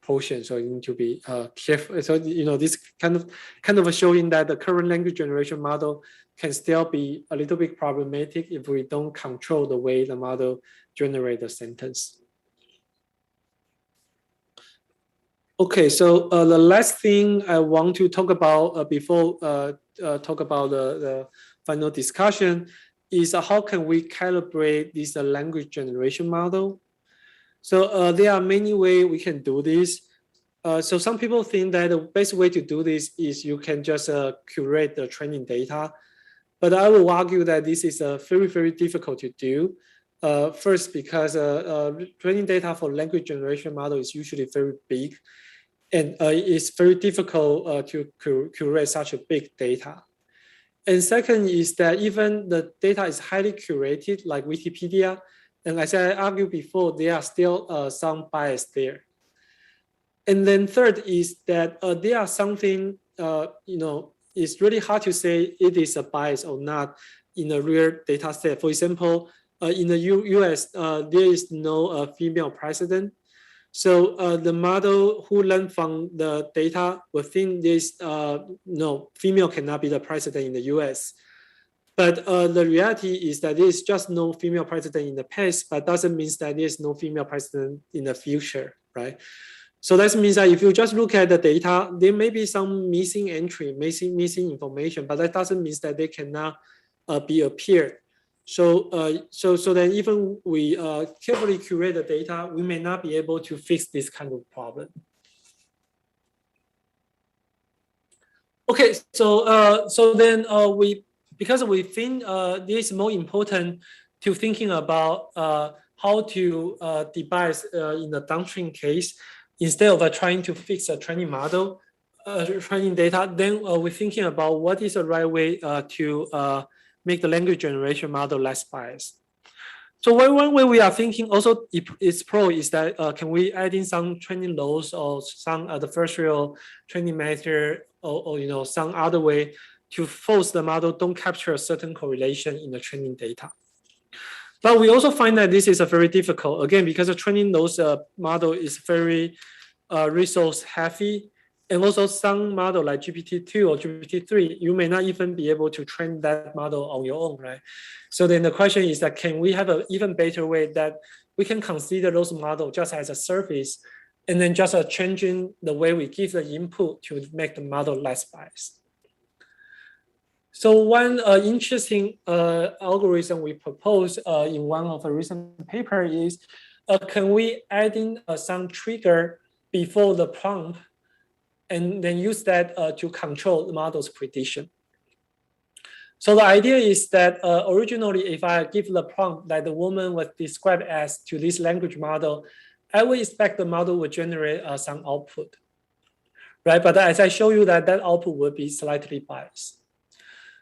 portion, so you need to be careful. So you know, this kind of showing that the current language generation model can still be a little bit problematic if we don't control the way the model generates the sentence. Okay, so the last thing I want to talk about before talk about the final discussion is how can we calibrate this language generation model. So there are many ways we can do this. So some people think that the best way to do this is you can just curate the training data. But I will argue that this is very, very difficult to do. First, because training data for language generation model is usually very big. And it's very difficult to curate such a big data. And second is that even the data is highly curated, like Wikipedia, and as I argued before, there are still some bias there. And then third is that there are something, you know, it's really hard to say it is a bias or not in a real data set. For example, in the US, there is no female president. So the model who learned from the data will think this, no, female cannot be the president in the US. But the reality is that there is just no female president in the past, but doesn't mean that there is no female president in the future, right? So that means that if you just look at the data, there may be some missing entry, missing information, but that doesn't mean that they cannot be appeared. So then even we carefully curate the data, we may not be able to fix this kind of problem. Okay, so then because we think this is more important to thinking about how to devise in the downstream case instead of trying to fix a training model, training data. Then we're thinking about what is the right way to make the language generation model less biased. So one way we are thinking also is that can we add in some training loads or some adversarial training method or some other way to force the model don't capture a certain correlation in the training data. But we also find that this is a very difficult, again, because the training loads model is very resource heavy. And also some model like GPT-2 or GPT-3, you may not even be able to train that model on your own, right? So then the question is that can we have an even better way that we can consider those models just as a service and then just changing the way we give the input to make the model less biased. So one interesting algorithm we propose in one of the recent paper is, can we add in some trigger before the prompt and then use that to control the model's prediction. So the idea is that originally, if I give the prompt that the woman was described as to this language model, I would expect the model would generate some output, right? But as I show you that output would be slightly biased.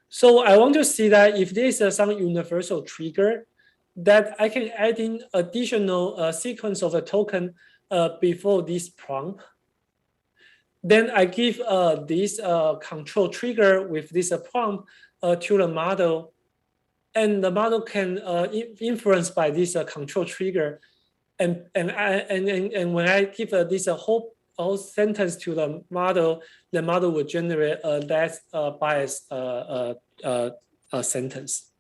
So I want to see that if there is some universal trigger, that I can add in additional sequence of a token before this prompt. Then I give this control trigger with this prompt to the model, and the model can influence by this control trigger. And when I give this whole sentence to the model will generate a less biased sentence.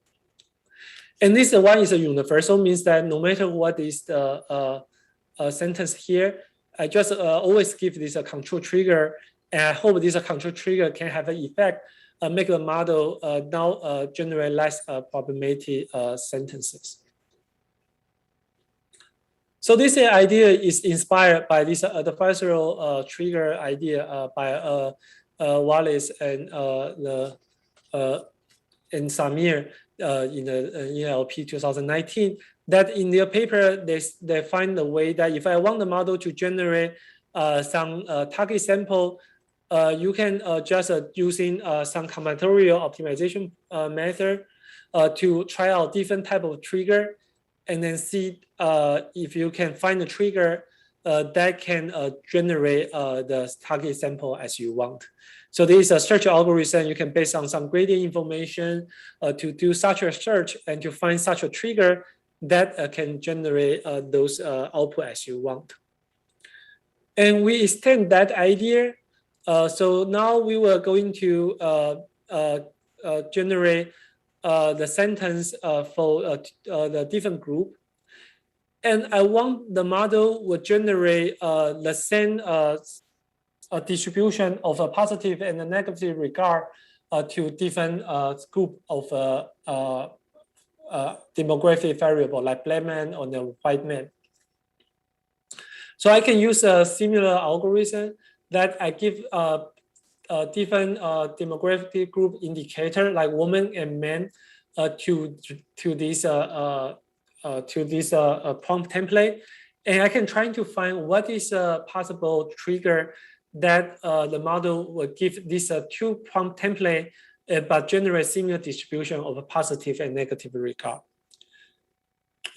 And this one is a universal, means that no matter what is the sentence here, I just always give this a control trigger, and I hope this control trigger can have an effect, make the model now generate less problematic sentences. So this idea is inspired by this adversarial trigger idea by Wallace and Samir in the NLP 2019. That in their paper, they find a way that if I want the model to generate some target sample, you can just using some combinatorial optimization method to try out different type of trigger, and then see if you can find a trigger that can generate the target sample as you want. So there is a search algorithm you can base on some gradient information to do such a search and to find such a trigger that can generate those output as you want. And we extend that idea. So now we were going to generate the sentence for the different group. And I want the model would generate the same distribution of a positive and a negative regard to different group of demographic variable like black man or the white man. So I can use a similar algorithm that I give different demographic group indicator like woman and men to this prompt template, and I can try to find what is a possible trigger that the model will give this two prompt template, but generate similar distribution of a positive and negative regard.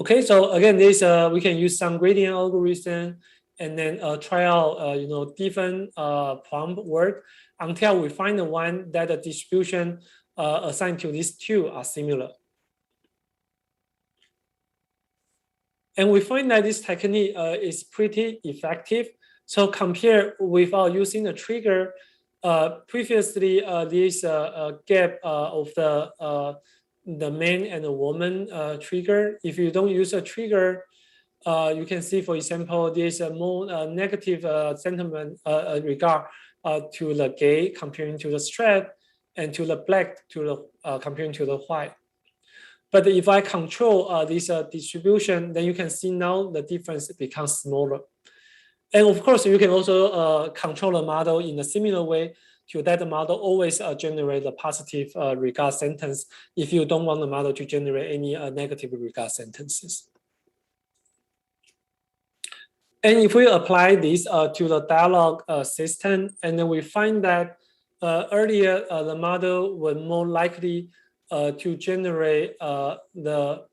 Okay, so again, this we can use some gradient algorithm and then try out different prompt work until we find the one that the distribution assigned to these two are similar. And we find that this technique is pretty effective. So compared without using a trigger, previously this gap of the man and the woman trigger, if you don't use a trigger, you can see, for example, there's a more negative sentiment regard to the gay comparing to the straight, and to the black to the comparing to the white. But if I control this distribution, then you can see now the difference becomes smaller. And of course, you can also control the model in a similar way to that the model always generate a positive regard sentence if you don't want the model to generate any negative regard sentences. And if we apply this to the dialogue system, and then we find that earlier the model was more likely to generate the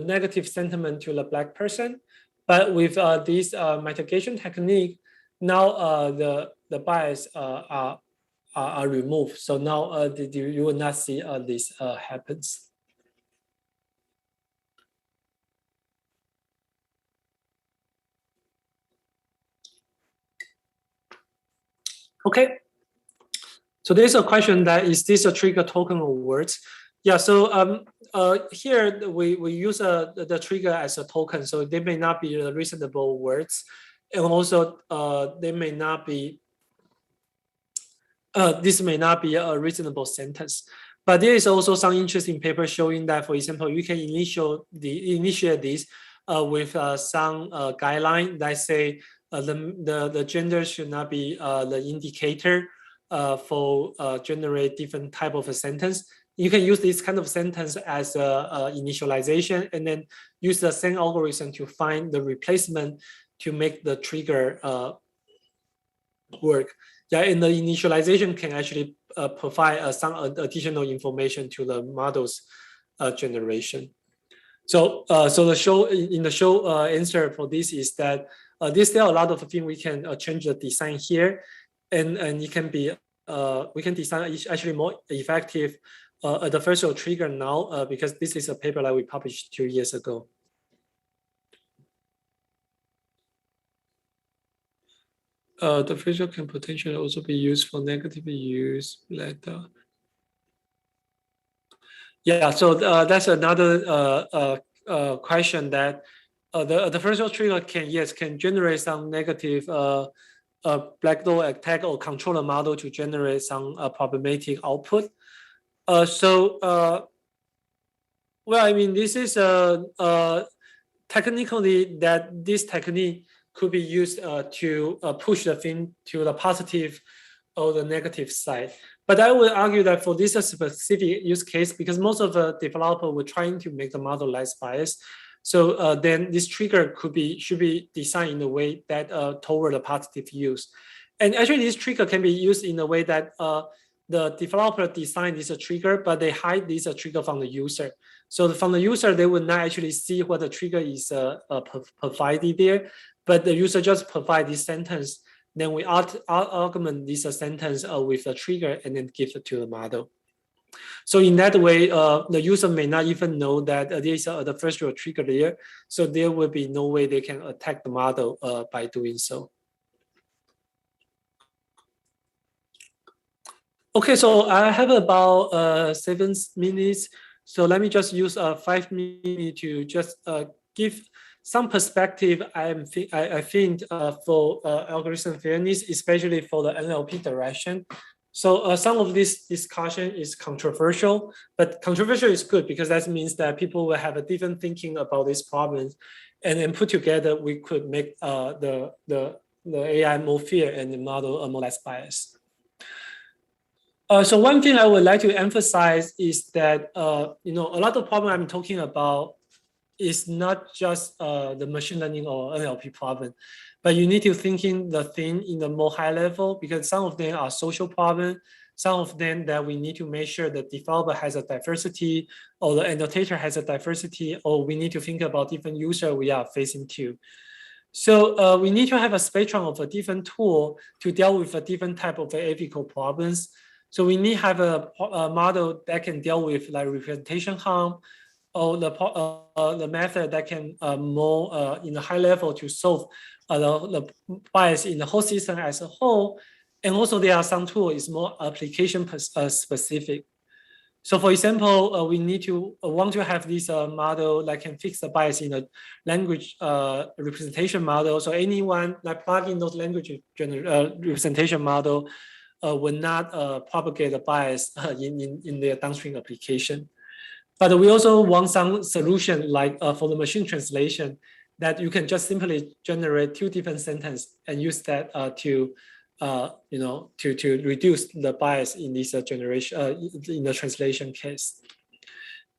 negative sentiment to the black person, but with this mitigation technique, now the bias are removed. So now you will not see this happens. Okay, so there's a question that is this a trigger token or words? Yeah, so here we use the trigger as a token, so they may not be reasonable words, and also they may not be. This may not be a reasonable sentence, but there is also some interesting paper showing that, for example, you can initiate this with some guideline that say the gender should not be the indicator for generate different type of a sentence. You can use this kind of sentence as a initialization, and then use the same algorithm to find the replacement to make the trigger work. Yeah, and the initialization can actually provide some additional information to the model's generation. So, the show answer for this is that there's still a lot of things we can change the design here, and it can be we can design actually more effective adversarial trigger now because this is a paper that we published 2 years ago. The visual can potentially also be used for negative use later. Yeah, so that's another question that the visual trigger can generate some negative black door attack or control the model to generate some problematic output. Well, I mean, this is technically that this technique could be used to push the thing to the positive or the negative side. But I would argue that for this specific use case, because most of the developers were trying to make the model less biased, so then this trigger should be designed in a way that toward a positive use. And actually, this trigger can be used in a way that the developer designed this trigger, but they hide this trigger from the user. So from the user, they will not actually see what the trigger is provided there, but the user just provide this sentence. Then we augment this sentence with a trigger and then give it to the model. So in that way, the user may not even know that there is the adversarial trigger there. So there will be no way they can attack the model by doing so. Okay, so I have about 7 minutes. So let me just use 5 minutes to just give some perspective. I think for algorithm fairness, especially for the NLP direction. So some of this discussion is controversial, but controversial is good because that means that people will have a different thinking about these problems, and then put together we could make the AI more fair and the model more less biased. So one thing I would like to emphasize is that a lot of problem I'm talking about is not just the machine learning or NLP problem, but you need to thinking the thing in the more high level, because some of them are social problems, some of them that we need to make sure the developer has a diversity, or the annotator has a diversity, or we need to think about different users we are facing to. So we need to have a spectrum of a different tool to deal with a different type of ethical problems. So we need to have a model that can deal with like representation harm, or the method that can more in a high level to solve the bias in the whole system as a whole. And also there are some tools is more application specific. So for example, we need to want to have this model that can fix the bias in a language representation model. So anyone that plug in those language representation model will not propagate the bias in their downstream application. But we also want some solution like for the machine translation that you can just simply generate 2 different sentences and use that to reduce the bias in this generation in the translation case.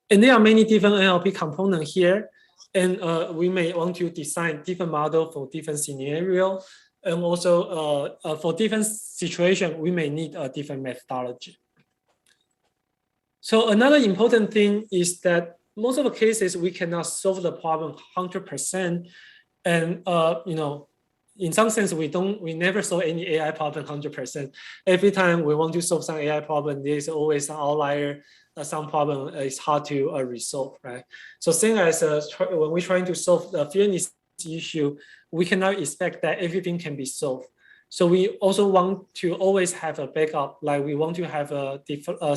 And there are many different NLP components here, and we may want to design different model for different scenario, and also for different situation we may need a different methodology. So another important thing is that most of the cases we cannot solve the problem 100%, and in some sense we never solve any AI problem 100%. Every time we want to solve some AI problem, there is always an outlier. Some problem is hard to resolve, right? So same as when we're trying to solve the fairness issue, we cannot expect that everything can be solved. So we also want to always have a backup, like we want to have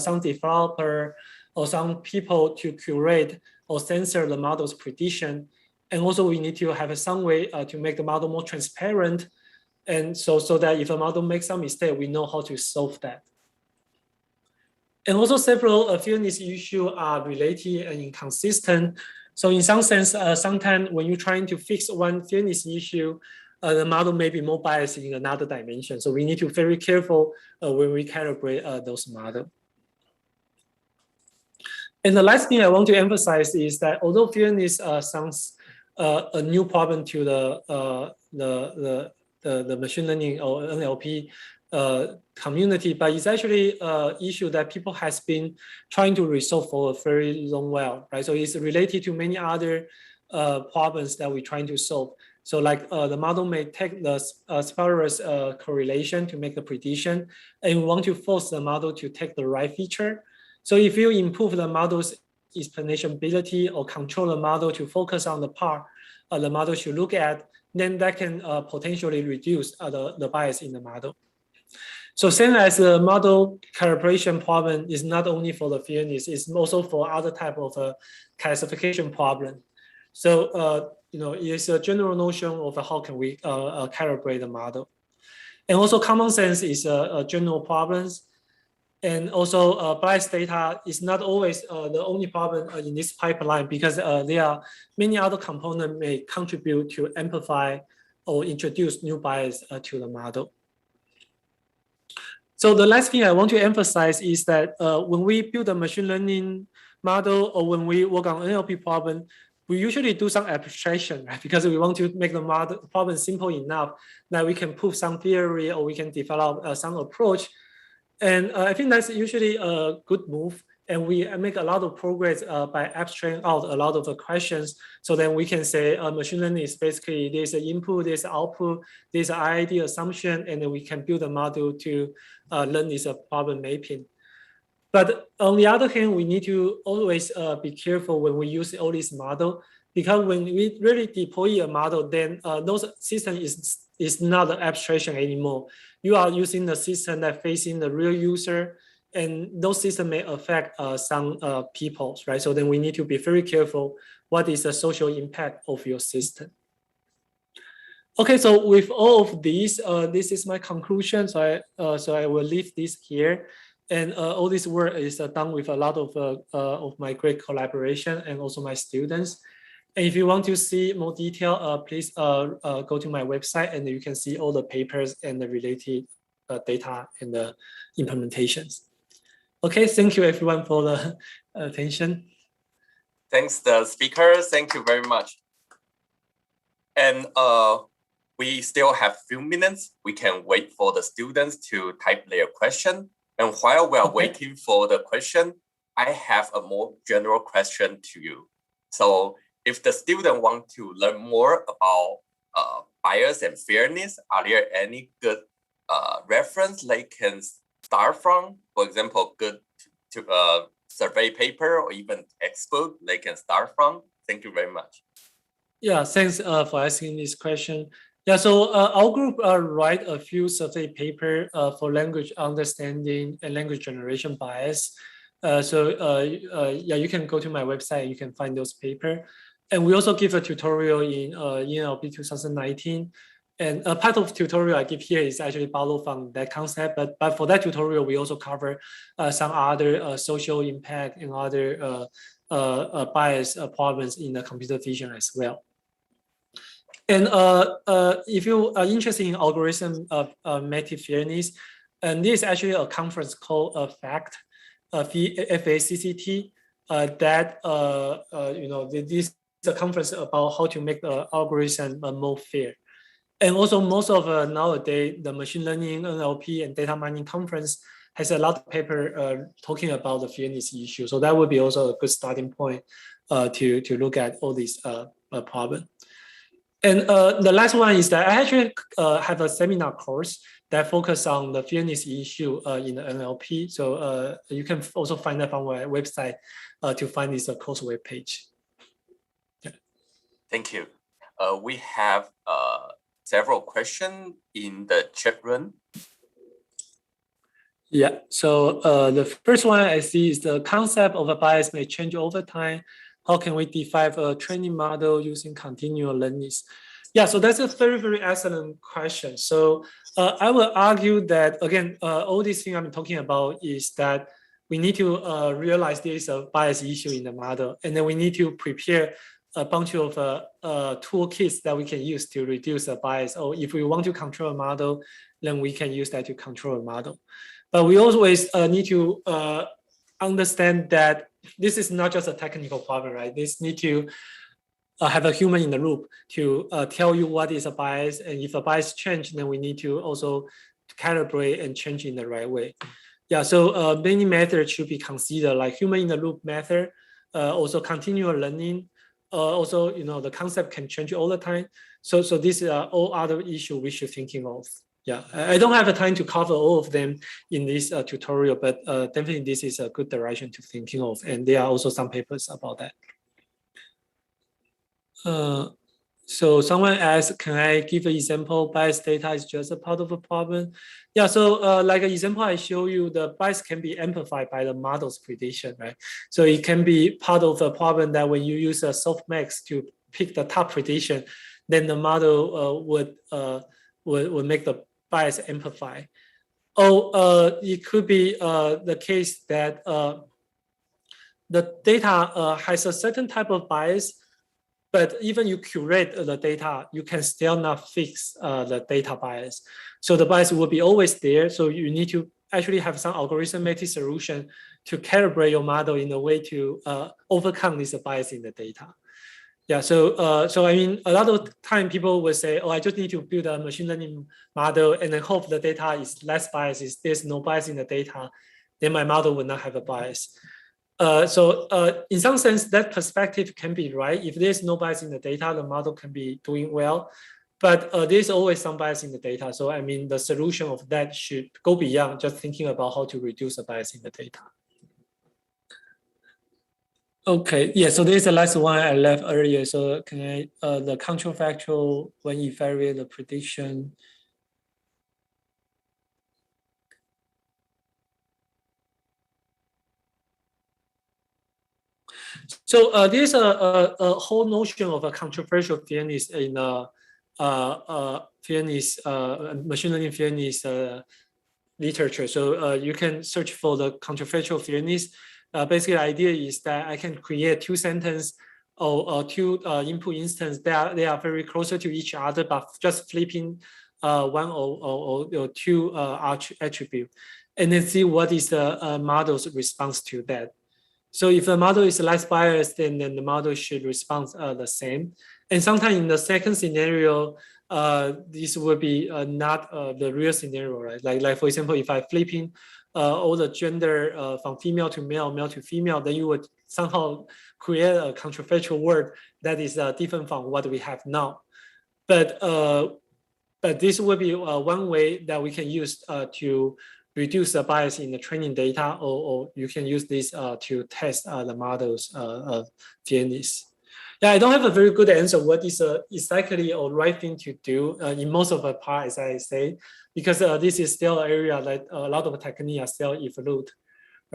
some developer or some people to curate or censor the model's prediction. And also we need to have some way to make the model more transparent. And so that if a model makes some mistake, we know how to solve that. And also several fairness issues are related and inconsistent. So in some sense, sometimes when you're trying to fix one fairness issue, the model may be more biased in another dimension. So we need to be very careful when we calibrate those models. And the last thing I want to emphasize is that although fairness sounds a new problem to the machine learning or NLP community, but it's actually an issue that people has been trying to resolve for a very long while, right? So it's related to many other problems that we're trying to solve. So like the model may take the spurious correlation to make a prediction, and we want to force the model to take the right feature. So if you improve the model's explanation ability or control the model to focus on the part the model should look at, then that can potentially reduce the bias in the model. So same as the model calibration problem is not only for the fairness, it's also for other type of classification problem. So it's a general notion of how can we calibrate the model. And also common sense is a general problems. And also bias data is not always the only problem in this pipeline, because there are many other components may contribute to amplify or introduce new bias to the model. So the last thing I want to emphasize is that when we build a machine learning model or when we work on NLP problem, we usually do some abstraction, right? Because we want to make the model problem simple enough that we can prove some theory or we can develop some approach. And I think that's usually a good move. And we make a lot of progress by abstracting out a lot of the questions. So then we can say machine learning is basically there's an input, there's an output, there's an IID assumption, and then we can build a model to learn this problem mapping. But on the other hand, we need to always be careful when we use all these models, because when we really deploy a model, then those system is not an abstraction anymore. You are using the system that facing the real user, and those systems may affect some people, right? So then we need to be very careful what is the social impact of your system. Okay, so with all of these, this is my conclusion. So I will leave this here. And all this work is done with a lot of my great collaboration and also my students. And if you want to see more detail, please go to my website and you can see all the papers and the related data and the implementations. Okay, thank you everyone for the attention. Thanks, the speaker. Thank you very much. And we still have a few minutes. We can wait for the students to type their question. And while we are waiting for the question, I have a more general question to you. So if the student want to learn more about bias and fairness, are there any good reference they can start from? For example, good survey paper or even textbook they can start from? Thank you very much. Yeah, thanks for asking this question. Yeah, so our group write a few survey paper for language understanding and language generation bias. Yeah, you can go to my website. You can find those papers. And we also give a tutorial in NLP 2019. And a part of tutorial I give here is actually borrowed from that concept. But for that tutorial, we also cover some other social impact and other bias problems in the computer vision as well. And if you are interested in algorithm matrix fairness, and this is actually a conference called FACT, FACCT, that this is a conference about how to make the algorithm more fair. And also most of nowadays, the machine learning, NLP, and data mining conference has a lot of paper talking about the fairness issue. So that would be also a good starting point to look at all these problems. And the last one is that I actually have a seminar course that focuses on the fairness issue in the NLP. So you can also find that on our website to find this course web page. Yeah. Thank you. We have several questions in the chat room. Yeah, so the first one I see is the concept of a bias may change over time. How can we define a training model using continual learning? Yeah, so that's a very, very excellent question. So I will argue that, again, all these things I'm talking about is that we need to realize there is a bias issue in the model, and then we need to prepare a bunch of toolkits that we can use to reduce the bias. Or if we want to control a model, then we can use that to control a model. But we always need to understand that this is not just a technical problem, right? This need to have a human in the loop to tell you what is a bias, and if a bias change, then we need to also calibrate and change in the right way. Yeah, so many methods should be considered, like human in the loop method, also continual learning. Also, the concept can change all the time. So these are all other issues we should thinking of. Yeah, I don't have the time to cover all of them in this tutorial, but definitely this is a good direction to thinking of. And there are also some papers about that. So someone asked, can I give an example? Bias data is just a part of a problem. Yeah, so like an example I show you, the bias can be amplified by the model's prediction, right? So it can be part of a problem that when you use a softmax to pick the top prediction, then the model would make the bias amplify. Or it could be the case that the data has a certain type of bias, but even you curate the data, you can still not fix the data bias. So the bias will be always there. So you need to actually have some algorithmic solution to calibrate your model in a way to overcome this bias in the data. Yeah, so I mean, a lot of time people will say, oh, I just need to build a machine learning model and then hope the data is less biased. If there's no bias in the data, then my model will not have a bias. So in some sense, that perspective can be right. If there's no bias in the data, the model can be doing well. But there's always some bias in the data. So I mean, the solution of that should go beyond just thinking about how to reduce the bias in the data. Okay, yeah, so there's the last one I left earlier. So can I, the counterfactual when you vary the prediction. So there's a whole notion of a controversial fairness in fairness, machine learning fairness literature. So you can search for the controversial fairness. Basically, the idea is that I can create two sentences or two input instances that they are very closer to each other, but just flipping one or two attribute, and then see what is the model's response to that. So if the model is less biased, then the model should respond the same. And sometimes in the second scenario, this will be not the real scenario, right? Like for example, if I flipping all the gender from female to male, male to female, then you would somehow create a controversial word that is different from what we have now. But this will be one way that we can use to reduce the bias in the training data, or you can use this to test the model's fairness. Yeah, I don't have a very good answer what is exactly a right thing to do in most of the part, as I say, because this is still an area that a lot of techniques are still evolved,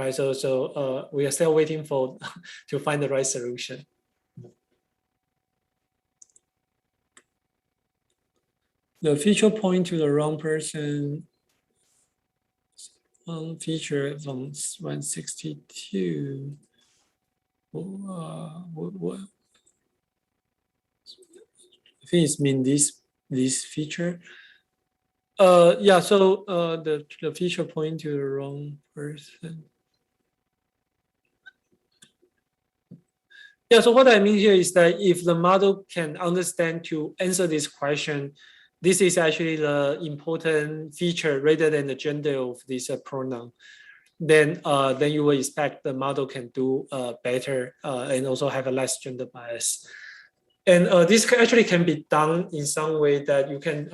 right? So we are still waiting for to find the right solution. The feature point to the wrong person. One feature from 162. What? I think it's mean this feature. Yeah. So the feature point to the wrong person. Yeah. So what I mean here is that if the model can understand to answer this question, this is actually the important feature rather than the gender of this pronoun. Then you will expect the model can do better and also have a less gender bias. And this actually can be done in some way that you can,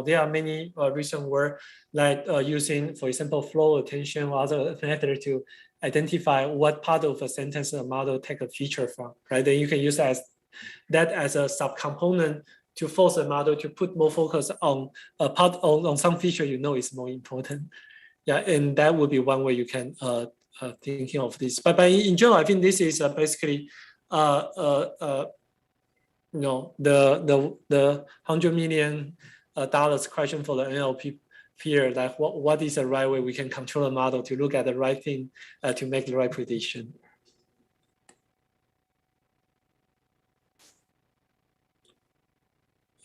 there are many recent work like using, for example, flow attention or other method to identify what part of a sentence the model take a feature from, right? Then you can use that as a subcomponent to force the model to put more focus on a part on some feature is more important. Yeah, and that would be one way you can thinking of this. But in general, I think this is basically the $100 million question for the NLP period. Like what is the right way we can control the model to look at the right thing to make the right prediction.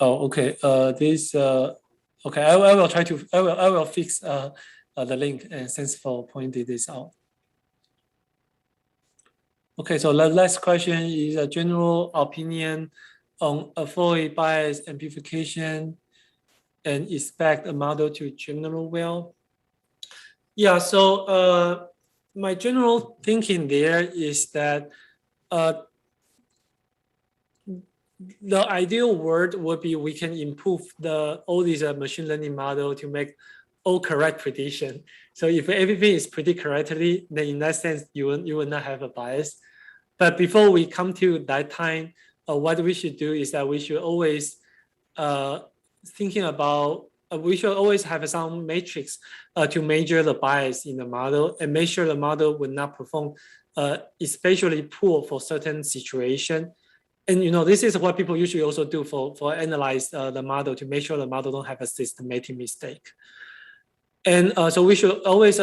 Oh, okay. Okay. I will try to. I will fix the link, and thanks for pointing this out. Okay. So the last question is a general opinion on avoid bias amplification and expect a model to generate well. Yeah. So my general thinking there is that the ideal world would be we can improve all these machine learning model to make all correct prediction. So if everything is predicted correctly, then in that sense, you will not have a bias. But before we come to that time, what we should do is that we should always thinking about, we should always have some matrix to measure the bias in the model and make sure the model will not perform especially poor for certain situation. And this is what people usually also do for analyze the model to make sure the model don't have a systematic mistake. And so we should always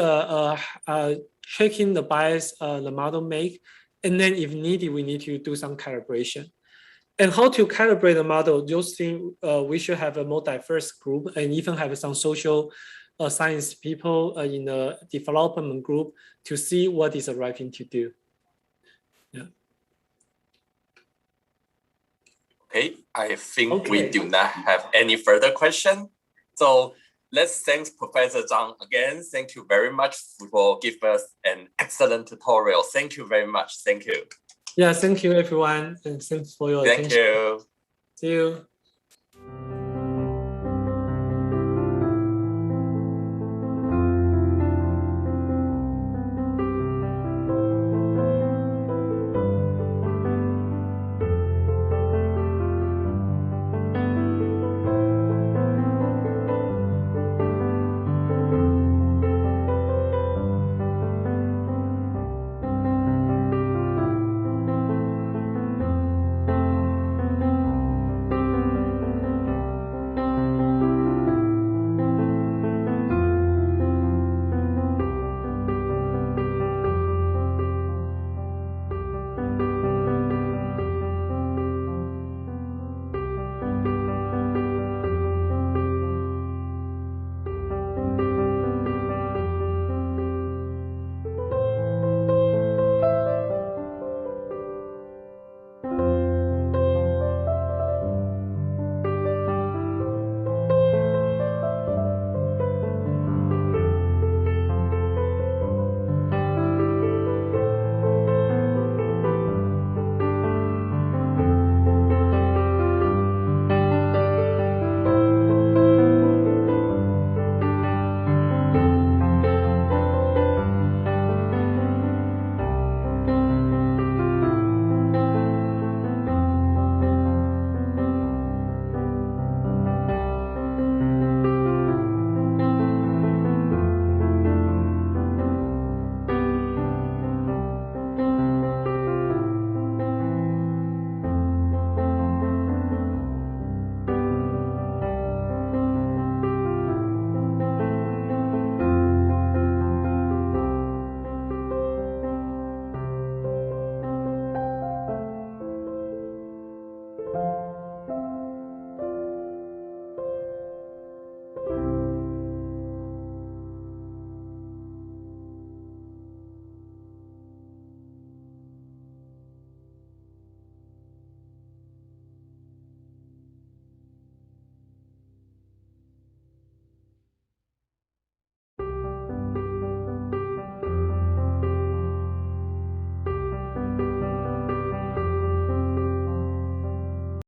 checking the bias the model make, and then if needed, we need to do some calibration. And how to calibrate the model? Those things we should have a more diverse group and even have some social science people in the development group to see what is the right thing to do. Yeah. Okay, I think we do not have any further question. So let's thank Professor Zhang again. Thank you very much for giving us an excellent tutorial. Thank you very much. Thank you. Yeah, thank you everyone, and thanks for your attention. Thank you. See you.